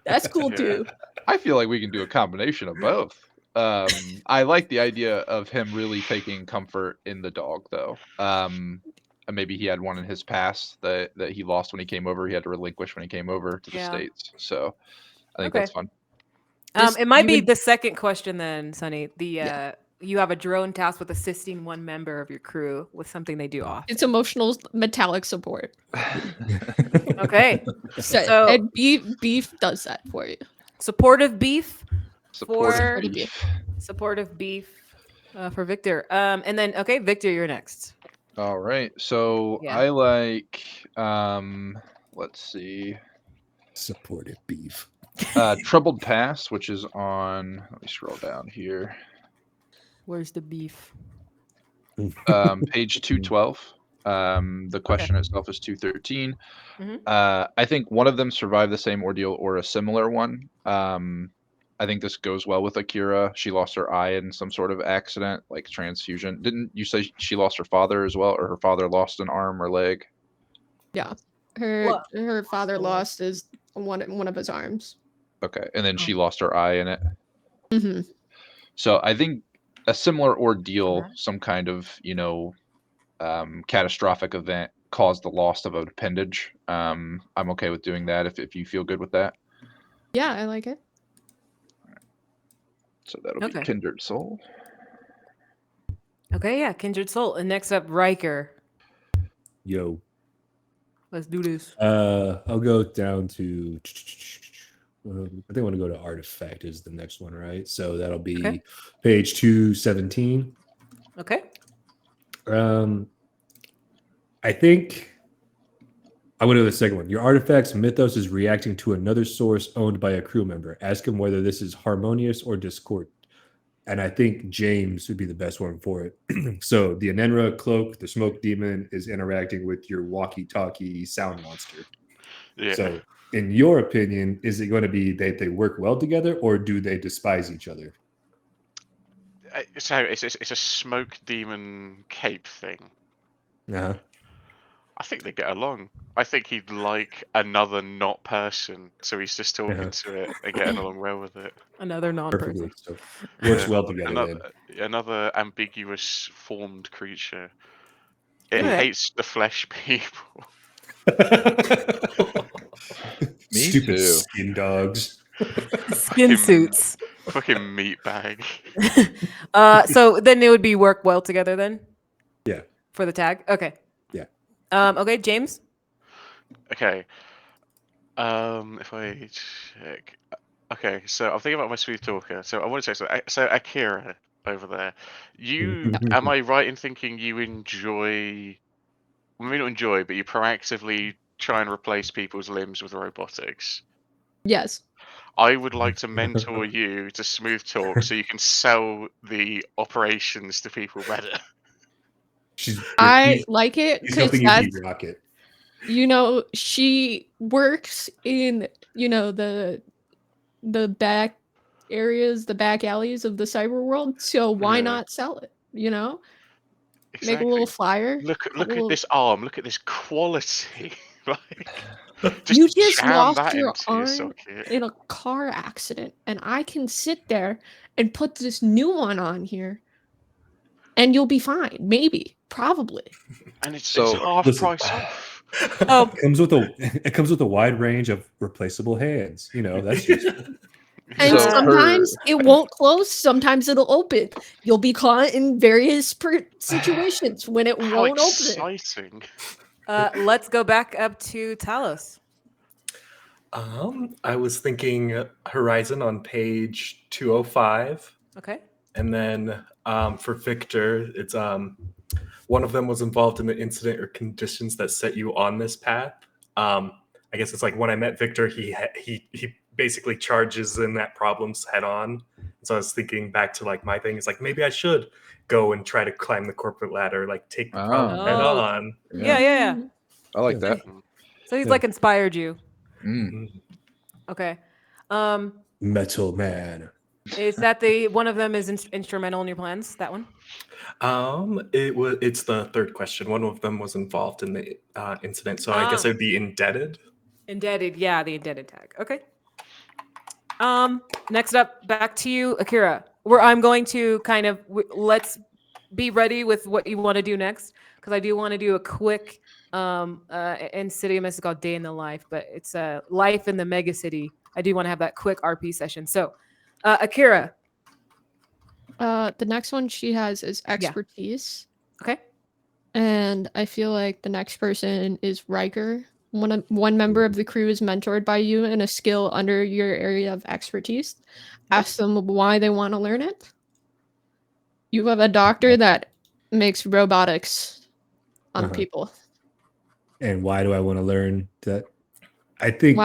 That's cool too. I feel like we can do a combination of both. I like the idea of him really taking comfort in the dog, though. And maybe he had one in his past that he lost when he came over. He had to relinquish when he came over to the Yeah. States. So I think Okay. that's fun. It might you be would- the second question then, Sonny. Yeah. You have a drone tasked with assisting one member of your crew with something they do often. It's emotional metallic support. Okay. So, So- and beef does that for you. Supportive beef. Supportive For- beef. Supportive beef for Victor. And then, okay, Victor, you're next. All right. So Yeah. I like, let's see, Supportive beef. Troubled Past, which is on, let me scroll down here. Where's the beef? Page 212. The question itself is 213. Mhm. I think one of them survived the same ordeal or a similar one. I think this goes well with Akira. She lost her eye in some sort of accident, like transfusion. Didn't you say she lost her father as well, or her father lost an arm or leg? Yeah. Her What? father lost one of his arms. Okay, and then she lost her eye in it. Hmm. So I think a similar ordeal, Okay. some kind of catastrophic event caused the loss of an appendage. I'm okay with doing that if you feel good with that. Yeah, I like it. So that'll Okay. be Kindred Soul. Okay, yeah, Kindred Soul. And next up, Riker. Yo. Let's do this. I'll go down to. I think I want to go to Artifact is the next one, right? So that'll be Okay. page 217. Okay. I think I went to the second one. Your artifact's mythos is reacting to another source owned by a crew member. Ask him whether this is harmonious or discordant. And I think James would be the best one for it. So the Anenra cloak, the smoke demon, is interacting with your walkie-talkie sound monster. Yeah. So in your opinion, is it going to be that they work well together or do they despise each other? So it's a smoke demon cape thing. Uh-huh. I think they get along. I think he'd like another not person, so he's just talking to it and getting along well with it. Another non-person. Perfectly. So works Yeah. well together Another ambiguous formed creature. It Okay. hates the flesh people. then. Me Stupid too. skin dogs. Skin suits. Fucking meat bag. So then it would be work well together then? Yeah. For the tag? Okay. Yeah. Okay, James? Okay. If I check. Okay, so I'm thinking about my smooth talker. So I want to say so Akira over there. You am I right in thinking you enjoy? Maybe not enjoy, but you proactively try and replace people's limbs with robotics. Yes. I would like to mentor you to smooth talk so you can sell the operations to people better. I like it He's because helping you beat Rocket. she works in the back areas, the back alleys of the cyber world. So why Yeah. not sell it? Make a Exactly. little flyer. Look a at little- this arm. Look at this quality. Like, You just jam lost that your into your arm socket. in a car accident, and I can sit there and put this new one on here, and you'll be fine. Maybe, probably. And it's So, half listen. price off. Oh, It comes with a wide range of replaceable hands. That's just And So sometimes it won't close. Sometimes it'll open. You'll be caught in various situations when it How won't open. exciting. let's go back up to Talos. I was thinking Horizon on page 205. Okay. And then for Victor, it's one of them was involved in the incident or conditions that set you on this path. I guess it's like when I met Victor, he basically charges in that problems head on. So I was thinking back to like my thing. It's like maybe I should go and try to climb the corporate ladder, like take the problem head Oh. on. Yeah. I like that. So he's Yeah. like inspired you. Mm. Okay. Metal Man. Is that one of them is instrumental in your plans? That one? It's the third question. One of them was involved in the incident, so I guess Ah. I'd be indebted. Indebted. Yeah, the indebted tag. Okay. Next up, back to you, Akira. Where I'm going to kind of let's be ready with what you want to do next, because I do want to do a quick in City of Mystic called Day in the Life, but it's a life in the mega city. I do want to have that quick RP session. So, Akira. The next one she has is expertise. Okay. And I feel like the next person is Riker. One member of the crew is mentored by you in a skill under your area of expertise. Ask them why they want to learn it. You have a doctor that makes robotics on people. And why do I want to learn that? I think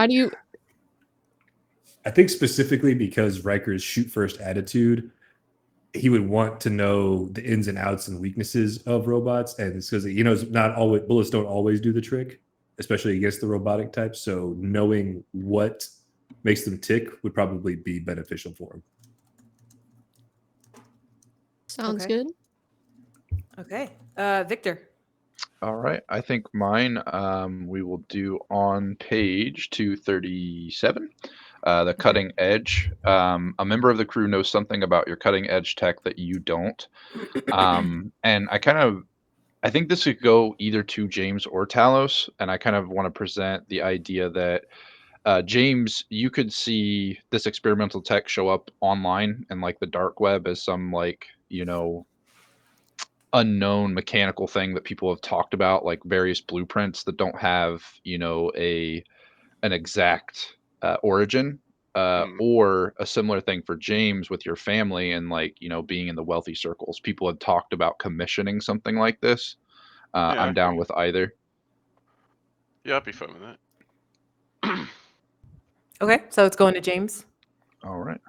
specifically because Riker's shoot first attitude, he would want to know the ins and outs and weaknesses of robots, and it's because not always bullets don't always do the trick, especially against the robotic types. So knowing what makes them tick would probably be beneficial for him. Sounds good. Okay, Victor. All right, I think mine we will do on page 237. The cutting edge. A member of the crew knows something about your cutting edge tech that you don't. And I think this could go either to James or Talos. And I kind of want to present the idea that James, you could see this experimental tech show up online and like the dark web as some unknown mechanical thing that people have talked about, like various blueprints that don't have an exact origin, or a similar thing for James with your family and being in the wealthy circles. People have talked about commissioning something like this. I'm down with either. Yeah, I'd be fine with that. Okay, so it's going to James. All right.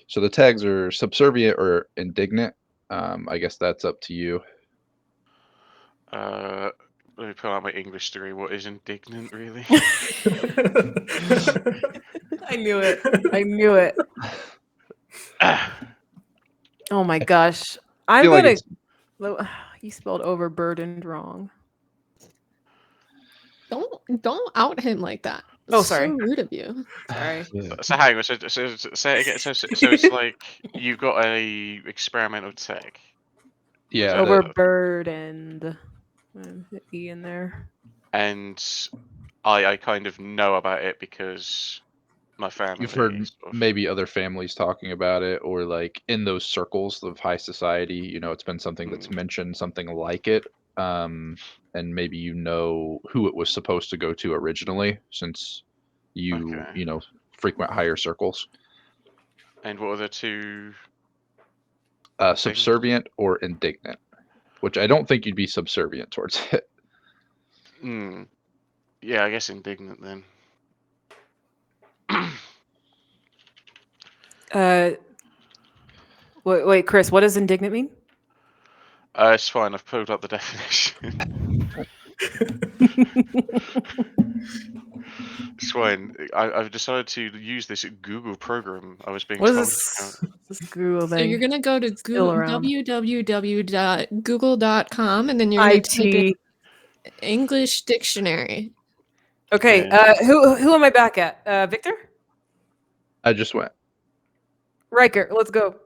So the tags are subservient or indignant. I guess that's up to you. Let me pull out my English degree. What is indignant, really? I knew it. Oh my gosh. I'm gonna. You spelled overburdened wrong. Don't out him like that. Oh, sorry. So rude of you. Sorry. So hang on. So say it again. So it's like you've got a experimental tech. Yeah. Overburdened. E in there. And I kind of know about it because my family. You've heard maybe other families talking about it, or like in those circles of high society, it's been something that's mentioned, something like it. And maybe who it was supposed to go to originally, since you frequent higher circles. And what are the two? Subservient or indignant, which I don't think you'd be subservient towards it. Yeah, I guess indignant then. Wait, Chris, what does indignant mean? It's fine. I've pulled up the definition. It's fine. I've decided to use this Google program I was being told about. This Google thing? So you're gonna go to www.google.com and then you're gonna type in English dictionary. Okay. Who am I back at? Victor? I just went. Riker, let's go.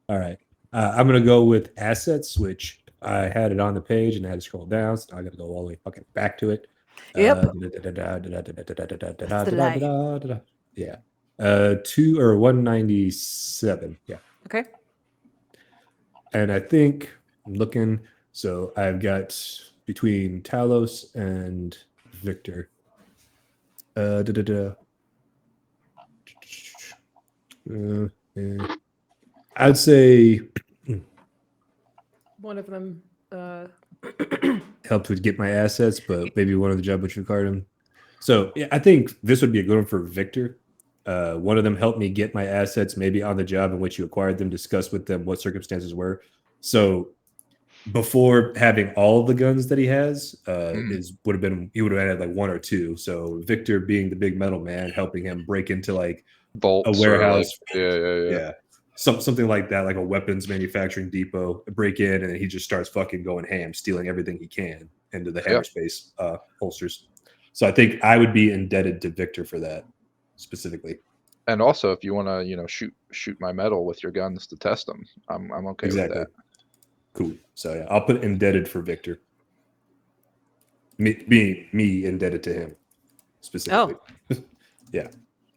All right. I'm going to go with assets, which I had it on the page and I had to scroll down. So now I got to go all the way fucking back to it. Yep. Yeah. 197. Yeah. Okay. And I think I'm looking. So I've got between Talos and Victor. I'd say one of them helped with get my assets, but maybe one of the job which required him. So yeah, I think this would be a good one for Victor. One of them helped me get my assets, maybe on the job in which you acquired them, discuss with them what circumstances were. So before having all the guns that he has, he would have had like one or two. So Victor, being the big metal man, helping him break into like Bolts, a warehouse, yeah. Something like that, like a weapons manufacturing depot, break in, and then he just starts fucking going ham, stealing everything he can into the hammerspace holsters. So I think I would be indebted to Victor for that specifically. And also, if you want to, shoot my metal with your guns to test them, I'm okay Exactly. with Cool. So yeah, I'll put indebted for Victor. Me indebted to him specifically. Yeah,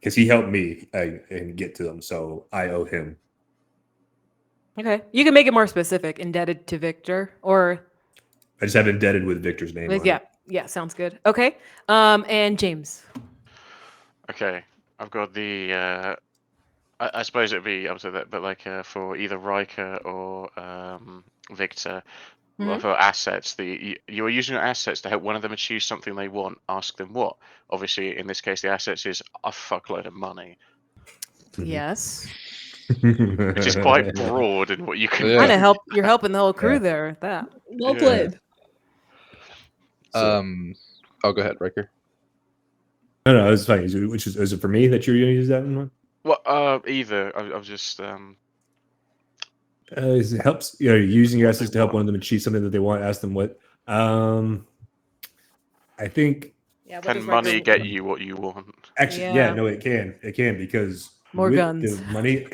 because he helped me and get to them, so I owe him. Okay. You can make it more specific, indebted to Victor, or I just have indebted with Victor's name on yeah, it. yeah, sounds good. Okay. And James. Okay, I've got the. I suppose it'd be up to that, but like for either Riker or Victor, well, Mhm. for assets, you are using your assets to help one of them achieve something they want. Ask them what. Obviously, in this case, the assets is a fuckload of money, Yes. which is quite broad in what you can. Yeah. Kind do. of help. You're helping the whole crew Yeah. there with that. Well Yeah. played. that. So, Oh, go ahead, Riker. no, it's fine. Is it for me that you're going to use that one? Well, either. I've just It helps. Using your What they assets to help want. one of them achieve something that they want. Ask them what. I think Yeah. Can money get you what you want? actually, Yeah. no, it can. It can because More with guns. the money.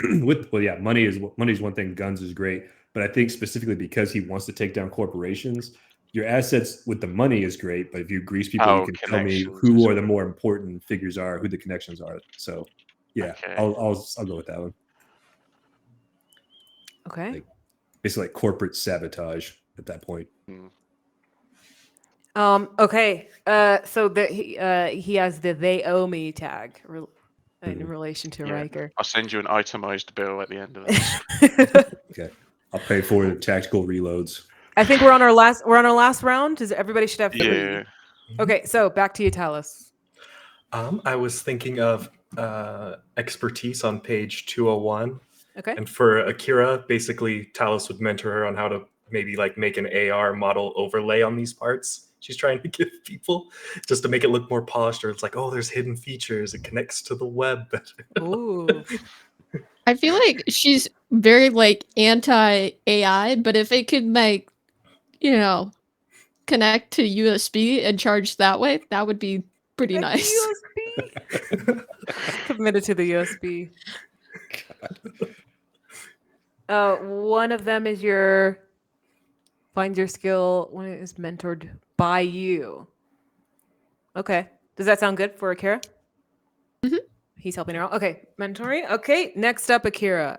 Money's one thing. Guns is great, but I think specifically because he wants to take down corporations, your assets with the money is great. But if you grease people, you Oh, can tell me connections who is are the great. more important figures are, who the connections are. So, yeah, Okay. I'll go with that one. Okay. Like, basically, like corporate sabotage at that point. Hmm. Okay. So he has the "they owe me" tag in Mhm. relation to Yeah. Riker. I'll send you an itemized bill at the end of this. Okay, I'll pay for the tactical reloads. I think we're on our last round. Everybody should have 3. Yeah. Okay. So back to you, Talos. I was thinking of expertise on page 201. Okay. And for Akira, basically, Talos would mentor her on how to maybe like make an AR model overlay on these parts she's trying to give people, just to make it look more polished. Or it's like, oh, there's hidden features. It connects to the web better. Ooh. I feel like she's very like anti AI, but if it could like, connect to USB and charge that way, that would be pretty Like nice. the USB. Committed to the USB. One of them is your find your skill when it is mentored by you. Okay. Does that sound good for Akira? Mhm. He's helping her out. Okay. Mentoring. Okay. Next up, Akira.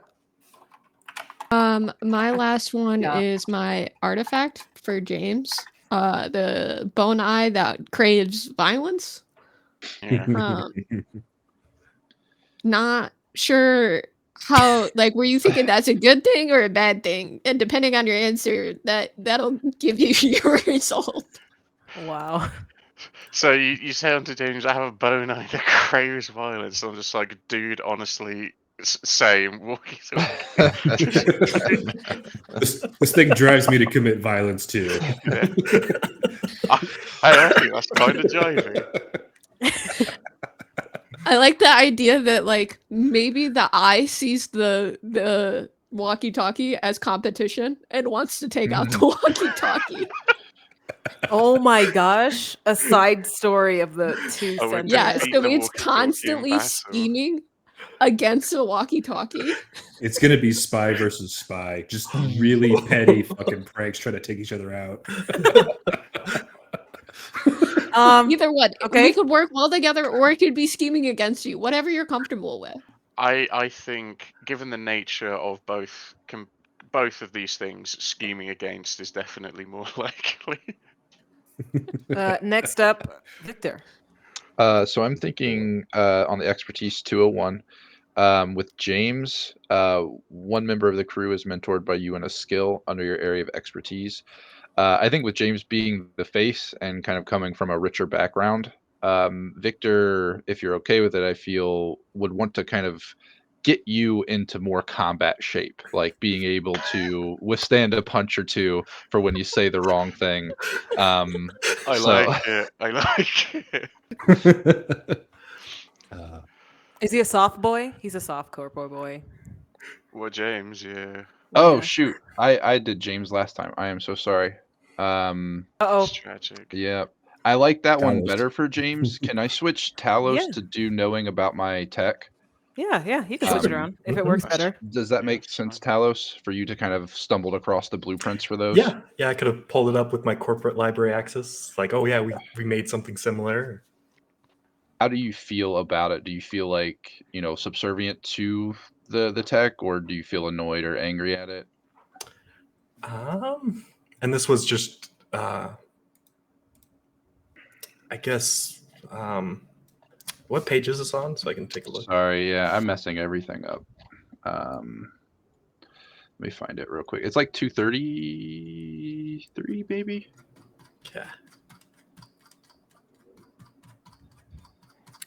My last one Yeah. is my artifact for James. The bone eye that craves violence. Yeah. Not sure how, like, were you thinking that's a good thing or a bad thing? And depending on your answer, that'll give you your result. Wow. So you sound to James, I have a bone eye that craves violence. I'm just like, dude, honestly, same. Walking This thing drives me to commit violence too. Yeah. I think that's kind of jivey. I like the idea that like maybe the eye sees the walkie-talkie as competition and wants to take out the walkie-talkie. Oh my gosh. A side story of the two Oh, we're gonna Yeah, sentiments. beat so the it's walkie-talkie in constantly battle. scheming against the walkie-talkie. It's gonna be spy versus spy, just really petty fucking pranks trying to take each other out. Either one. okay. We could work well together or it could be scheming against you. Whatever you're comfortable with. I think, given the nature of both of these things, scheming against is definitely more likely. Next up, Victor. So I'm thinking on the expertise 201. With James, one member of the crew is mentored by you in a skill under your area of expertise. I think with James being the face and kind of coming from a richer background, Victor, if you're okay with it, I feel would want to kind of get you into more combat shape, like being able to withstand a punch or two for when you say the wrong thing. I So- like it. I like it. Is he a soft boy? He's a soft corpo boy. Well, James, yeah. Oh Yeah. shoot, I did James last time. I am so sorry. Uh-oh. It's tragic. Yeah, I like that one Talos. better for James. Can I switch Talos Yeah. to do knowing about my tech? Yeah, you can switch it around if it works better. Does that make sense, Talos, for you to kind of stumbled across the blueprints for those? Yeah, I could have pulled it up with my corporate library access. Like, oh yeah, we made something similar. How do you feel about it? Do you feel like, subservient to the tech, or do you feel annoyed or angry at it? And this was just, I guess, what page is this on? So I can take a look. Sorry, yeah, I'm messing everything up. Let me find it real quick. It's like 233, maybe. Yeah.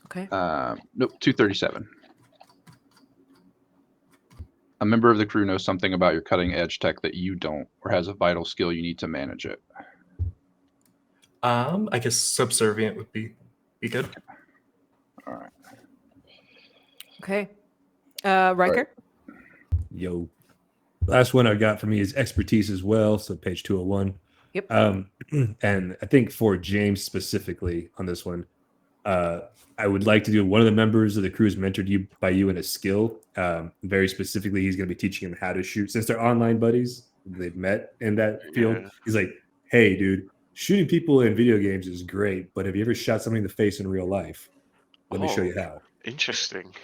Okay. Nope, 237. A member of the crew knows something about your cutting edge tech that you don't, or has a vital skill you need to manage it. I guess subservient would be good. All right. Okay. Riker? Yo. Last one I got for me is expertise as well. So page 201. Yep. And I think for James specifically on this one, I would like to do one of the members of the crew is mentored by you in a skill. Very specifically, he's going to be teaching him how to shoot. Since they're online buddies, they've met in that field. Yeah. He's like, hey, dude, shooting people in video games is great, but have you ever shot somebody in the face in real life? Let me show you how. Interesting.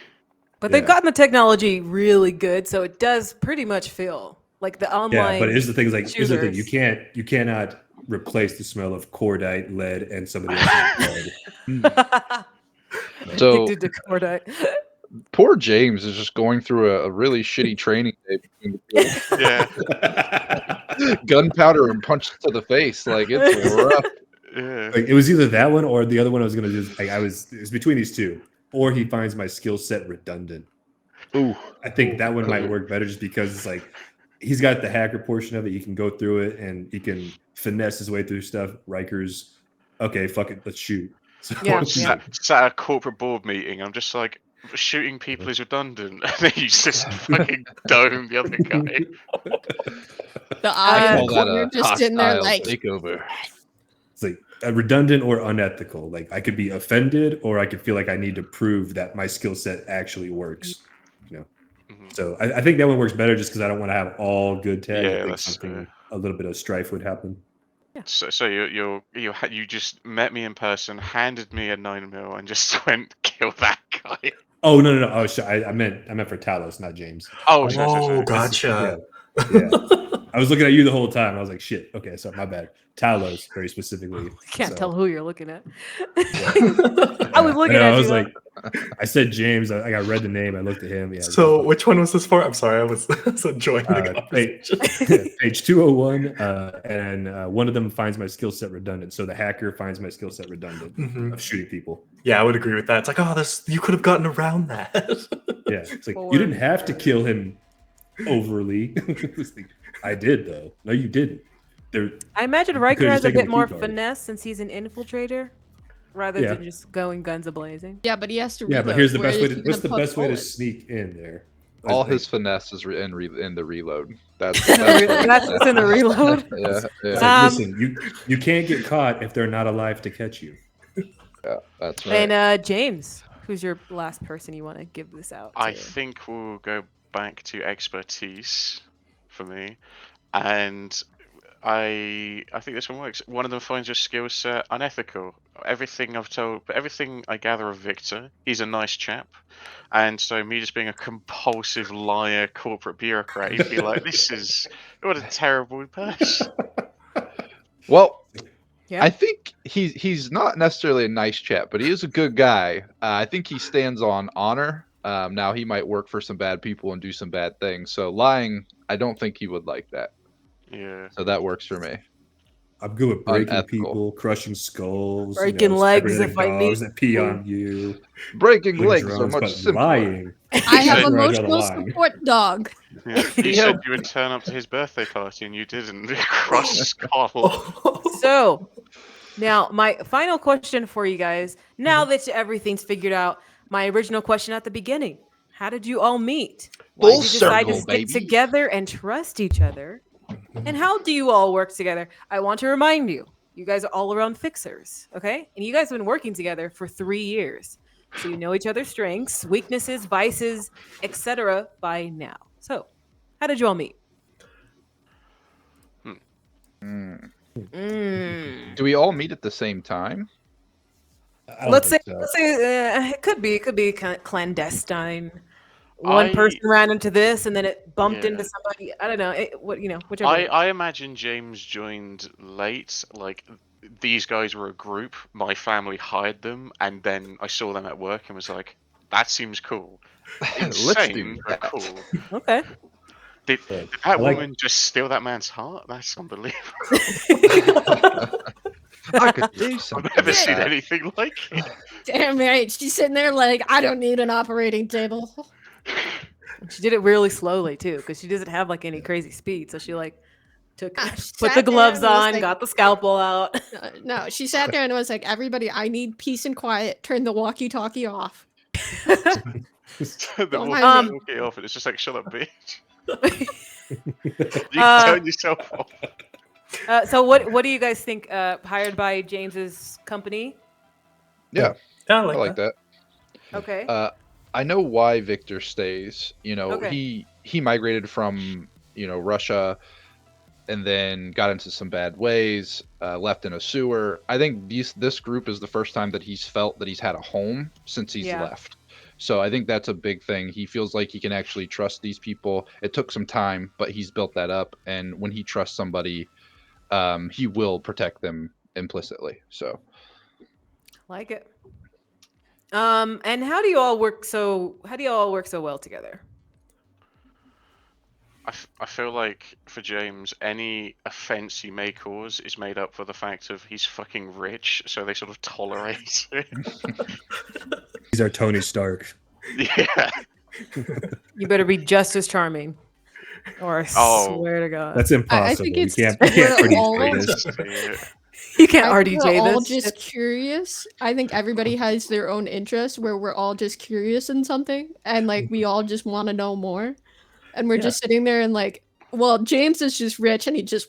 But they've gotten the technology really good, so it does pretty much feel like the online. Yeah, but here's the thing: here's the thing: shooters. you cannot replace the smell of cordite, lead, and somebody else's blood. So Addicted to cordite. poor James is just going through a really shitty training day between the Yeah. two. Gunpowder and punch to the face. Like, it's rough. Yeah. Like, it was either that one or the other one I was gonna do. It was between these two, or he finds my skill set redundant. Ooh. I think that one might work better just because it's like he's got the hacker portion of it. You can go through it and he can finesse his way through stuff. Riker's okay, fuck it, let's shoot. So, Yeah. Sat at a corporate board meeting. I'm just like, shooting people is redundant. And then you just fucking dome the other guy. The eye in Call the that corner a just in there hostile like, takeover. It's like redundant or unethical. Like I could be offended, or I could feel like I need to prove that my skill set actually works. Mhm. So I think that one works better, just because I don't want to have all good tag. Yeah, I think that's something a little bit of strife would happen. So you just met me in person, handed me a 9mm, and just went kill that guy. Oh no! Oh, I meant for Talos, not James. Oh, sorry. Gotcha. Yeah. I was looking at you the whole time. I was like, shit. Okay, so my bad. Talos, very specifically. Can't So, tell who you're looking at. yeah. I was looking at I you. was though. like, I said James. I read the name. I looked at him. Yeah. So which one was this for? I'm sorry, I was enjoying the conversation. Page 201, and one of them finds my skill set redundant. So the hacker finds my skill set redundant Mhm. of shooting people. Yeah, I would agree with that. It's like, oh, you could have gotten around that. Yeah, it's like Forward. you didn't have to kill him overly. It's like, I did though. No, you didn't. I imagine You Riker could've has just a taken bit the more key card. finesse since he's an infiltrator, rather Yeah. than just going guns a blazing. yeah, but he has to Yeah, reload. but here's the Where best way is to. he What's gonna the put best way to bullets? sneak in there? All Like, his finesse is in the reload. That's That's what's in the reload. Yeah, It's yeah, like, listen, you can't get caught if they're not alive to catch you. yeah. That's right. And James, who's your last person you want to give this out to? I think we'll go back to expertise for me, and I think this one works. One of them finds your skill set unethical. Everything I gather of Victor, he's a nice chap, and so me just being a compulsive liar, corporate bureaucrat, he'd be like, what a terrible person. Well, Yeah. I think he's not necessarily a nice chap, but he is a good guy. I think he stands on honor. Now he might work for some bad people and do some bad things. So lying, I don't think he would like that. Yeah. So that works for me. I'm good with breaking Unethical. people, crushing skulls, Breaking legs cybernetic if I need dogs that pee to. on you, Breaking killing legs are drones, much but simpler. lying. I have That's where I draw the emotional line. support dog. Yeah. He Yeah. said you would turn up to his birthday party and you didn't. Cross skull. So, now my final question for you guys. Now that everything's figured out, my original question at the beginning: how did you all meet? Why Full did you decide to circle, stick baby. together and trust each other? And how do you all work together? I want to remind you, you guys are all around fixers, okay? And you guys have been working together for 3 years. so you know each other's strengths, weaknesses, vices, etc. by now. So, how did you all meet? Mm. Mm. Do we all meet at the same time? I don't Let's say, think so. it could be kind of clandestine. One I person ran into this, and then it bumped Yeah. into somebody. I don't know. Whichever. I imagine James joined late. Like these guys were a group. My family hired them, and then I saw them at work and was like, "That seems cool." Let's do Insane, but that. cool. Okay. Did But that I like- woman just steal that man's heart? That's unbelievable. I could do I've something. never with seen that. anything like it. Damn right. She's sitting there like, I don't need an operating table. She did it really slowly too, because she doesn't have like any crazy speed. So she like took She put sat the there gloves and was on, like- got the scalpel out. No, she sat there and was like, everybody, I need peace and quiet. Turn the walkie-talkie off. The Don't walkie mind me. talkie off, and it's just like, shut up, bitch. You Uh, turn yourself off. So what do you guys think? Hired by James's company? Yeah, I I like, like that. Okay. I know why Victor stays. You know, Okay. he migrated from Russia, and then got into some bad ways. Left in a sewer. I think this group is the first time that he's felt that he's had a home since he's Yeah. left. So I think that's a big thing. He feels like he can actually trust these people. It took some time, but he's built that up. And when he trusts somebody, he will protect them implicitly. So Like it. And how do you all work so well together? I feel like for James, any offense he may cause is made up for the fact of he's fucking rich, so they sort of tolerate it. He's our Tony Stark. Yeah. You better be just as charming. Or I Oh. swear to God. That's impossible. think We it's- can't we're pretty all- say Just this. see it. You can't I think RDJ we're all this. just curious. I think everybody has their own interest where we're all just curious in something and like we all just want to know more. And we're Yeah. just sitting there and like, well, James is just rich and he just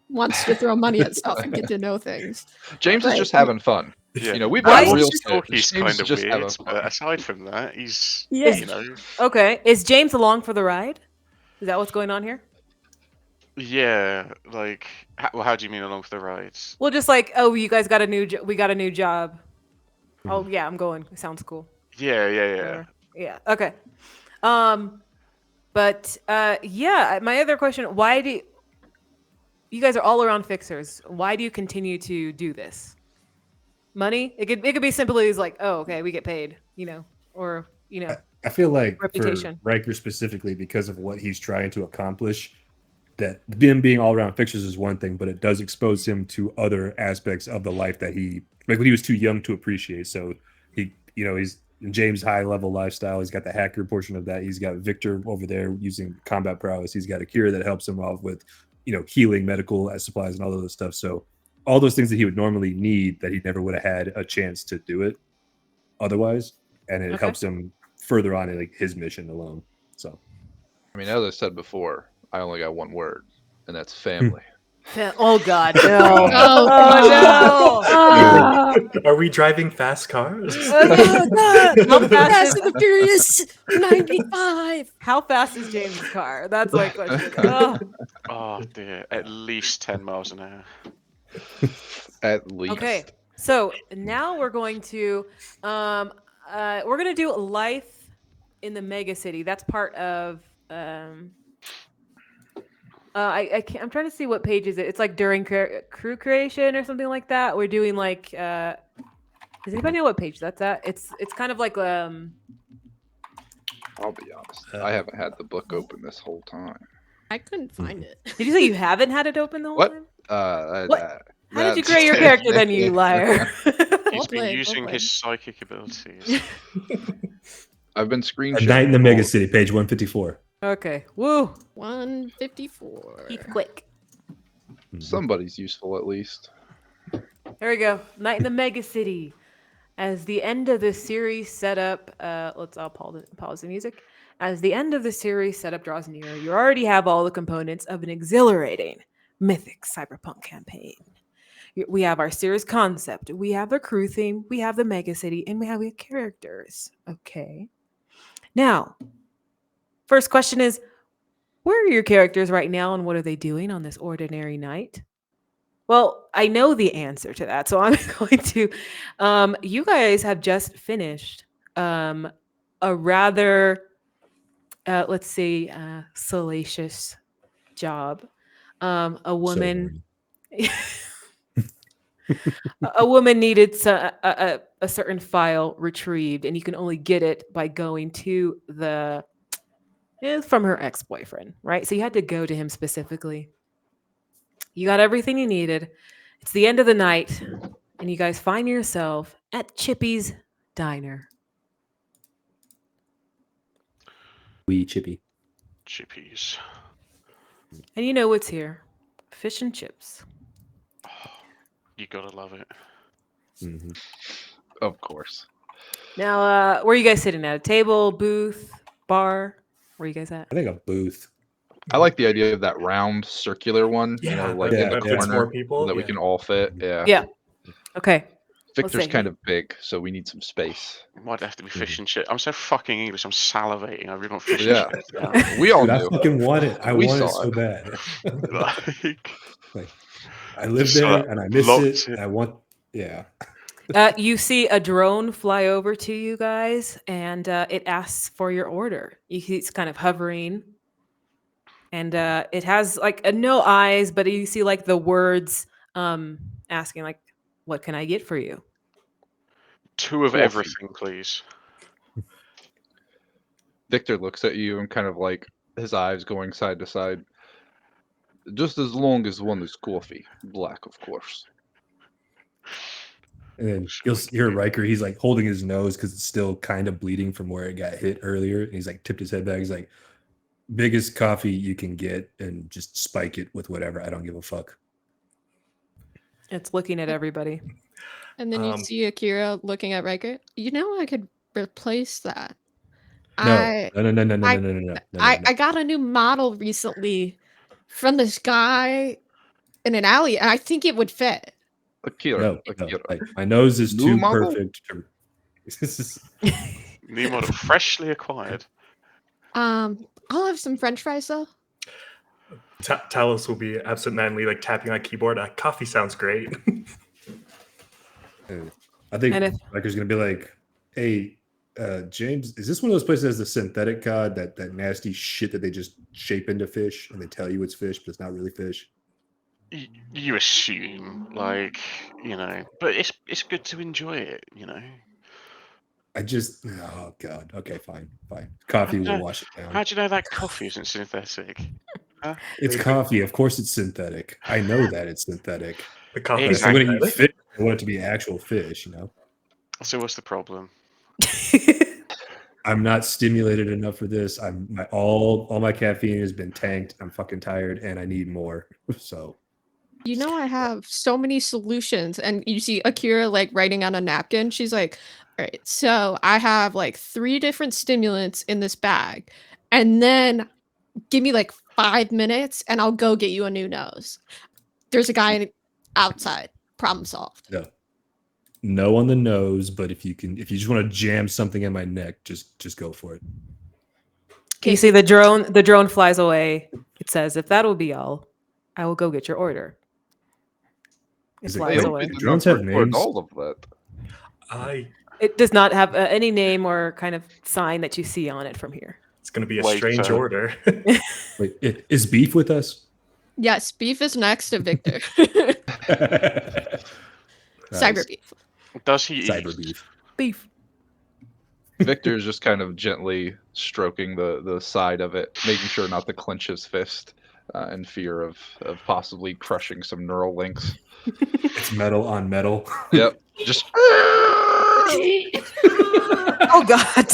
wants to throw money at stuff and get to know things. James is Right. just having fun. Yeah. You know, we've I got real just thought shit. he's James kind is of just having weird, fun. but aside from that, he's Yeah. you know, Okay. Is James along for the ride? Is that what's going on here? yeah. Like, how do you mean along for the rides? Well, just like, oh, you guys got we got a new job. Oh yeah, I'm going. Sounds cool. Yeah. Whatever. Yeah. Okay. But yeah, my other question, why do you guys are all around fixers? Why do you continue to do this? Money? It could be simply as like, oh, okay, we get paid, or I feel like Reputation. for Riker specifically, because of what he's trying to accomplish, that them being all around fixtures is one thing, but it does expose him to other aspects of the life that he when he was too young to appreciate. So he's in James' high level lifestyle. He's got the hacker portion of that. He's got Victor over there using combat prowess. He's got Akira that helps him off with healing, medical supplies, and all of those stuff. So all those things that he would normally need that he never would have had a chance to do it otherwise, and it Okay. helps him further on in like his mission alone. So I mean, as I said before, I only got one word, and that's family. oh God, no. Oh, Oh, no. Are we driving fast cars? Oh, God. How fast Fast is, and the Furious 95. how fast is James' car? That's my question. Oh. Oh dear, at least 10 miles an hour. At least. Okay, so now we're going to do life in the mega city. That's part of I can't, I'm trying to see what page is it. It's like during crew creation or something like that. We're doing like does anybody know what page that's at? It's kind of like I'll be honest. I haven't had the book open this whole time. I couldn't find it. Did you say you haven't had it open the whole What? time? What? How did you create your character then, you liar? He's been played, using well his psychic abilities. I've been A screenshotting. Night in the Mega City, page 154. Okay. Woo. 154. Keep quick. Somebody's useful at least. There we go. Night in the Mega City. As the end of the series setup, let's all pause the music. As the end of the series setup draws near, you already have all the components of an exhilarating, mythic cyberpunk campaign. We have our series concept, we have the crew theme, we have the mega city, and we have characters. Okay. Now, first question is, where are your characters right now and what are they doing on this ordinary night? Well, I know the answer to that, so I'm going to. You guys have just finished a rather, let's say, salacious job. A woman, a woman needed a certain file retrieved, and you can only get it by going to from her ex-boyfriend, right? So you had to go to him specifically. You got everything you needed. It's the end of the night, and you guys find yourself at Chippy's Diner. Wee Chippy. Chippies. And you know what's here. Fish and chips. You gotta love it. Mm-hmm. Of course. Now, where are you guys sitting at? A table, booth, bar? Where are you guys at? I think a booth. I like the idea of that round circular one, Yeah, like yeah, in the that fits more corner people, so that we yeah. can all fit. Yeah. Yeah. Okay. Victor's say kind he- of big, so we need some space. It might have to be fish and chip. I'm so fucking English. I'm salivating. I really want fish Yeah. and chips. Now. We all Dude, I do. fucking want it. I We want it saw so it. bad. Like, I live So there and I miss locked it. in. I want, yeah. You see a drone fly over to you guys, and it asks for your order. It's kind of hovering, and it has like no eyes, but you see like the words asking like, "What can I get for you?" 2 of Coffee. everything, please. Victor looks at you and kind of like his eyes going side to side. Just as long as one is coffee. Black, of course. And then you'll hear Riker. He's like holding his nose because it's still kind of bleeding from where it got hit earlier. And he's like tipped his head back. He's like, biggest coffee you can get and just spike it with whatever. I don't give a fuck. It's looking at everybody. And then you see Akira looking at Riker. You know, I could replace that. No, no. I got a new model recently from this guy in an alley, and I think it would fit. Akira. No. Like, my nose is New too model? perfect. This is New model, freshly acquired. I'll have some French fries though. Talos will be absentmindedly like tapping on a keyboard. Coffee sounds great. I think And if- Riker's gonna be like, hey, James, is this one of those places that has the synthetic cod, that nasty shit that they just shape into fish and they tell you it's fish, but it's not really fish? You assume, like, but it's good to enjoy it, I just, oh god, okay, fine. Coffee will wash it down. How do you know that coffee isn't synthetic? Huh? It's coffee, of course it's synthetic. I know that it's synthetic. The coffee If is I'm gonna eat synthetic. fish, I want it to be actual fish, So what's the problem? I'm not stimulated enough for this. All my caffeine has been tanked. I'm fucking tired and I need more. So You know, I have so many solutions, and you see Akira like writing on a napkin. She's like, "All right, so I have like 3 different stimulants in this bag, and then give me like 5 minutes, and I'll go get you a new nose. There's a guy outside. Problem solved." no on the nose, but if you just want to jam something in my neck, just go for it. You see the drone flies away. It says, "If that'll be all, I will go get your order." It Is it flies great? away. Drones have record names? all of that. It does not have any name or kind of sign that you see on it from here. It's going to be a Wait, strange order. Wait, is Beef with us? Yes, beef is next to Victor. Cyber beef. Does he Cyber eat? Beef. Beef. Victor's just kind of gently stroking the side of it, making sure not to clench his fist in fear of possibly crushing some neural links. It's metal on metal. Yep. Just Oh God.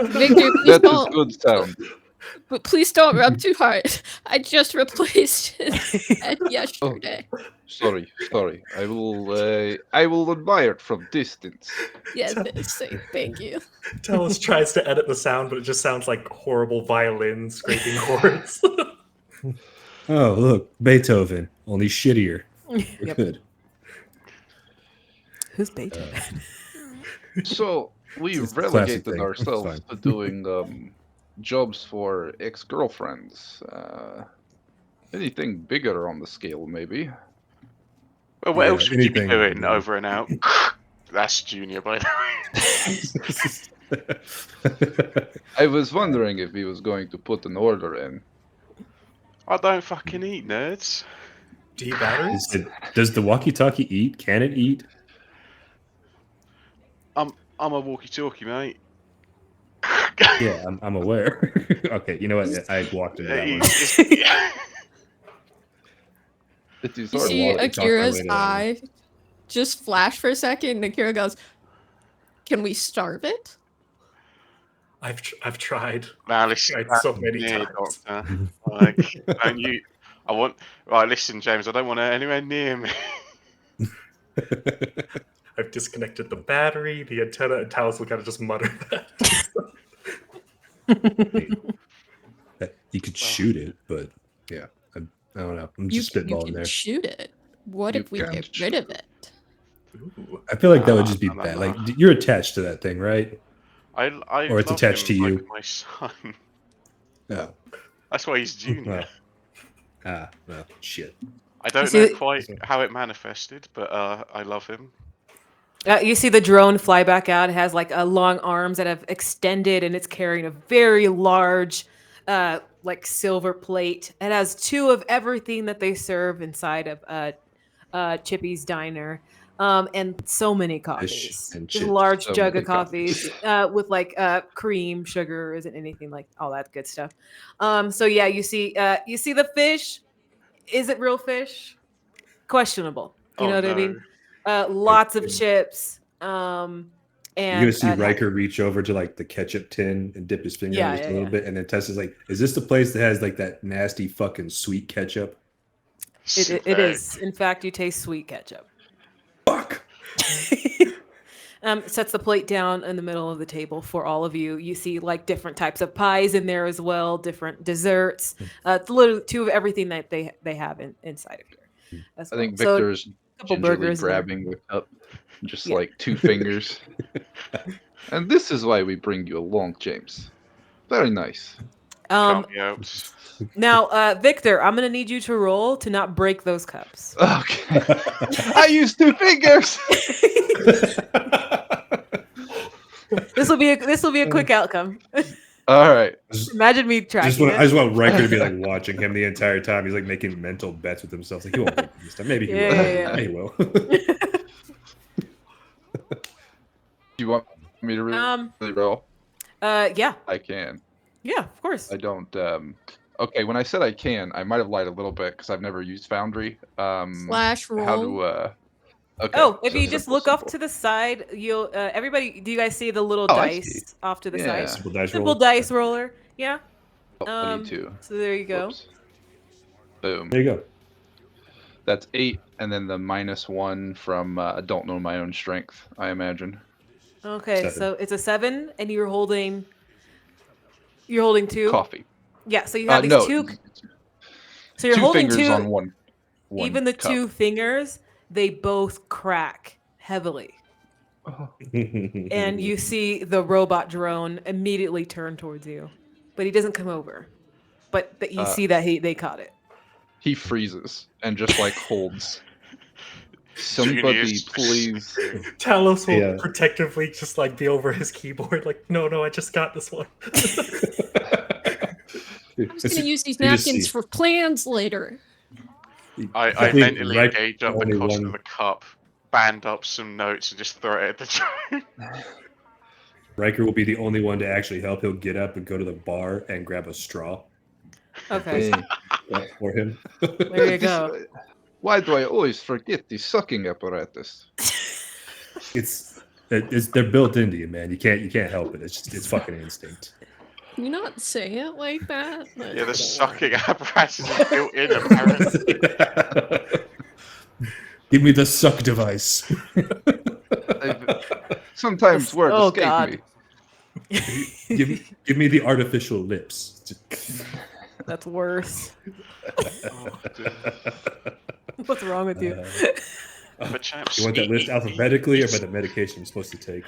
Victor, please that is don't. good sound. But please don't rub too hard. I just replaced it yesterday. Sorry. I will admire it from distance. Yes, thank you. Talos tries to edit the sound, but it just sounds like horrible violin scraping chords. Oh, look, Beethoven, only shittier. We're Yep. good. Who's Beethoven? So we It's a classic relegated thing. It's ourselves fine. to doing jobs for ex-girlfriends. Anything bigger on the scale, maybe? Well, what Yeah, else would you be anything doing would do. over and out? That's Junior, by the way. I was wondering if he was going to put an order in. I don't fucking eat, nerds. Do you batteries? Does the walkie-talkie eat? Can it eat? I'm a walkie-talkie, mate. Yeah, I'm aware. Okay, you know what? I walked into that one. It is You hard see walkie-talkie Akira's way to that one. eye just flash for a second, and Akira goes, "Can we starve it?" I've tried. Now listen, Tried so many near, times. Doctor. Like, don't you? I want. Right, listen, James. I don't want her anywhere near me. I've disconnected the battery, the antenna, and Talos will kind of just mutter that. You could shoot it, but yeah, I don't know. I'm just you spitballing can there. shoot it. What You if we can't get shoot rid of it. it? Ooh. I feel like that would just be No. bad. Like you're attached to that thing, right? I Or it's love attached him to you. like my son. No. That's why he's Junior. Well, shit. I don't see know the- quite how it manifested, but I love him. You see the drone fly back out. It has like long arms that have extended, and it's carrying a very large, like silver plate. It has 2 of everything that they serve inside of Chippy's diner, and so many coffees. and Just a chips. large So jug many of coffees with like cream, sugar, isn't anything like all that good stuff. So yeah, you see the fish. Is it real fish? Questionable. You know what I mean? Lots of chips. And You're gonna see it ha- Riker reach over to like the ketchup tin and dip his finger Yeah, in just yeah, a little yeah. bit, and then Tessa's like, "Is this the place that has like that nasty fucking sweet ketchup?" it is. In fact, you taste sweet ketchup. Fuck. Sets the plate down in the middle of the table for all of you. You see like different types of pies in there as well, different desserts. It's literally 2 of everything that they have inside of here. As I well. think So, Victor's couple gingerly burgers in there. grabbing the cup, just Yeah. like 2 fingers. And this is why we bring you along, James. Very nice. Um, Can't be out. now, Victor, I'm gonna need you to roll to not break those cups. Okay. I used 2 fingers. This will be a quick outcome. All right. Imagine me tracking I it. just want Riker to be like watching him the entire time. He's like making mental bets with himself. Like he won't break it this time. Maybe he will. Yeah. Maybe he will. You want me to really roll? Yeah, I can. yeah, of course. I don't. Okay, when I said I can, I might have lied a little bit because I've never used Foundry. Slash roll. How do? Okay. Oh, if so you just simple, look off simple. to the side, you'll everybody. Do you guys see the little Oh, I see. dice off to the Yeah. side? Simple dice Simple roll. dice roller. Yeah. Oh, I need 2. So there you go. Whoops. Boom. There you go. That's 8, and then the -1 from I don't know my own strength. I imagine. Okay, 7. so it's a 7, and you're holding 2. Coffee. Yeah, so you have these no, 2. So you're 2 holding fingers 2. on one. Even the cup. 2 fingers, they both crack heavily, Oh. and you see the robot drone immediately turn towards you, but he doesn't come over. But you see that they caught it. He freezes and just like holds. Junior Somebody, is- please. Talos will Yeah. protectively just like be over his keyboard, like, no, I just got this one. I'm just gonna use these you just napkins see- for plans later. I think mentally Riker gauge up the only cost one- of the cup, band up some notes, and just throw it at the drone. Riker will be the only one to actually help. He'll get up and go to the bar and grab a straw Okay, for him. there you go. Why do I always forget the sucking apparatus? It's they're built into you, man. You can't help it. It's fucking instinct. Can you not say it like that? Yeah, the sucking apparatus is built in, apparently. Give me the suck device. Sometimes words Oh, escape God. me. give me the artificial lips. That's worse. Oh, dear. What's wrong with you? But chaps, You want that list alphabetically or by the medication you're supposed to take?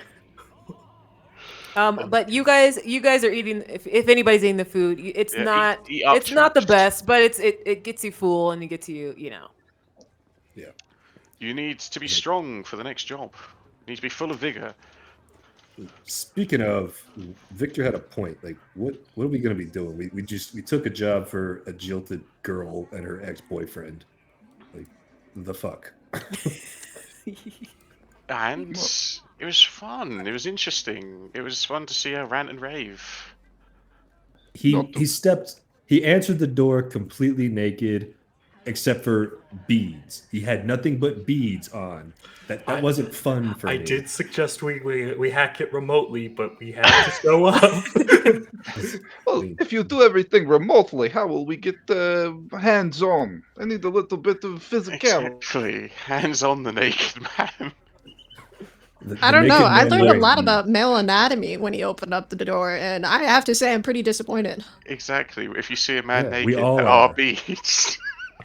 But you guys are eating. If anybody's eating the food, it's Yeah, not. eat up, It's not the chaps. best, but it gets you full and it gets you. Yeah. You need to be strong for the next job. You need to be full of vigor. Speaking of, Victor had a point. Like, what are we gonna be doing? We took a job for a jilted girl and her ex-boyfriend. Like, the fuck. And it was fun. It was interesting. It was fun to see her rant and rave. He answered the door completely naked, except for beads. He had nothing but beads on. That wasn't fun for me. I did suggest we hack it remotely, but we had to show up. Well, if you do everything remotely, how will we get hands-on? I need a little bit of physicality. Exactly. Hands on the naked man. I don't know. I learned a wearing lot beads. about male anatomy when he opened up the door, and I have to say I'm pretty disappointed. Exactly. If you see a man Yeah, naked, we all there are. are beads.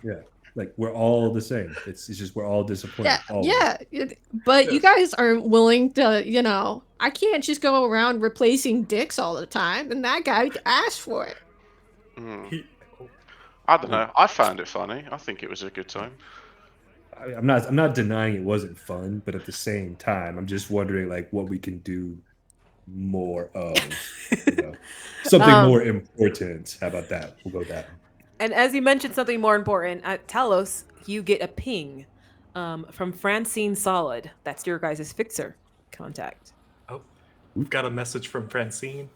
Yeah, like we're all the same. It's just we're all disappointed. Yeah, all of us. but you guys aren't willing to, I can't just go around replacing dicks all the time, and that guy asked for it. I don't know. I found it funny. I think it was a good time. I'm not denying it wasn't fun, but at the same time, I'm just wondering like what we can do more of. Something more important. How about that? We'll go with that. And as you mentioned something more important, at Talos, you get a ping from Francine Solid. That's your guys' fixer contact. Oh, we've got a message from Francine.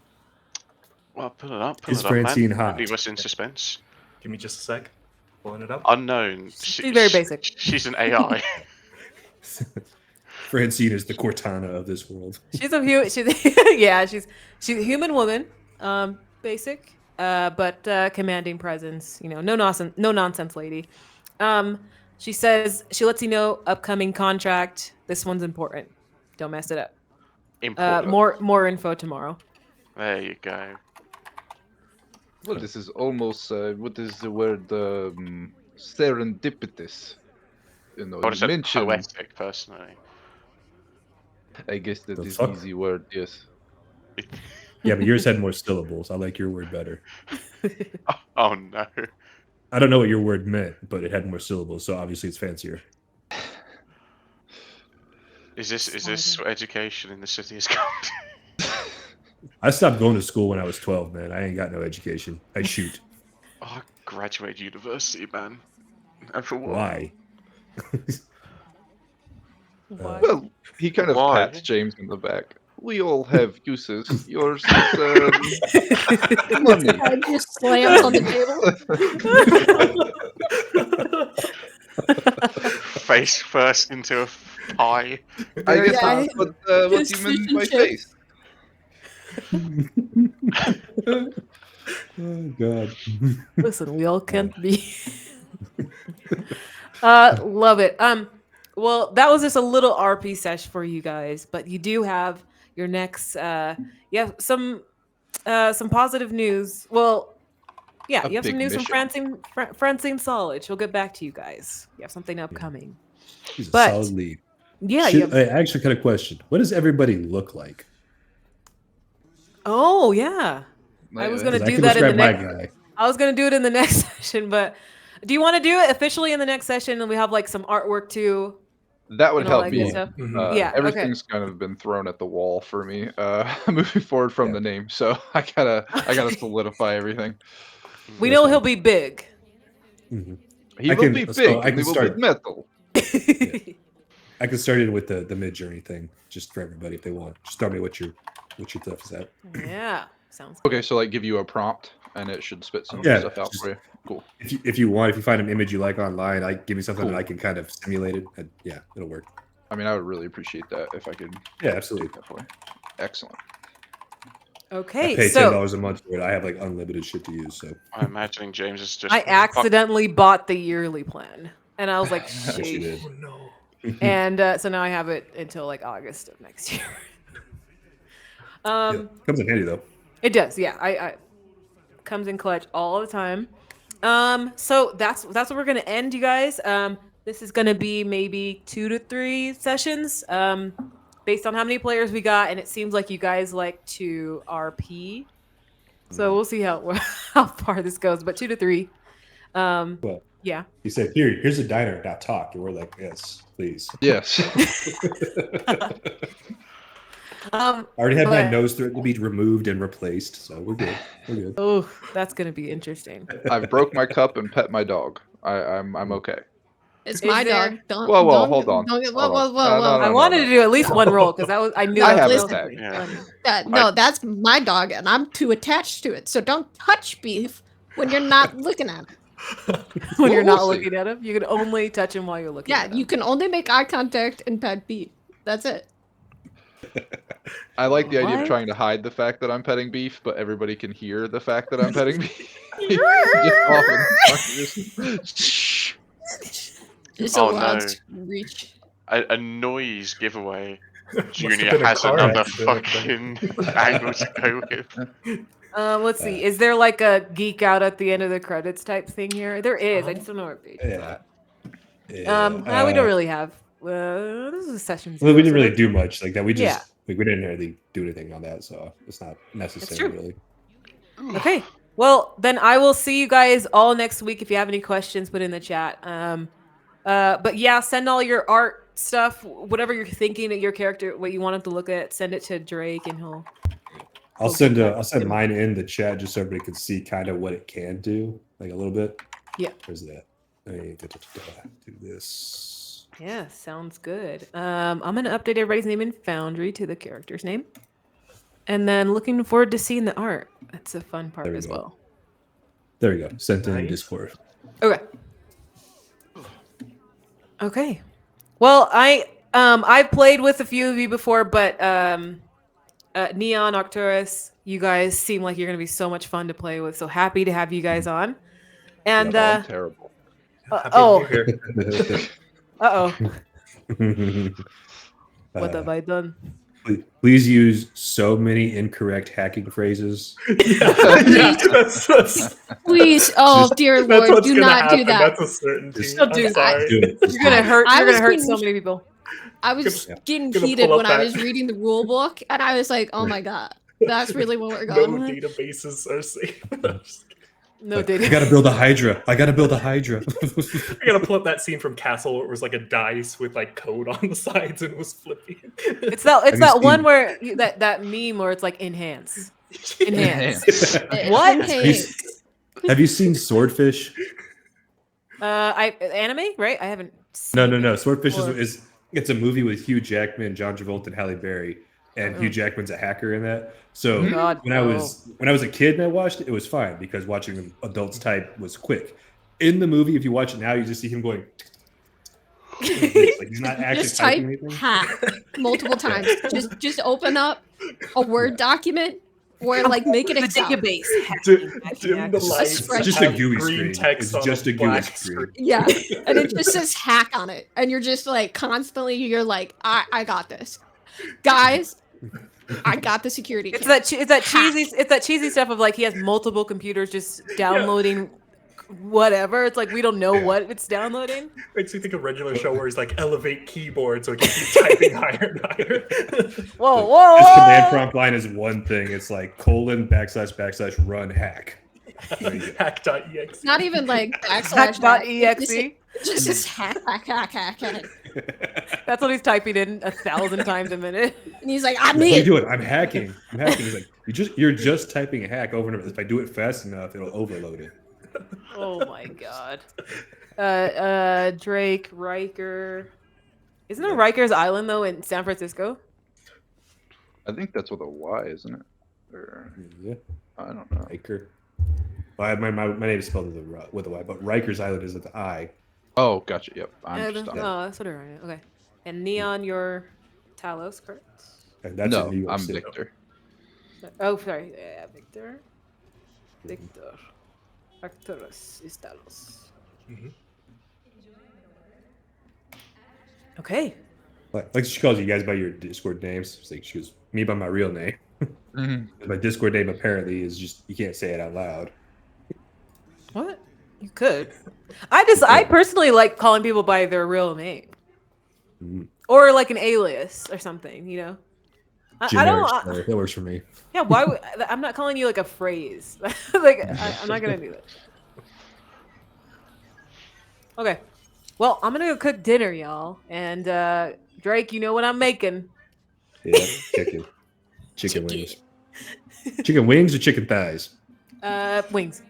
Well, pull it up. Is Francine man. hot? Leave us in suspense. Give me just a sec. Pulling it up. Unknown. She's very basic. She's an AI. Francine is the Cortana of this world. She's a human woman, basic, but commanding presence. No nonsense lady. She says she lets you know upcoming contract. This one's important. Don't mess it up. Important. More info tomorrow. There you go. Well, this is almost, what is the word, serendipitous. I would have said mention, poetic, personally. I guess that The is fuck? easy word, yes. Yeah, but yours had more syllables. I like your word better. Oh no. I don't know what your word meant, but it had more syllables, so obviously it's fancier. Is this what education in the city is called? I stopped going to school when I was 12, man. I ain't got no education. I shoot. Oh, I graduated university, man. And for what? Why? Well, he kind of Why? pats James in the back. We all have uses. Yours is money. I just slams on the table. Face first into a pie. I guess Yeah, that's what you meant by fish and face. Oh, God. Listen, we all can't be. Love it. Well, that was just a little RP sesh for you guys, but you do have your next. Some positive news. Well, yeah, you have some big news mission. from Francine Solid. She'll get back to you guys. You have something upcoming. He's a But- solid lead. Yeah. I actually got a question. What does everybody look like? Oh yeah. I was gonna 'Cause do can that in the describe my next. guy. I was gonna do it in the next session, but do you want to do it officially in the next session? And we have like some artwork too. That would and all help that good me. stuff? Mhm. Yeah, okay. Everything's kind of been thrown at the wall for me. Moving forward from Yeah. the name, so I gotta solidify everything. We That's know fine. he'll be big. Mhm. He I will can- be so big. I And can he will start- be metal. I can start it with the mid journey thing, just for everybody if they want. Just tell me what your stuff is at. Yeah, sounds good. Okay, so like give you a prompt, and it should spit some Yeah, stuff out just- for you. Cool. If you want, if you find an image you like online, give me something Cool. that I can kind of simulate it. And yeah, it'll work. I mean, I would really appreciate that if I could. Yeah, absolutely. take that for you. Excellent. I Okay, pay so $10 a month for it. I have like unlimited shit to use. So I'm imagining James is just. I accidentally bought the yearly plan, and I was like, Yes, you "Shit!" did. Oh no. And so now I have it until like August of next year. Yeah, comes in handy though. It does, yeah. comes in clutch all the time. So that's what we're gonna end, you guys. This is gonna be maybe 2 to 3 sessions. Based on how many players we got, and it seems like you guys like to RP. So we'll see how far this goes, but 2 to 3. Well, Yeah. he said, here's a diner, not talk. And we're like, yes, please. Yes. I already had my nose thread to be removed and replaced, so we're good. We're good. Oh, that's gonna be interesting. I've broke my cup and pet my dog. I'm okay. It's Is my there- dog. Don't. Whoa, don't, hold on. Don't get, whoa, Hold whoa, on. whoa, whoa. No, I wanted to do at least one roll because I knew I that have was the gonna tag. be Yeah. funny. No, that's my dog, and I'm too attached to it. So don't touch Beef when you're not looking at him. When you're not We'll see. looking at him, you can only touch him while you're looking. Yeah, at him. you can only make eye contact and pet Beef. That's it. I like the idea of What? trying to hide the fact that I'm petting Beef, but everybody can hear the fact that I'm petting Beef. Shh. It's Oh, allowed no. to reach. A noise giveaway. Must have Junior been a has car another accident. fucking angle to go with. Let's see. Is there like a geek out at the end of the credits type thing here? There is. I just don't know what page. Yeah. We don't really have. This is a session. Well, we didn't so really that's do fine. much like that. We just Yeah. we didn't really do anything on that, so it's not necessary true. really. Okay. Well, then I will see you guys all next week. If you have any questions, put in the chat. But yeah, send all your art stuff, whatever you're thinking of your character, what you want him to look at. Send it to Drake, and he'll. I'll send mine in the chat just so everybody can see kind of what it can do, like a little bit. Yeah. Where's that? Do this. Yeah, sounds good. I'm gonna update everybody's name in Foundry to the character's name, and then looking forward to seeing the art. That's a fun part There we as go. well. There we go. Sent in Nice. Discord. Okay. Okay. Well, I've played with a few of you before, but Neon, Arcturus, you guys seem like you're gonna be so much fun to play with. So happy to have you guys on. And I'm terrible. Happy oh, to be here. What have I done? Please use so many incorrect hacking phrases. Yeah, that's Please, oh dear that's Lord, what's do gonna not happen. do that. That's a certainty. Just- Don't do I'm that. sorry. Do it. Just You're gonna do it. hurt. I You're was gonna hurt being- so many people. I was getting Gonna heated pull when up I that- was reading the rule book, and I was like, "Oh my god, that's really what we're No going with." databases are safe. No I data. gotta build a Hydra. I gotta build a Hydra. I gotta pull up that scene from Castle where it was like a dice with like code on the sides and was flipping. It's that. It's you that one seen- where that meme where it's like enhance. Enhance. It- What? okay. Have you seen Swordfish? Anime, right? I haven't. Seen No. it Swordfish before. it's a movie with Hugh Jackman, John Travolta, and Halle Berry, and Hugh Jackman's a hacker in that. So God, when I was a kid and I watched it, it was fine because watching adults type was quick. In the movie, if you watch it now, you just see him going. Like he's not actually Just type typing anything. hack multiple times. Just open up a Word document or like make it the Excel. database. Dim the lights. It's just a have GUI green screen. text It's on just a GUI black screen. Yeah, and it just says hack on it, and you're just like constantly. You're like, I got this, guys. I got the security. It's kit. that cheesy stuff of like he has multiple computers just downloading whatever. It's like we don't know what it's downloading. Makes me think of regular show where he's like elevate keyboard so he can keep typing higher and higher. Whoa! His command prompt line is one thing. It's like : / run hack. There you go. Hack.exe. Not even like backslash. Hack.exe. It just says hack. That's what he's typing in 1,000 times a minute. And he's like, What are me. you doing? I'm hacking. He's like, you're just typing hack over and over. If I do it fast enough, it'll overload it. Oh my god. Drake, Riker. Isn't there Rikers Island though in San Francisco? I think that's with a Y, isn't it? Or Yeah, I don't know. Riker. Well, my name is spelled with a Y, but Rikers Island is with the I. Oh, gotcha. Yep. I'm just on it. Oh, that's what I wrote. Okay. And Neon, your Talos, correct? And that's No, in New York I'm City. Victor. Oh, sorry. Yeah, Victor. Victor. Arcturus is Talos. Mhm. Okay. Like she calls you guys by your Discord names. It's like she goes, me by my real name. My Discord name apparently is just you can't say it out loud. What? You could. I personally like calling people by their real name. Or like an alias or something, you know? I don't. That works for me. Yeah, why would I'm not calling you like a phrase. Like I'm not gonna do that. Okay. Well, I'm gonna go cook dinner, y'all. And Drake, you know what I'm making. Yeah, chicken wings. Chicken wings or chicken thighs? Wings.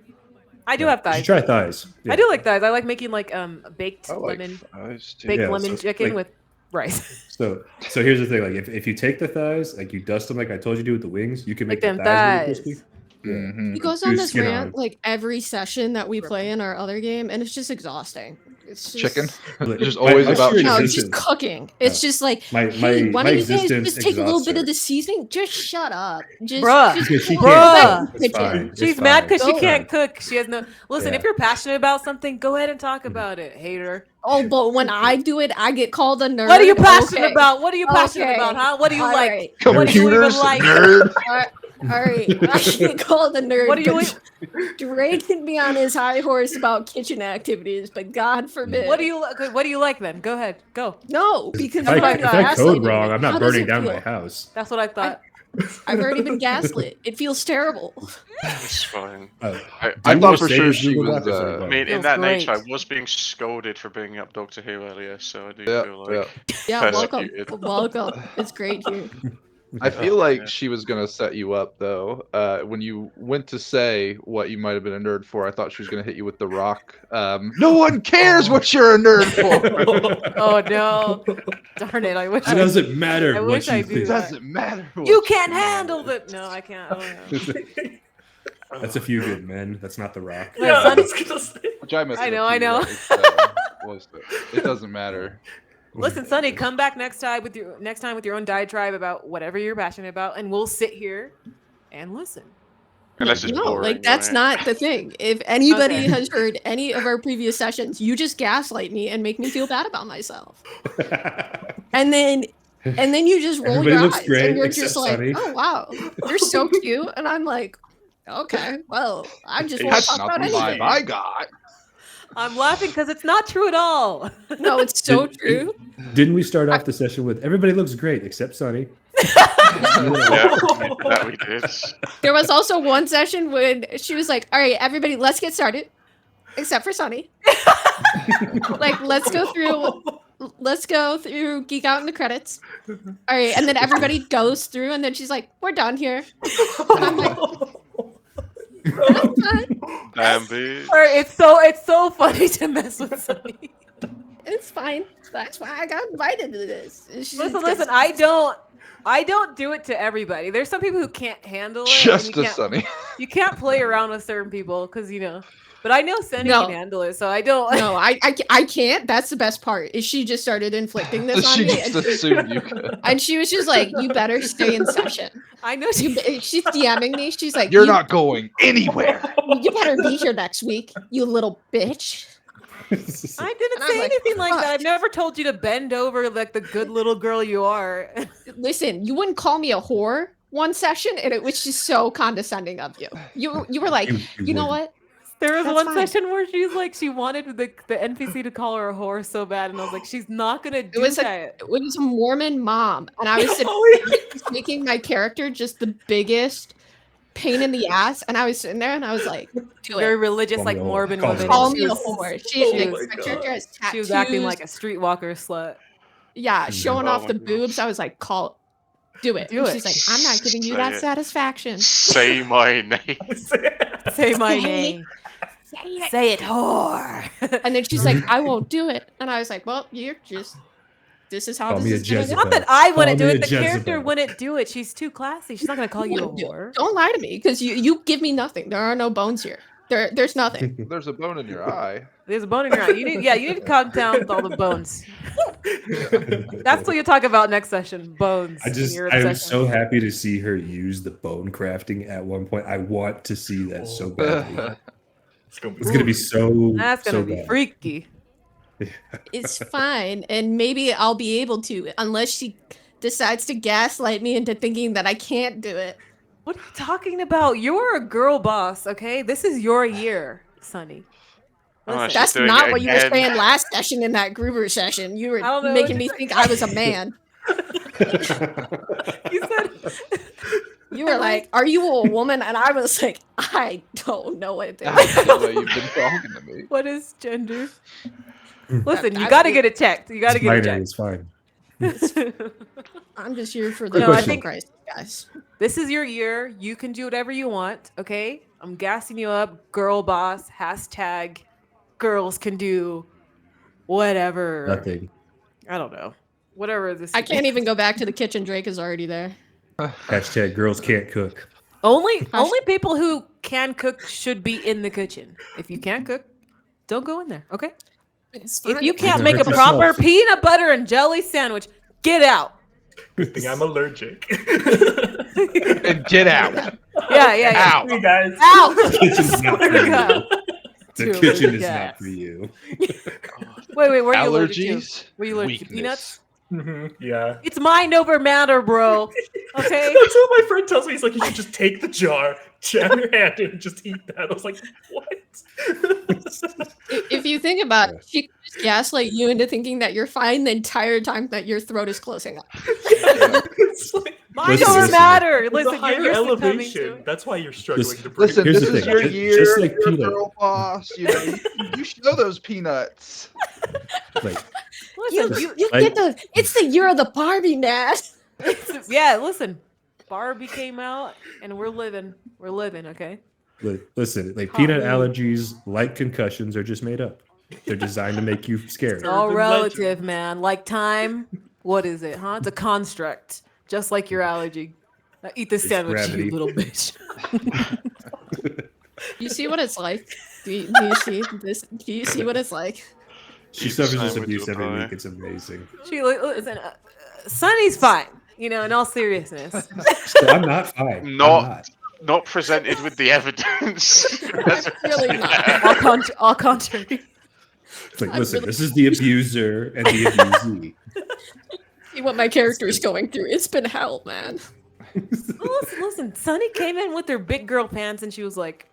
I do have thighs. You should try thighs. Yeah. I do like thighs. I like making like baked I like lemon thighs too. baked Yeah, lemon so, chicken like- with rice. So here's the thing: like if you take the thighs, like you dust them, like I told you to do with the wings, you can make Like the them thighs really thighs. crispy. Mhm. He goes Do on this skin rant on. like every session that we play in our other game, and it's just exhausting. It's just, Chicken. Like, Just my- always my about sheer No, chicken. it's just existence- cooking. It's just like, My- hey, my- why my don't you guys existence just take a little exhausts bit her. of the seasoning? Just shut up. Just, Bruh. just Because she go can't Bruh. back to the It's fine. kitchen. It's She's mad fine. because she Go. can't cook. She has no. Listen, Yeah. if you're passionate about something, go ahead and talk about it, hater. Oh, but when I do it, I get called a nerd. What are you passionate Okay. about? What are you passionate Okay. about, huh? What do you All like? right. What do you even Computers, like? nerd. All right, I get called a nerd. What do you because Drake can be on his high horse about kitchen activities, but God forbid. What do you like then? Go ahead. Go. No, because If That's what I I thought. code gaslighting wrong, me. I'm not How does burning it down feel? my house. That's what I thought. I've already been gaslit. It feels terrible. It's fine. Uh, I I didn't thought you for say sure this she Google was, Doc or something I about mean, it? in Feels that nature, I great. was being scolded for bringing up Doctor Who earlier, so I do Yeah, feel like Yeah, welcome. persecuted. Welcome. It's great here. I feel Oh, like yeah. she was gonna set you up though. When you went to say what you might have been a nerd for, I thought she was gonna hit you with the rock. No one cares what you're a nerd for. Oh no! Darn it! I wish. It doesn't matter I what wish you I It do think. that. doesn't matter. What You can't know. handle the. No, I can't. Oh, no. That's a few good men. That's not the Rock. Yeah, I son- was gonna say. Which I missed. I it know, too, I know. right? It doesn't matter. Listen, Sonny, come back next time with your own diatribe about whatever you're passionate about, and we'll sit here and listen. Unless it's No, boring, like that's right? not the thing. If anybody Okay. has heard any of our previous sessions, you just gaslight me and make me feel bad about myself. And then you just roll Everybody your looks eyes great and you're except just like, Sunny. "Oh wow, you're so cute." And I'm like, "Okay, well, I just want to That's talk not about the vibe anything." I got. I'm laughing because it's not true at all. No, it's so Did- true. Didn't we start off the session with everybody looks great except Sunny? Yeah, that we did. There was also one session when she was like, "All right, everybody, let's get started, except for Sunny. Like, let's go through Geek Out in the credits. All right, and then everybody goes through, and then she's like, "We're done here." And I'm like, Damn, bitch. Or it's so funny to mess with Sunny. "It's fine. That's why I got invited to this." And she's Listen. I don't do it to everybody. There's some people who can't handle it. and Just you a can't- Sunny. You can't play around with certain people because But I know Sunny No. can handle it, so I don't. No, I can't. That's the best part. Is she just started inflicting this on She me, just assumed you could. and she was just like, "You better stay in session." I know she. She's DMing me. She's like, You're "You- not going anywhere. You better be here next week, you little bitch." I didn't And I'm say like, anything like that. "Fuck." I've never told you to bend over like the good little girl you are. Listen, you wouldn't call me a whore one session, and it was just so condescending of you. You were like, you know wouldn't. what? There was That's one fine. session where she's like, she wanted the NPC to call her a whore so bad, and I was like, she's not gonna do was that. It was a Mormon mom, and I was sitting making my character just the biggest pain in the ass, and I was sitting there, and I was like, "Do Very it. religious, Call like me a whore. Mormon Call me woman. a Call She me a was- whore." she She, was- my character has tattoos. She was acting like a streetwalker slut. yeah, showing Oh off my the gosh. boobs. I was like, do it. Do And it. she's like, "I'm not giving you Say that it. satisfaction." Say my name. Say my Say it. name. Say it. Say it, whore. And then she's like, "I won't do it." And I was like, "Well, you're just. This is how Call this me a is gonna Jezebel. go." Not that I Call wouldn't do me it. a The character Jezebel. wouldn't do it. She's too classy. She's not gonna call you a Wouldn't do it. whore. Don't lie to me, because you give me nothing. There are no bones here. There's nothing. There's a bone in your eye. There's a bone in your eye. You need to calm down with all the bones. That's what you talk about next session. Bones. in your I'm obsession. so happy to see her use the bone crafting at one point. I want to see that so badly. It's gonna be, It's gonna be so. That's gonna so be bad. freaky. It's fine, and maybe I'll be able to, unless she decides to gaslight me into thinking that I can't do it. What are you talking about? You're a girl boss, okay? This is your year, Sunny. Oh, Listen, she's That's doing not it what you were again. saying last session in that Gruber session. You were I don't know making what me you're think I was a man. you said You were like, "Are you a woman?" And I was like, "I don't know what it That's is." the way you've been talking to me. what is gender? Listen, you I- got to get it checked. You got to It's get it binary, checked. it's fine. I'm just here for the Quick No, I question. think- Christ, guys. This is your year. You can do whatever you want, okay? I'm gassing you up. Girl boss, hashtag girls can do whatever. Nothing. I don't know. Whatever this I can't even go back to the kitchen. Drake is already there. Hashtag girls can't cook. Only people who can cook should be in the kitchen. If you can't cook, don't go in there, okay? It's If fine. you can't Don't make a hurt proper yourself. peanut butter and jelly sandwich, get out. Good thing I'm allergic. And get out. Yeah. Out. Hey guys. Out. The kitchen's not for Swear to you. God. The Too kitchen allergic is ass. not for you. Wait, where are you allergic to? Allergies. Were you allergic to Weakness. peanuts? Yeah. It's mind over matter, bro. Okay? That's what my friend tells me. He's like, you should just take the jar, jam your hand in, and just eat that. I was like, what? If you think about it, she could just gaslight you into thinking that you're fine the entire time that your throat is closing up. It's like, Mind Listen, over listen. matter. there's a Listen, higher you're succumbing to elevation. it. That's why you're struggling Listen- to breathe. Listen, Here's this the is thing, your just year. like You're a peanut. girl boss. You show those peanuts. Like, Listen, You I- get the. It's the year of the Barbie, man. yeah, listen. Barbie came out and we're living. We're living, okay? listen, like Hot peanut weed. allergies, like concussions, are just made up. They're designed to make you scared. It's all Urban relative, legend. man. Like time, what is it, huh? It's a construct, just like your allergy. Now eat this It's sandwich, gravity. you little bitch. You see what it's like? Do you see this? Do you see what it's like? She Eat suffers this sandwich abuse will every die. week. It's amazing. Listen, Sunny's fine. You know, in all seriousness. So I'm not fine. I'm Not- Not presented with the evidence. That's Really not. all contrary. It's like, I'm listen, really- this is the abuser and the abusee. See what my character is going through. It's been hell, man. Listen, Sunny came in with her big girl pants and she was like,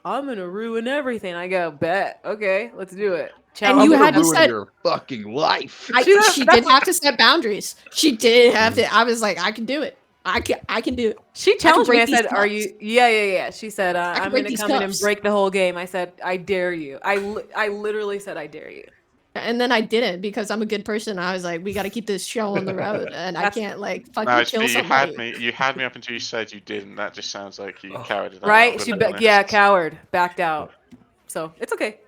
I'm gonna ruin everything. I go, bet. Okay, let's do it. And I'm you gonna had to ruin set- your fucking life. She did have to set boundaries. She did have to. I was like, I can do it. I can do it. She challenged me. I break said, these "Are cups. you?" Yeah. She said, can "I'm break gonna these come in and cups. break the whole game." I said, "I dare you." I literally said, "I dare you." And then I didn't because I'm a good person. I was like, we got to keep this show on the road, and I That's- can't like fucking No, it's kill you somebody. had me. You had me up until you said you didn't. That just sounds like you Oh. carried it out. Right? I'll She, be be- honest. yeah, coward, backed out. So it's okay.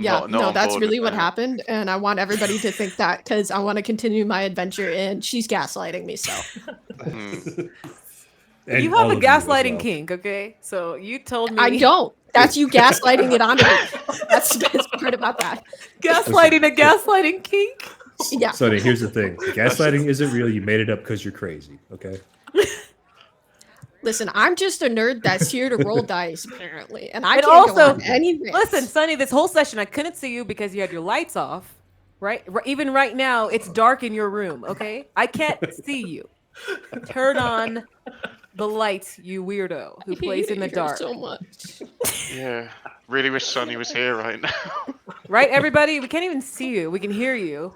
Yeah, Not no, on that's board really with what that. happened, and I want everybody to think that because I want to continue my adventure, and she's gaslighting me. So Hmm. And You all have a of as gaslighting well. kink, okay? So you told me I don't. That's you gaslighting it onto me. That's the best part about that. gaslighting a gaslighting kink. Yeah. Sonny, here's the thing. Gaslighting isn't real. You made it up because you're crazy. Okay. Listen, I'm just a nerd that's here to roll dice, apparently, and I And can't go also- on any rants. Listen, Sunny, this whole session I couldn't see you because you had your lights off. Right? Even right now, it's dark in your room. Okay, I can't see you. Turn on the lights, you weirdo who I plays hate in the it here dark. so much. Yeah. Really wish Sonny was here right now. Right, everybody? We can't even see you. We can hear you.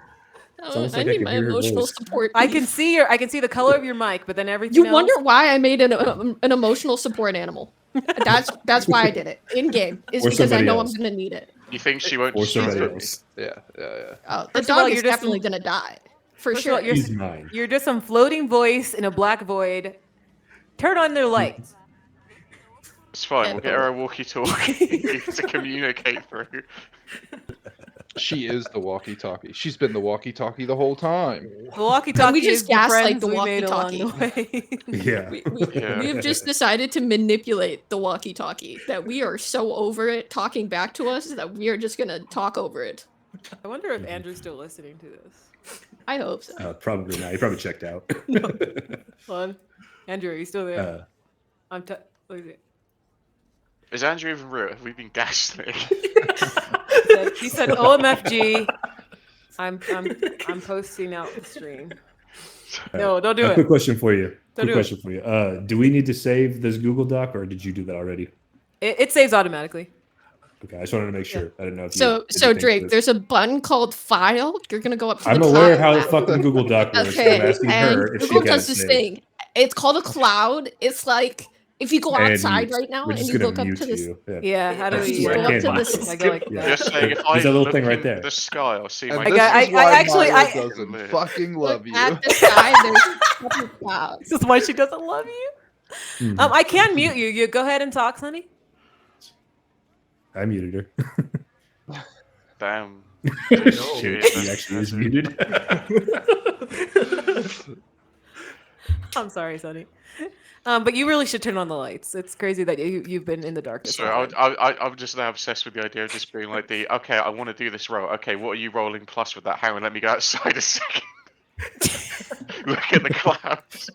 almost I like I need can my hear her emotional voice. support. I can beef. see the color of your mic, but then everything You else. wonder why I made an emotional support animal. That's why I did it in game. Is Or because I somebody know else. I'm gonna need it. You think she won't Or shoot somebody me? else. Yeah. The First of all, dog is you're just- definitely gonna die for First of all, sure. you're- He's mine. You're just some floating voice in a black void. Turn on their lights. It's fine. We'll get her a walkie-talkie to communicate through. She is the walkie-talkie. She's been the walkie-talkie the whole time. The walkie-talkie just is the gaslight friends the we made along the walkie-talkie. way. Yeah. Yeah. We've just decided to manipulate the walkie-talkie. That we are so over it talking back to us that we are just gonna talk over it. I wonder if Andrew's still listening to this. I hope so. Probably not. He probably checked out. Hold on. Andrew, are you still there? I'm what is it? Is Andrew even real? Have we been gaslit? He said OMFG. I'm posting out the stream. No, don't do A it. quick question for you. Don't do it. Do we need to save this Google Doc, or did you do that already? It saves automatically. Okay, I just wanted to make sure. I didn't know if you. So did you think Drake, this- there's a button called File. You're gonna go up to I'm the aware cloud. how the fucking Google Doc works. Okay, I'm asking and her if she Google got does it this saved. thing. It's called a cloud. It's like if you go And outside mute. right now We're and just you gonna look up mute to this. you. Yeah. Yeah, how do That's we why I go up can't to mute this- you. I go like Yeah. that. Just saying, if There's I that little look thing right into there. the sky, I'll see And my. this I- is why actually- Maya I- doesn't Lit. fucking Look love you. at the sky. There's a couple clouds. This is why she doesn't love you. Mhm. I can mute you. You go ahead and talk, Sonny. I muted her. Damn. Shit, she actually is muted. I'm sorry, Sonny. But you really should turn on the lights. It's crazy that you've been in the darkness. So I'm just now obsessed with the idea of just being like okay, I want to do this roll. Okay, what are you rolling plus with that? Hang on, let me go outside a second. Look at the clouds.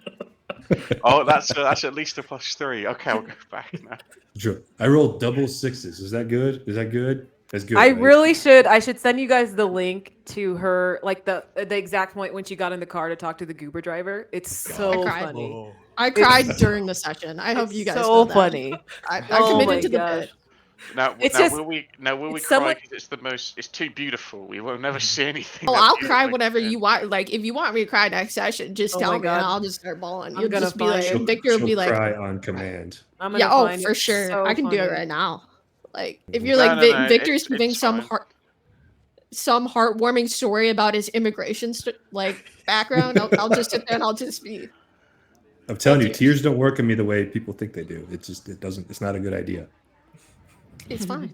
Oh, that's at least a +3. Okay, I'll go back now. Sure. I rolled double sixes. Is that good? Is that good? That's good. I right? really should. I should send you guys the link to her, like the exact point when she got in the car to talk to the Goober driver. It's so I cried. funny. Oh. I cried during the session. I hope It's you guys so know that. funny. I Oh my committed to the gosh. bit. Now, It's now just- will we it's cry somewhat- because it's too beautiful. We will never see anything. Oh, that I'll beautiful cry whenever again. you want. Like, if you want me to cry next session, just Oh tell my me, God. and I'll just start bawling. I'm You'll gonna just be find like, it. Victor will She'll be like, cry on command. I'm gonna yeah, oh, find for it. sure. So I can do it funny. right now. Like, if you're No, like, no, no, Victor's it's giving some fine. some heartwarming story about his immigration background, I'll just sit there and I'll just be. I'm telling you, Tears. tears don't work on me the way people think they do. It doesn't. It's not a good idea. It's fine.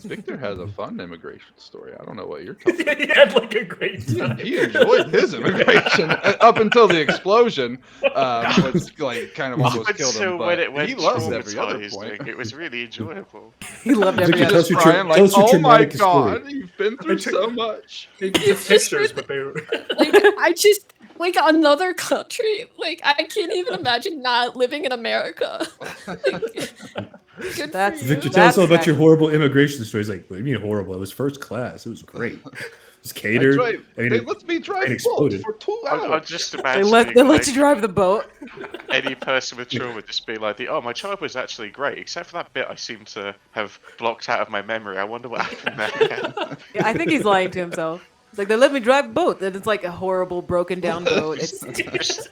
Victor has a fun immigration story. I don't know what you're talking about. He had like a great He, time. he enjoyed his immigration up until the explosion, which like kind of almost killed him. Until But when it went he loves every other point. traumatizing, it was really enjoyable. He loved every Victor, other. tell us Just your crying like, tell us your oh my traumatic story." god, you've been through so much. He took pictures, but they were. Like, I just like another country. Like, I can't even imagine not living in America. Good That's- for you. Victor, tell us all That's about your horrible immigration stories. Like, what do you mean horrible? It was first class. It was great. It was catered. I mean, they let me drive boats exploded. for 2 I'm hours. just They imagining let you like, drive the boat. any person with trauma just be like, "Oh, my childhood was actually great, except for that bit I seem to have blocked out of my memory. I wonder what happened there." Yeah, I think he's lying to himself. It's like they let me drive a boat, and it's like a horrible, broken down boat. It's just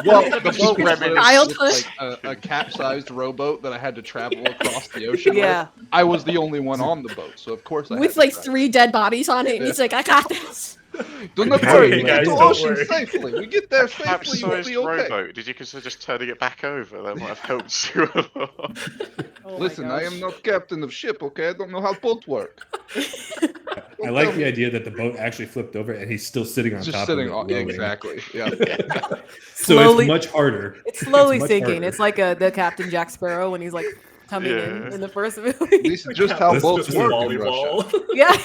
Well, just the boat was reminisce. Childhood. like a capsized rowboat that I had to travel across the ocean Yeah. with. I was the only one on the boat, so of course I had With to like drive. 3 dead bodies on it, and he's like, I got this. Do not Hey, worry, we guys, get to don't ocean worry. safely. We get there safely, you'll Capsized be okay. rowboat. Did you consider just turning it back over? That might have helped you a lot. oh my Listen, I gosh. am not captain of ship, okay? I don't know how boats work. I like the idea that the boat actually flipped over and he's still sitting on Just top sitting of it. on rowing. exactly. Yeah. So Slowly- it's much harder. It's slowly much sinking. harder. It's like the Captain Jack Sparrow when he's like coming Yeah. in the first movie. This is just how That's boats just work in Russia. volleyball. Yeah.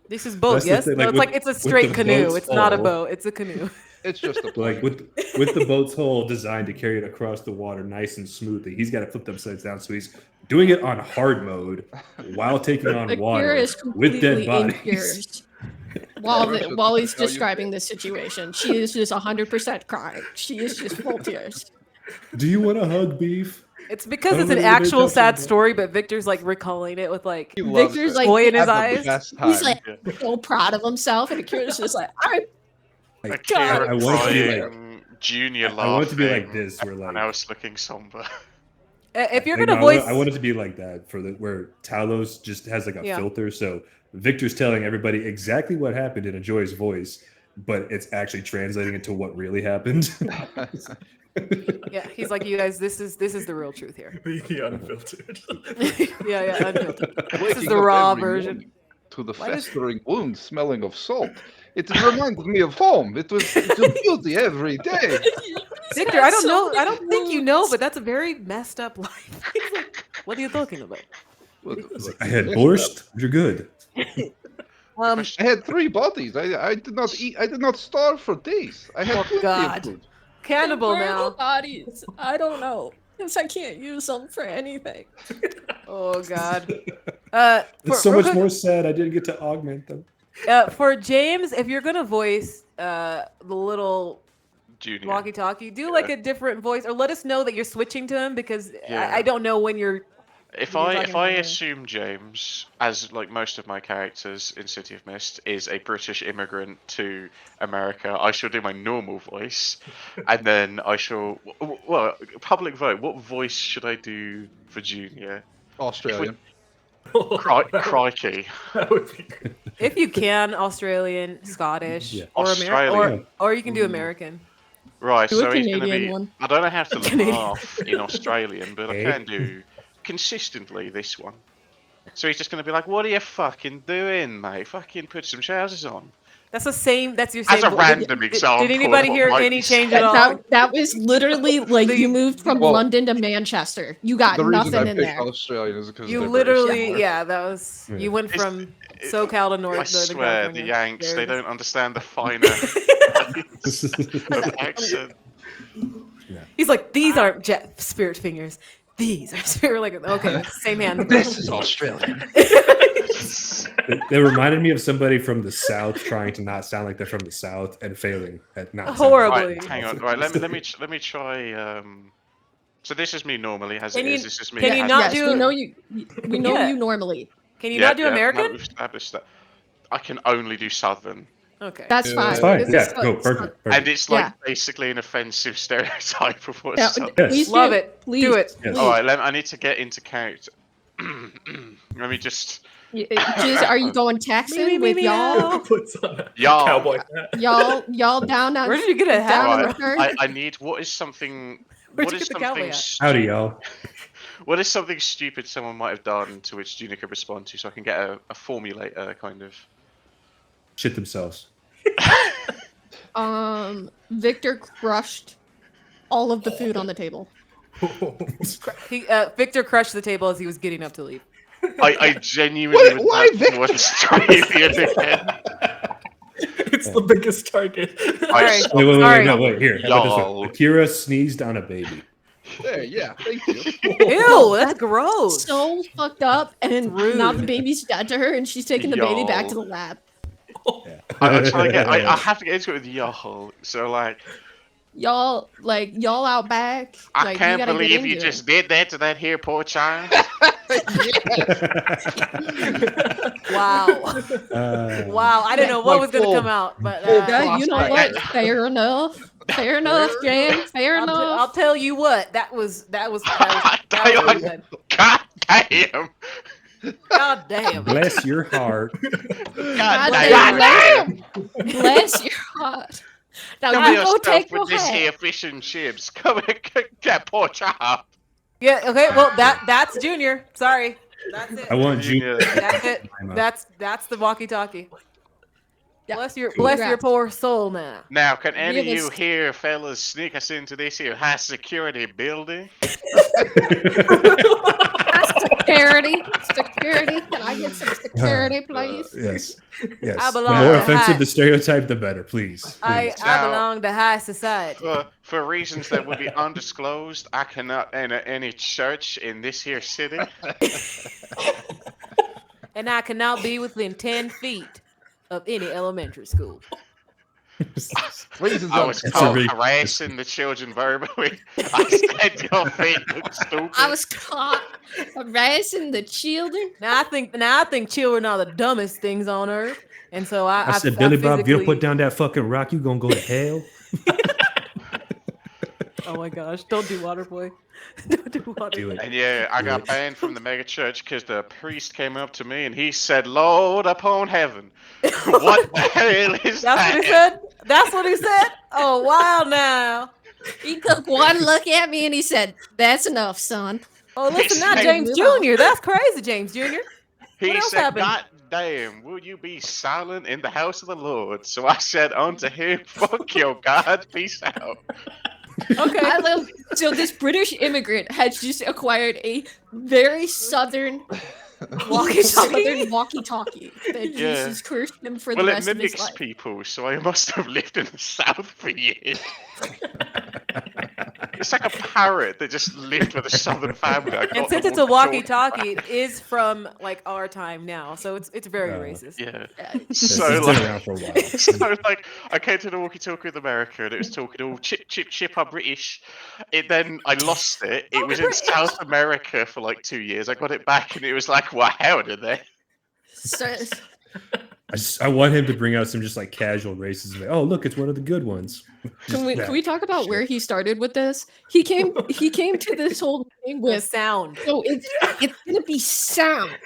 This is boat, That's the yes? thing, No, like, it's like with- it's a with straight the canoe. boat's It's not a hull. boat. It's a canoe. It's just a Like plane. with the boat's hull designed to carry it across the water nice and smoothly. He's got it flipped upside down, so he's doing it on hard mode while taking on Akira water is with dead completely in bodies. tears. While Russia, while he's that's how you describing this situation, she is just 100% crying. She is just full tears. Do you want to hug beef? It's because I don't it's an know what it actual is, sad but- story, but Victor's like recalling it with like He loves Victor's it. like, joy in his Have the eyes. best he's time. like so proud of himself, and Akira's just like, I'm Like, Akira I want it to be like crying, Junior laughing. I want it to be like this, where And like I was looking somber. If you're Like, gonna no, voice, I want it to be like that for the where Talos just has like a Yeah. filter, so Victor's telling everybody exactly what happened in a Joy's voice, but it's actually translating into what really happened. yeah, he's like, you guys, this is the real truth here. The unfiltered. yeah, unfiltered. This is Waking the up raw every version. morning to the Why does- festering wound smelling of salt. It reminded me of home. It was a beauty every day. Victor, I don't know. I don't think you know, but that's a very messed up life. He's like, what are you talking about? I had borscht. You're good. Um, I had 3 bodies. I did not eat. I did not starve for days. I had Oh, plenty God. of food. cannibal Infernal now. bodies. I don't know. Because I can't use them for anything. Oh God. It's so real much quick, more sad. I didn't get to augment them. For James, if you're gonna voice the little Junior. walkie-talkie, do like a different voice, or let us know that you're switching to him because Yeah. I don't know when you're. If when you're I talking if to I him. assume James, as like most of my characters in City of Mist, is a British immigrant to America, I shall do my normal voice, and then I shall well public vote. What voice should I do for Junior? Australian. Crikey. That would be good. If you can, Australian, Scottish, Yeah. or Australian. or you can do Ooh. American. Right, Do a so he's going to Canadian be. one. I don't have to Canadian. laugh in Australian, but I Hey. can do consistently this one. So he's just going to be like, "What are you fucking doing, mate? Fucking put some trousers on." That's the same. That's your same. As a vo- random did, example. Did anybody hear like, any change at all? That was literally like The- you moved from Well, London to Manchester. You got The reason nothing I in picked there. Australian is because You they're literally, British. yeah, that was. Yeah. You went It's- from SoCal to North. I Northern swear, California. the Yanks, There they it is. don't understand the finer of accent. He's like, these aren't jet spirit fingers. These are spirit. Like, okay, same hand. This is Australian. They reminded me of somebody from the South trying to not sound like they're from the South and failing at not sounding Horribly. Right, hang on. Right, let me try. So this is me normally, as Can it you- is. This is me. can you as not it Yes, is. do- we know you. We know Yeah. you normally. Can you Yeah, not do yeah, no, American? we've established that. I can only do Southern. Okay. That's Yeah. fine. That's fine. This Yeah, is go. fun. Perfect. And perfect. it's like Yeah. basically an offensive stereotype of what Yeah, Southern. Yes. please Love do. it. Please Do it. Yes. All right, I need to get into character. Let me just. Are you going Texan with y'all? Puts on a Y'all. cowboy hat. Y'all down on Where did you get a hat? down on Right, return? I need. What is something? Where'd What you is get the cowboy something? hat? Howdy, y'all. What is something stupid someone might have done to which Junior could respond to, so I can get a formulator kind of. Shit themselves. Victor crushed all of the food on the table. Victor crushed the table as he was getting up to leave. I genuinely would Why not Victor? want Australian again. It's the biggest target. Sorry. Wait, Sorry. no, wait, here. How about this Y'all. one? Akira sneezed on a baby. There, yeah, thank you. Ew, that's gross. So fucked up, and Rude. now the baby's dead to her, and she's taking the baby back to the lab. I'm trying to get. I have to get into it with y'all. So like, Y'all out back. I like, can't gotta get believe you into just it. did that to that here poor child. Wow. Wow. I didn't know what was going to come out, but Yeah, you know what? Fair enough. Fair enough, Jan. Fair I'll enough. tell you what. That was really good. God damn. God damn. Bless your heart. God damn, damn. Bless your heart. Now Come you here, go stuff take with your this hat. here fish and chips. Come here, that poor child. Yeah. Okay. Well, that's Junior. Sorry. That's it. I want Junior. That's it. That's the walkie-talkie. Yeah. Bless your Congrats. poor soul now. Now, can any of you Realist. here fellas sneak us into this here high security building? Security. Security. Can I get some security, please? Yes. Yes. I The belong more to offensive high- the stereotype, the better. Please. I Please. Now- belong to high society. For reasons that would be undisclosed, I cannot enter any church in this here city. And I cannot be within 10 feet of any elementary school. Reasons I was That's caught a really- harassing the children verbally. I said your feet look stupid. I was caught harassing the children. Now I think children are the dumbest things on earth, and so I said, Billy Bob, if you physically- put down that fucking rock, you gonna go to hell. Oh my gosh! Don't do Waterboy. Don't do Waterboy. Do it. And yeah, I Do got it. banned from the mega church because the priest came up to me and he said, "Lord upon heaven, what the hell is That's that?" what he said. That's what he said. Oh wow! Now. He took one look at me and he said, "That's enough, son." Oh listen, now Hey, James move on. Jr. That's crazy, James Jr. He What else said, happened? "God damn, will you be silent in the house of the Lord?" So I said unto him, "Fuck your God, peace out." Okay. I love. So this British immigrant has just acquired a very southern walkie-talkie that Yeah. just has cursed him for Well, the it rest of his mimics life. people, so I must have lived in the South for years. It's like a parrot that just lived with a southern family. And since it's a walkie-talkie, it is from like our time now, so it's very racist. Yeah. It's So been like, around for a while. so like, I came to the walkie-talkie with America, and it was talking all chip, chip, chip. I'm British. Then I lost it. It was in South America for like 2 years. I got it back, and it was like, wow, how did they? So, I want him to bring out some just like casual racism. Like, oh, look, it's one of the good ones. can we Yeah. can we talk about where he started with this? He came to this whole thing With with sound. so it's gonna be sound.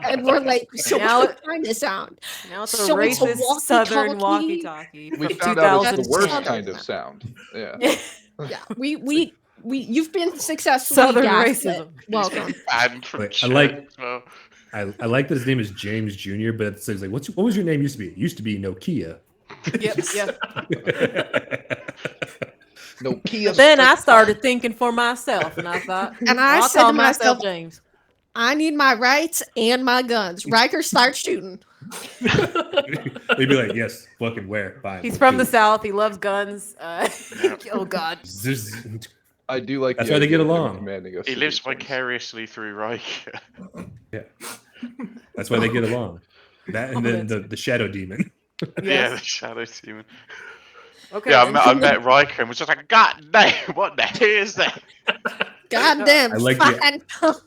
And we're like, so Now what kind of sound? Now it's a So it's a racist southern walkie-talkie? walkie-talkie. We from found out it's the 2010. worst kind of sound. Yeah. Yeah, we you've been successfully Southern gaslit. racism. Welcome. Banned from Wait, I church like- as well. I like that his name is James Jr., but it says like, what was your name used to be? It used to be Nokia. Yep, yep. Nokia. Then I started thinking for myself, and I thought, And I I'll said call to myself, James. I need my rights and my guns. Riker starts shooting. They'd be like, yes, fucking where? Fine. He's we'll from do the it. South. He loves guns. Oh God. There's- I do like. That's the why they idea get of him along. commanding us He to lives do things. vicariously through Riker. That's why they get along. That and then that's- the shadow demon. Yeah, Yes. the Shadow Demon. Okay. Yeah, then. I met Riker and was just like, God damn, what the hell is that? Goddamn, I like fine.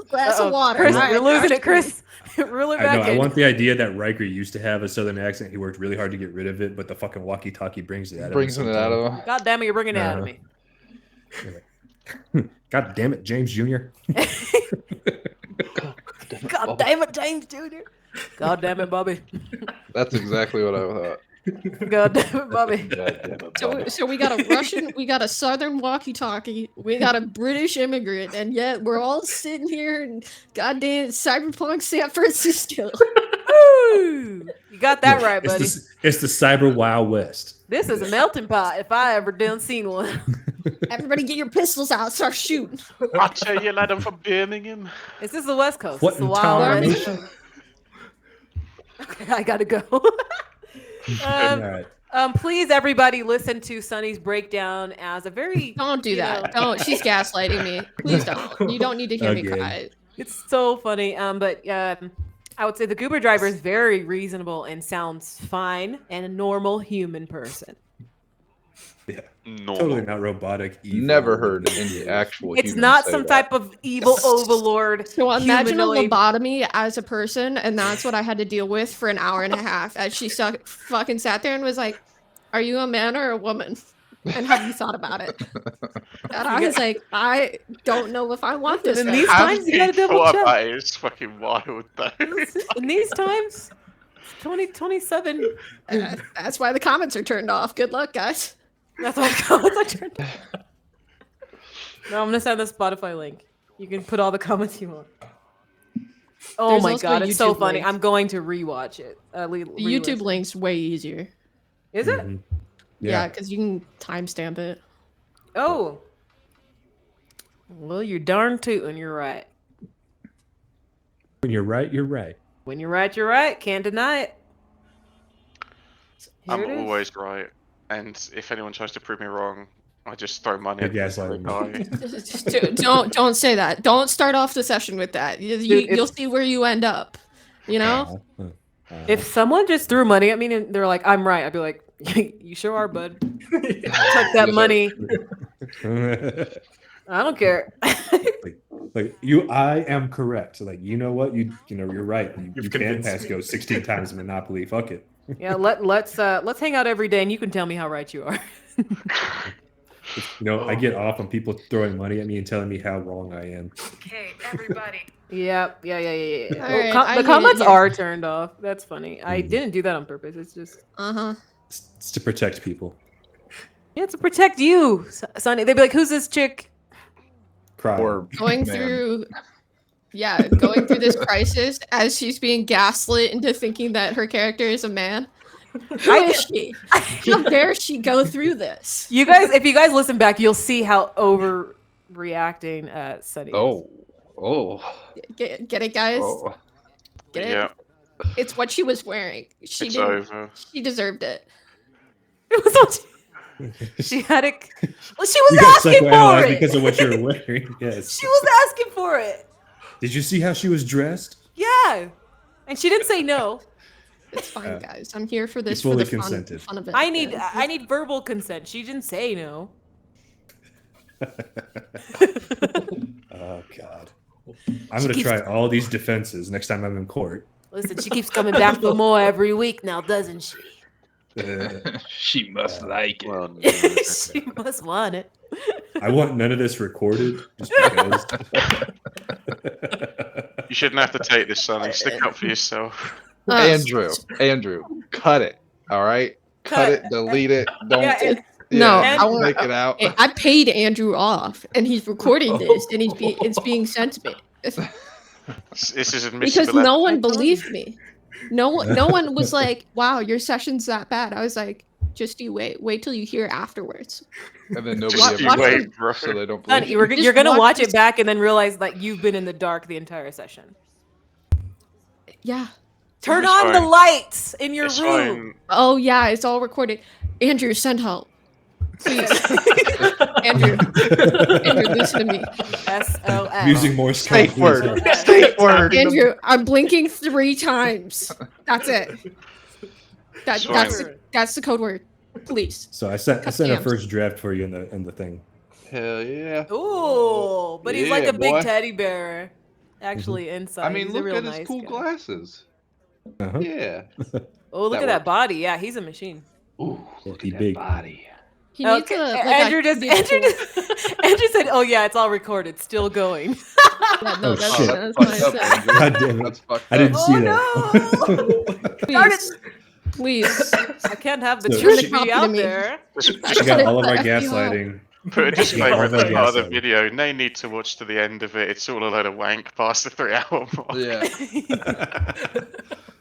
Glass Uh-oh. of water. Chris, All right, you're losing start it, Chris. Reel it I know. back I in. want the idea that Riker used to have a southern accent. He worked really hard to get rid of it, but the fucking walkie-talkie brings it out Brings of it him. out sometimes. of him. God damn it, you're bringing it out of me. God damn it, James Jr. God damn it, James Jr. God damn it, Bobby. That's exactly what I thought. God damn it, Bobby. God damn it, So, Bobby. so we got a Russian, we got a Southern walkie-talkie, we got a British immigrant, and yet we're all sitting here in goddamn cyberpunk San Francisco. Woo! You got that right, buddy. It's the cyber Wild West. This is a melting pot if I ever done seen one. Everybody get your pistols out, start shooting. I tell you, lad, I'm from Birmingham. This is the West Coast. What It's the in Wild town, West. Misha? Okay, I gotta go. All right. Please, everybody, listen to Sunny's breakdown as a very. Don't do you that. know, Don't. She's gaslighting me. Please don't. You don't need to hear me Again. cry. It's so funny. But I would say the Goober driver is very reasonable and sounds fine and a normal human person. Yeah. No. Totally not robotic. Evil. Never heard any actual. It's human not say some that. type of evil overlord. So imagine a humanoid. lobotomy as a person, and that's what I had to deal with for an hour and a half as she fucking sat there and was like, "Are you a man or a woman? And have you thought about it?" And I was like, "I don't know if I want this." In right these now." times, you gotta double thought check. about it. It's fucking wild, though. In these times, 2027. That's why the comments are turned off. Good luck, guys. That's why comments I turned. No, I'm gonna send the Spotify link. You can put all the comments you want. Oh There's my also god, a it's so YouTube funny. link. I'm going to rewatch it. The YouTube link's way easier. Is it? Mhm. Yeah, because you can timestamp it. Oh. Well, you're darn tootin'. You're right. When you're right, you're right. When you're right, you're right. Can't deny it. Here I'm it is. always right. And if anyone tries to prove me wrong, I just throw money You're at them gaslighting before they die. Don't say that. Don't start off the session with that. You'll see where you end up. You know. If someone just threw money at me and they're like, "I'm right," I'd be like, "You sure are, bud. Take that money. I don't care." I am correct. So like, you know what? You know, you're right. You can convinced pass me. go 16 times in Monopoly. Fuck it. Yeah, let's hang out every day, and you can tell me how right you are. You know, I get off on people throwing money at me and telling me how wrong I am. Okay, everybody. Yeah. All right, The I get comments it, yeah. are turned off. That's funny. I didn't do that on purpose. It's just It's to protect people. yeah, to protect you, Sonny. They'd be like, "Who's this chick?" Cry. Or going man. through this crisis as she's being gaslit into thinking that her character is a man. Who is she? How dare she go through this? You guys, if you guys listen back, you'll see how overreacting Sonny. Is. Oh. Get it, guys? Oh. Get it? Yeah, It's what she was wearing. She it's didn't. over. She deserved it. It was so She had it. Well, she You was got asking for psychoanalyzed it. because of what you were wearing. Yes. She was asking for it. Did you see how she was dressed? Yeah, and she didn't say no. It's fine, guys. I'm here for this fully for the consented. fun of it. I need verbal consent. She didn't say no. Oh God. I'm gonna try all these defenses next time I'm in court. Listen, she keeps coming back for more every week now, doesn't she? She must like it. Well, She must want it. I want none of this recorded, just because. you shouldn't have to take this, Sonny. Stick up for yourself. Andrew, cut it. All right, cut it, delete it. Don't. No, I want take it out. I paid Andrew off, and he's recording this, and it's being sent to me. This is admissible. Because no one believed me. No one was like, "Wow, your session's that bad." I was like, "Just you wait till you hear afterwards." And then nobody Just ever you watch wait, them. bro. so they don't Son, believe you're Just gonna watch watch this- it back and then realize that you've been in the dark the entire session. Yeah. Turn It's on the fine. lights in your It's room. fine. Oh yeah, it's all recorded. Andrew, send help, please. Andrew, listen to me. SOS. Using Morse code. Safe please. word. Yeah. Safe word. Andrew, I'm blinking 3 times. That's it. Fine. That's the code word. Please. So I sent a Cams. first draft for you in the thing. Hell yeah. Ooh, but he's like Yeah, a big boy. teddy bear. Actually, inside. I mean, he's a look real at his nice cool guy. glasses. Uh-huh. Yeah. Oh, look That at that worked. body. Yeah, he's a machine. Ooh, Yeah, look he at that big. body. He needs Okay, a like Andrew a just big Andrew tool. just Andrew said, "Oh yeah, it's all recorded, still going." Yeah, no, Oh, that's, shit. that's what I Fucked up, said. Andrew. God damn it. That's fucked I didn't up. see Oh, that. Darn it. Please. I can't have the So truth she- be out there. Just I got all of our That's the gaslighting. put a disclaimer at the Yeah, start of the so- video. No need to watch to the end of it. It's all a load of wank past the 3-hour mark. Yeah.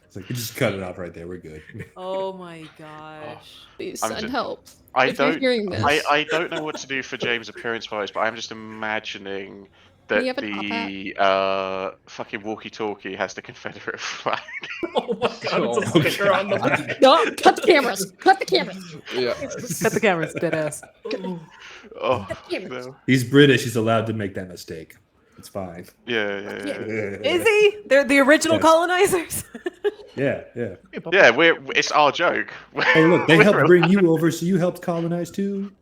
It's like, we just cut it off right there. We're good. Oh my gosh. Please I'm send just- help. I If you're don't. hearing this. I don't know what to do for James' appearance wise, but I'm just imagining Can you that have a top hat? the fucking walkie-talkie has the Confederate flag. Oh my god, Oh it's a my sticker on the God. No, cut the cameras. Cut the cameras. Yeah. Cut the cameras, dead ass. Oh cameras. no. He's British. He's allowed to make that mistake. It's fine. Yeah. Is he? They're the original Yes. colonizers. Yeah, yeah. Yeah, it's our joke. Hey, look, they We're helped allowed- bring you over, so you helped colonize too.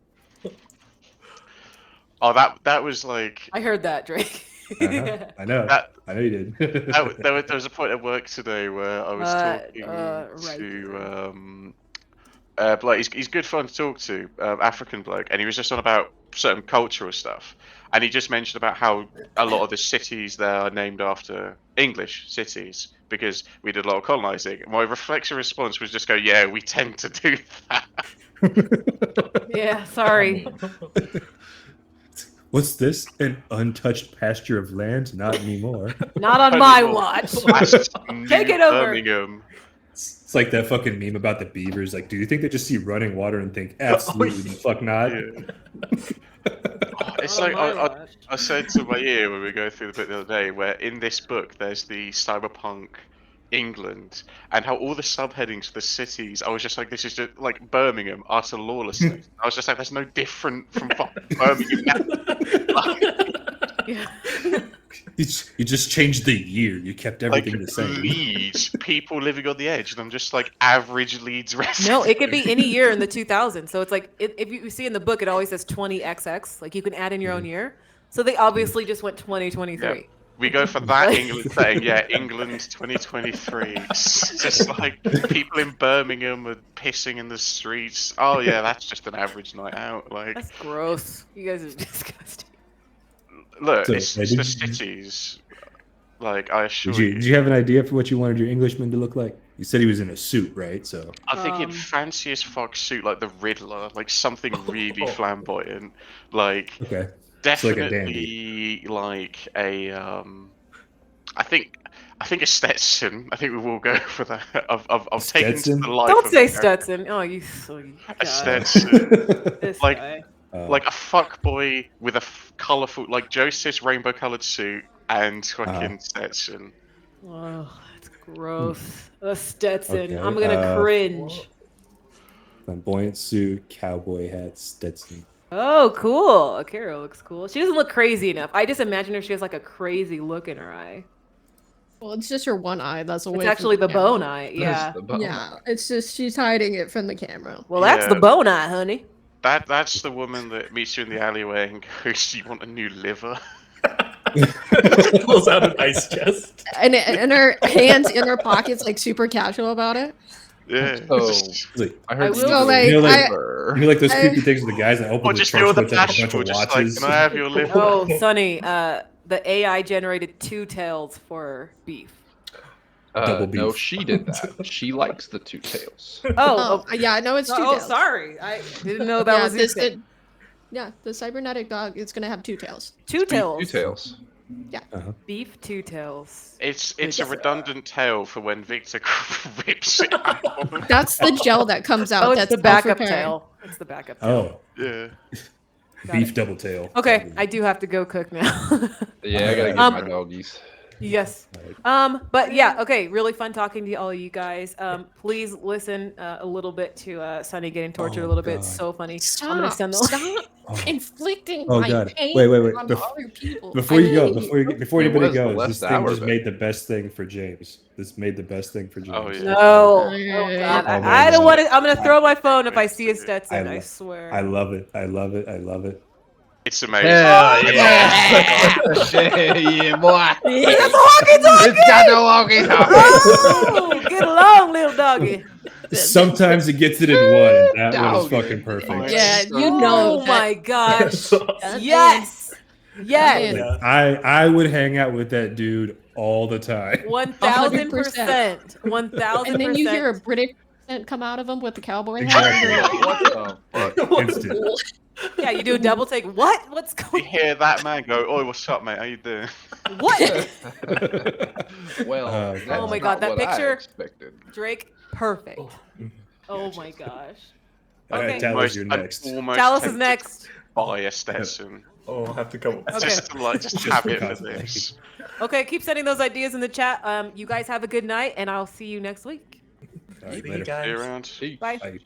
Oh, that was like I heard that, Drake. Uh-huh. I know. That- I know you did. there was a point at work today where I was talking right. to like he's good fun to talk to, African bloke, and he was just on about certain cultural stuff, and he just mentioned about how a lot of the cities there are named after English cities because we did a lot of colonizing. My reflexive response was just go, yeah, we tend to do that. Yeah, sorry. What's this? An untouched pasture of land? Not anymore. Not on my watch. Take it over. Birmingham. It's like that fucking meme about the beavers. Like, do you think they just see running water and think, absolutely the fuck not? Yeah. It's Not like on my watch. I said to my ear when we go through the book the other day, where in this book there's the cyberpunk England and how all the subheadings for the cities, I was just like, this is just like Birmingham, utter lawlessness. I was just like, that's no different from fucking Birmingham. Yeah. You just changed the year. You kept Like everything the same. Leeds, people living on the edge, and I'm just like average Leeds resident. No, it could be any year in the 2000s. So it's like if you see in the book, it always says 20XX. Like you can add in your own year. So they obviously just went 2023. Yeah. We go for that England saying, yeah, England 2023. It's just like people in Birmingham are pissing in the streets. Oh yeah, that's just an average night out. Like, That's gross. You guys are disgusting. look, So, it's did the you- cities. Like, I assure Did you have an idea for what you wanted your Englishman to look like? You said he was in a suit, right? So I'm thinking Um, fancy as fuck suit, like the Riddler, like something really flamboyant. Like, okay. So like a definitely like a I think a Stetson. I think we will go for that. I've taken to Stetson? the life Don't of say a character. Stetson. Oh, you so A God, Stetson. this like- guy. Like a fuck boy with a colourful, like Joseph's rainbow-coloured suit and fucking Stetson. Oh, that's gross. A Stetson. Okay, I'm gonna cringe. Flamboyant suit, cowboy hat, Stetson. Oh, cool. Akira looks cool. She doesn't look crazy enough. I just imagine her. She has like a crazy look in her eye. Well, it's just her one eye. That's away. It's from actually the camera. bone eye. Yeah. That's the bone. Yeah, it's just she's hiding it from the camera. Well, that's the Yeah. bone eye, honey. That's the woman that meets you in the alleyway and goes, "You want a new liver?" Pulls out an ice chest. And her hands in her pockets, like super casual about it. Yeah. So Like, I heard will you say, you know, like- liver. you know, like those I- creepy things with the guys that open Or the just trunk feel the with like a bunch bashful, of just like, watches. "Can I have your liver?" Oh, Sonny, the AI generated 2 tails for beef. Double No, beef. she did that. She likes the two tails. Oh, Yeah, I know it's two oh, tails. sorry. I didn't know that Yeah, was this, it. yeah, the cybernetic dog is gonna have 2 tails. 2 tails. Two tails. Beef 2 tails. It's a Yes. redundant tail for when Victor rips it out. That's the gel that comes out. Oh, it's that's the backup self-repairing. tail. It's the backup tail. Oh, Yeah. beef double tail. Okay, I do have to go cook now. Yeah, I gotta get my doggies. Yes. But yeah, okay, really fun talking to all of you guys. Please listen a little bit to Sunny getting tortured Oh, a little bit. God. So funny. I'm Stop! gonna send the Stop Oh. inflicting Oh, my God. pain Wait. on Bef- other people. Before I you go, mean, before It anybody was the goes, last this thing hour just of it. made the best thing for James. This made the best thing for James. Oh, yeah. No. Oh, Yeah. God. Oh, man. I don't want to. I'm gonna throw my phone if I see a Stetson. I I swear. I love it. I love it. I love it. It's amazing. Hell It's yeah! yeah, boy. It's a walkie-talkie! It's got the walkie-talkie. Oh, get along, little doggy. Sometimes it gets it in one, and that one is Doggy. fucking perfect. Yeah, So you know. Oh my gosh. that- Yes. Yes. Yeah. I would hang out with that dude all the time. 1,000%. 1,000%. And then you hear a British accent come out of him with the cowboy Exactly. hat. What the fuck? Instant. Yeah, you do a double take. What? What's You going hear that man go, "Oi, what's up, mate? How you doing?" on? What? Well, Oh, that's oh my not God, that what I picture- expected. Drake, perfect. Oh my gosh. All right, Okay. Dallas, you're I'm next. almost Dallas is tempted next. to buy a Stetson. Oh, I'll have to come. Okay. Just Just have for it for cosplay. this. Okay, keep sending those ideas in the chat. You guys have a good night, and I'll see you next week. All right, See you later. guys. See you around. Peace. Bye. Bye.